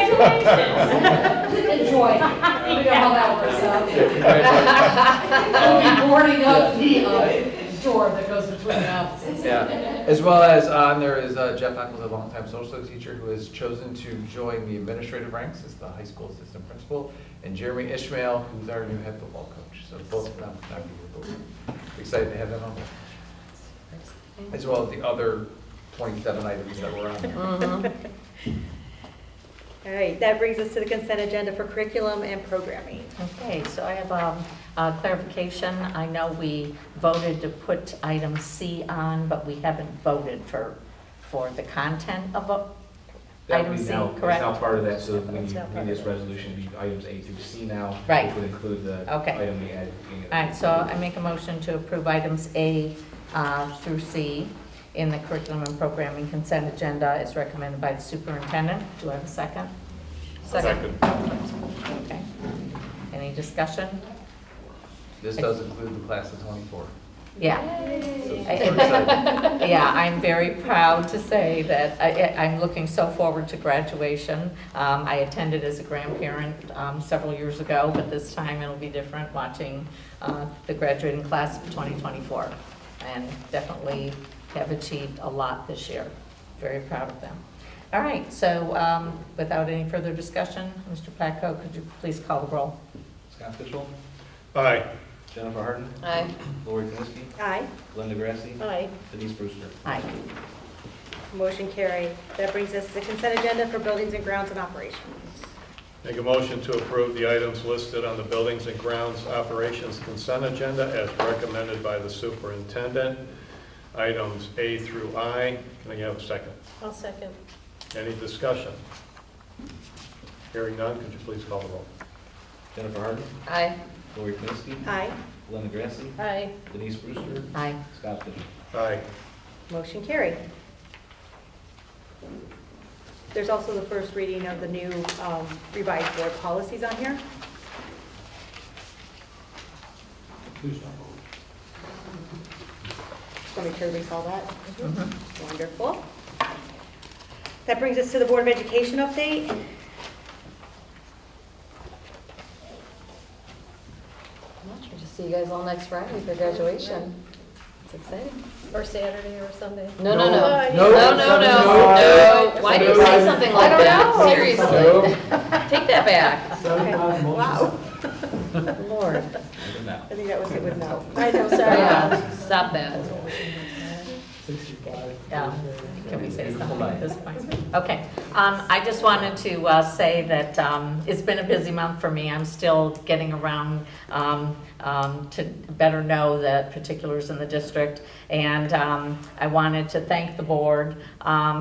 [SPEAKER 4] Congratulations. Enjoy. We know how that works out.
[SPEAKER 6] Congratulations.
[SPEAKER 4] Boarding up the door that goes between the offices.
[SPEAKER 6] Yeah, as well as there is Jeff Eccles, a longtime social studies teacher who has chosen to join the administrative ranks as the high school assistant principal, and Jeremy Ishmael, who's our new head football coach. So both of them not here, but we're excited to have them on board. As well as the other 27 items that were on there.
[SPEAKER 1] All right, that brings us to the consent agenda for curriculum and programming.
[SPEAKER 16] Okay, so I have clarification. I know we voted to put item C on, but we haven't voted for the content of item C, correct?
[SPEAKER 19] It's now part of that, so we
[SPEAKER 16] It's now
[SPEAKER 19] need
[SPEAKER 16] part
[SPEAKER 19] this
[SPEAKER 16] of it.
[SPEAKER 19] resolution to be items A through C now.
[SPEAKER 16] Right.
[SPEAKER 19] Which would include the
[SPEAKER 16] Okay.
[SPEAKER 19] item we added at the beginning of the
[SPEAKER 16] All right, so I make a motion to approve items A through C in the curriculum and programming consent agenda as recommended by the superintendent. Do I have a second?
[SPEAKER 3] Second.
[SPEAKER 16] Okay. Any discussion?
[SPEAKER 6] This does include the class of 24.
[SPEAKER 16] Yeah.
[SPEAKER 6] So we're excited.
[SPEAKER 16] Yeah, I'm very proud to say that I'm looking so forward to graduation. I attended as a grandparent several years ago, but this time it'll be different watching the graduating class of 2024. And definitely have achieved a lot this year. Very proud of them. All right, so without any further discussion, Mr. Placco, could you please call the roll?
[SPEAKER 19] Scott Fishel.
[SPEAKER 3] Aye.
[SPEAKER 19] Jennifer Harden.
[SPEAKER 21] Aye.
[SPEAKER 19] Lori Kniske.
[SPEAKER 1] Aye.
[SPEAKER 19] Linda Grassi.
[SPEAKER 18] Aye.
[SPEAKER 19] Denise Brewster.
[SPEAKER 16] Aye.
[SPEAKER 1] Motion carried. That brings us to the consent agenda for buildings and grounds and operations.
[SPEAKER 3] Make a motion to approve the items listed on the Buildings and Grounds Operations consent agenda as recommended by the superintendent. Items A through I. Can I have a second?
[SPEAKER 18] I'll second.
[SPEAKER 3] Any discussion? Hearing none, could you please call the roll?
[SPEAKER 19] Jennifer Harden.
[SPEAKER 21] Aye.
[SPEAKER 19] Lori Kniske.
[SPEAKER 1] Aye.
[SPEAKER 19] Linda Grassi.
[SPEAKER 18] Aye.
[SPEAKER 19] Denise Brewster.
[SPEAKER 16] Aye.
[SPEAKER 19] Scott Fishel.
[SPEAKER 3] Aye.
[SPEAKER 1] Motion carried. There's also the first reading of the new revised board policies on here. Just want to make sure everybody saw that. Wonderful. That brings us to the Board of Education update.
[SPEAKER 21] much. We'll just see you guys all next Friday for graduation. It's exciting.
[SPEAKER 18] Or Saturday or Sunday.
[SPEAKER 21] No. Why do you
[SPEAKER 18] No.
[SPEAKER 21] say something like that? Seriously. Take that back.
[SPEAKER 1] Wow.
[SPEAKER 21] Lord.
[SPEAKER 1] I think that was it with no.
[SPEAKER 18] I know, sorry.
[SPEAKER 21] Yeah, stop that.
[SPEAKER 16] Yeah. Can we say something at this point? Okay. I just wanted to say that it's been a busy month for me. I'm still getting around to better know the particulars in the district. And I wanted to thank the board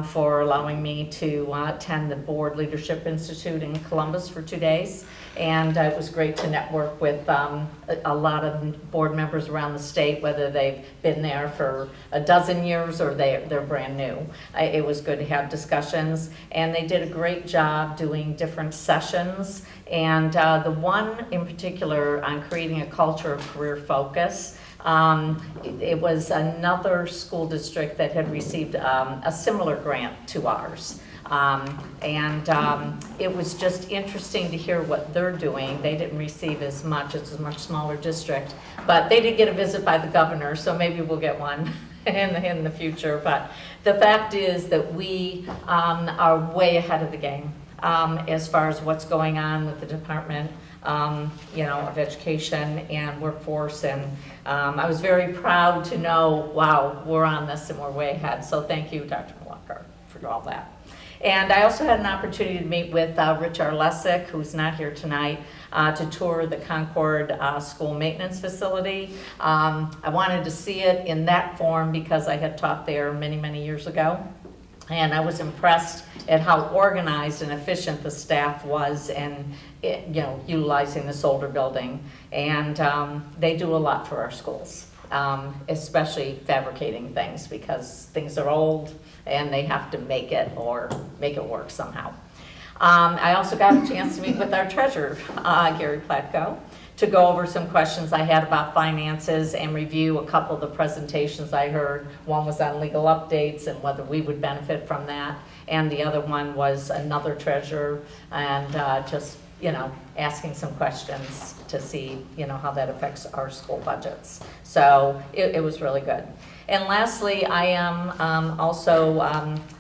[SPEAKER 16] for allowing me to attend the Board Leadership Institute in Columbus for 2 days. And it was great to network with a lot of board members around the state, whether they've been there for a dozen years or they're brand new. It was good to have discussions, and they did a great job doing different sessions. And the one in particular on creating a culture of career focus, it was another school district that had received a similar grant to ours. It was just interesting to hear what they're doing. They didn't receive as much, it's a much smaller district, but they did get a visit by the governor, so maybe we'll get one in the future. But the fact is that we are way ahead of the game as far as what's going on with the Department of Education and Workforce. And I was very proud to know, wow, we're on this and we're way ahead. So thank you, Dr. Walker, for all that. And I also had an opportunity to meet with Rich Arlesic, who's not here tonight, to tour the Concord School Maintenance Facility. I wanted to see it in that form because I had taught there many, many years ago. And I was impressed at how organized and efficient the staff was and utilizing this older building. And they do a lot for our schools, especially fabricating things because things are old and they have to make it work somehow. I also got a chance to meet with our treasurer, Gary Platko, to go over some questions I had about finances and review a couple of the presentations I heard. One was on legal updates and whether we would benefit from that, and the other one was another treasurer and just asking some questions to see how that affects our school budgets. So it was really good. And lastly, I am also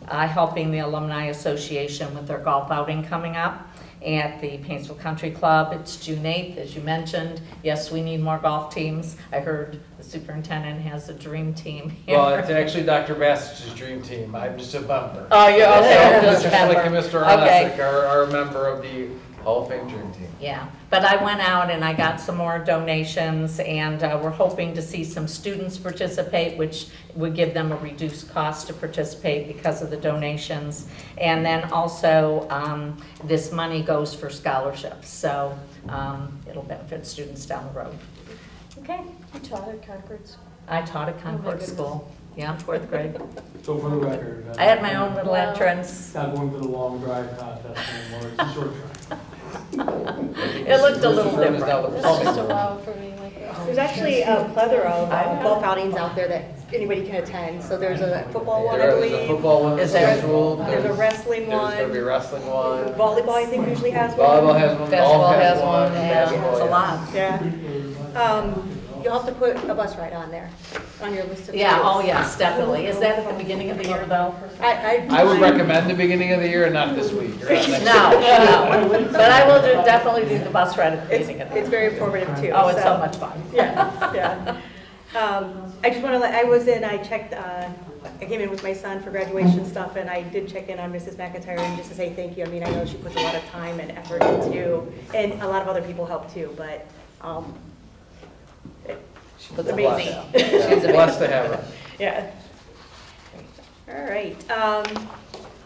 [SPEAKER 16] helping the Alumni Association with their golf outing coming up at the Paintsville Country Club. It's June 8th, as you mentioned. Yes, we need more golf teams. I heard the superintendent has a dream team here.
[SPEAKER 6] Well, it's actually Dr. Bassett's dream team. I'm just a member.
[SPEAKER 16] Oh, you're okay.
[SPEAKER 6] Just like Mr. Arlesic,
[SPEAKER 16] Okay.
[SPEAKER 6] our member of the Hall of Fame dream team.
[SPEAKER 16] Yeah, but I went out and I got some more donations, and we're hoping to see some students participate, which would give them a reduced cost to participate because of the donations. And then also, this money goes for scholarships, so it'll benefit students down the road. Okay.
[SPEAKER 18] You taught at Concord School?
[SPEAKER 16] I taught at Concord School. Yeah, 4th grade.
[SPEAKER 11] So for the record.
[SPEAKER 16] I had my own little entrance.
[SPEAKER 11] Not going for the long drive contest anymore, it's a short drive.
[SPEAKER 16] It looked a little different.
[SPEAKER 18] It's just a wow for me.
[SPEAKER 1] There's actually a plethora of golf outings out there that anybody can attend. So there's a football one, I
[SPEAKER 6] There's
[SPEAKER 1] believe.
[SPEAKER 6] a football one
[SPEAKER 16] Is there?
[SPEAKER 6] scheduled.
[SPEAKER 1] There's a wrestling
[SPEAKER 6] There's
[SPEAKER 1] one.
[SPEAKER 6] going to be a wrestling one.
[SPEAKER 1] Volleyball, I think, usually has one.
[SPEAKER 6] Volleyball has one.
[SPEAKER 16] Basketball
[SPEAKER 6] Golf
[SPEAKER 16] has one. Yeah,
[SPEAKER 6] basketball,
[SPEAKER 16] it's a
[SPEAKER 6] yeah.
[SPEAKER 16] lot.
[SPEAKER 1] Yeah. You'll have to put a bus ride on there, on your list of
[SPEAKER 16] Yeah,
[SPEAKER 1] things.
[SPEAKER 16] oh yes, definitely. Is that at the beginning of the year though?
[SPEAKER 6] I would recommend the beginning of the year and not this week. Or not next
[SPEAKER 16] No,
[SPEAKER 6] week.
[SPEAKER 16] no. But I will definitely do the bus ride at the beginning of the year.
[SPEAKER 1] It's very informative too.
[SPEAKER 16] Oh, it's so much fun.
[SPEAKER 1] Yeah, yeah. I just want to I checked, I came in with my son for graduation stuff, and I did check in on Mrs. McIntyre and just to say thank you. I mean, I know she puts a lot of time and effort into, and a lot of other people help too, but
[SPEAKER 16] She's
[SPEAKER 1] amazing.
[SPEAKER 6] She's blessed to have her.
[SPEAKER 1] Yeah. All right.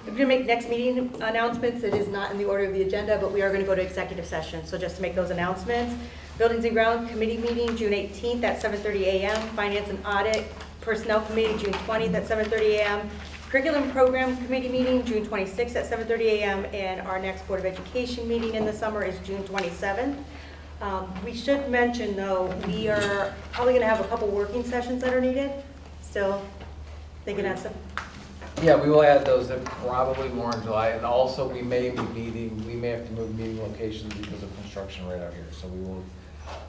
[SPEAKER 1] We're going to make next meeting announcements. It is not in the order of the agenda, but we are going to go to executive session. So just to make those announcements, Buildings and Ground Committee meeting, June 18th at 7:30 a.m. Finance and Audit Personnel Committee, June 20th at 7:30 a.m. Curriculum Program Committee meeting, June 26th at 7:30 a.m. And our next Board of Education meeting in the summer is June 27th. We should mention, though, we are probably going to have a couple working sessions that are needed. Still thinking that's some.
[SPEAKER 6] Yeah, we will add those in probably more in July, and also we may have to move meeting locations because of construction right out here. So we will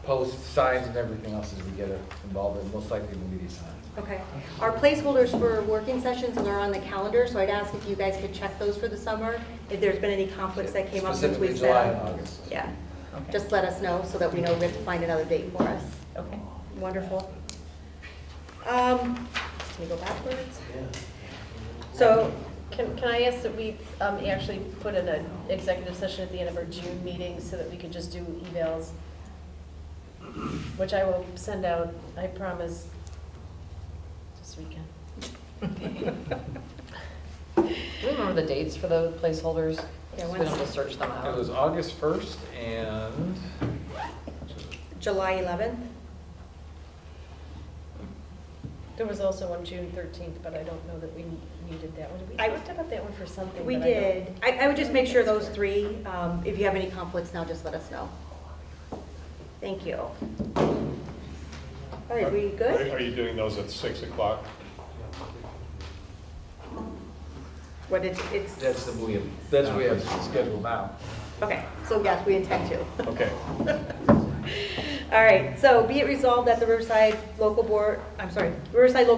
[SPEAKER 6] post signs and everything else as we get involved, and most likely will be these signs.
[SPEAKER 1] Okay. Our placeholders for working sessions are on the calendar, so I'd ask if you guys could check those for the summer, if there's been any conflicts that came up since we
[SPEAKER 6] Specifically July
[SPEAKER 1] said.
[SPEAKER 6] and August.
[SPEAKER 1] Yeah. Just let us know so that we know we have to find another date for us.
[SPEAKER 16] Okay.
[SPEAKER 1] Wonderful. Can we go backwards? So,
[SPEAKER 18] Can I ask that we actually put in an executive session at the end of our June meeting so that we could just do emails? Which I will send out, I promise, this weekend.
[SPEAKER 21] Do we remember the dates for the placeholders?
[SPEAKER 1] Yeah,
[SPEAKER 21] So we don't have to search them out.
[SPEAKER 6] It was August 1st and
[SPEAKER 1] July 11th?
[SPEAKER 18] There was also one June 13th, but I don't know that we needed that one. We talked about that one for something.
[SPEAKER 1] We
[SPEAKER 18] but I don't-
[SPEAKER 1] did. I would just make sure those three, if you have any conflicts now, just let us know. Thank you. All right, we good?
[SPEAKER 3] Are you doing those at 6 o'clock?
[SPEAKER 1] What did, it's,
[SPEAKER 15] That's the we have.
[SPEAKER 6] that's what we have scheduled now.
[SPEAKER 1] okay, so yes, we intend to.
[SPEAKER 3] Okay.
[SPEAKER 1] All right, so be it resolved that the Riverside Local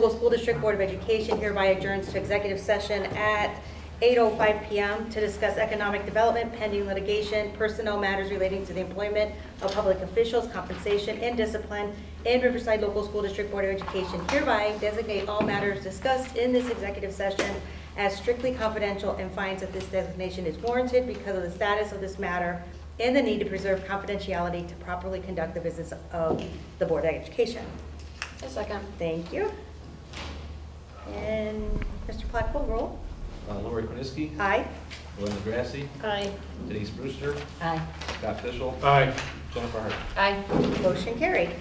[SPEAKER 1] School District Board of Education hereby adjourns to executive session at 8:05 PM to discuss economic development, pending litigation, personnel matters relating to the employment of public officials, compensation, and discipline, and Riverside Local School District Board of Education hereby designate all matters discussed in this executive session as strictly confidential and finds that this designation is warranted because of the status of this matter and the need to preserve confidentiality to properly conduct the business of the Board of Education.
[SPEAKER 21] A second.
[SPEAKER 1] Thank you. And Mr. Platteville, roll.
[SPEAKER 19] Lori Koniski.
[SPEAKER 1] Aye.
[SPEAKER 19] Linda Grassi.
[SPEAKER 18] Aye.
[SPEAKER 19] Denise Brewster.
[SPEAKER 16] Aye.
[SPEAKER 19] Scott Fishel.
[SPEAKER 3] Aye.
[SPEAKER 19] Jennifer Hart.
[SPEAKER 21] Aye.
[SPEAKER 1] Motion carried.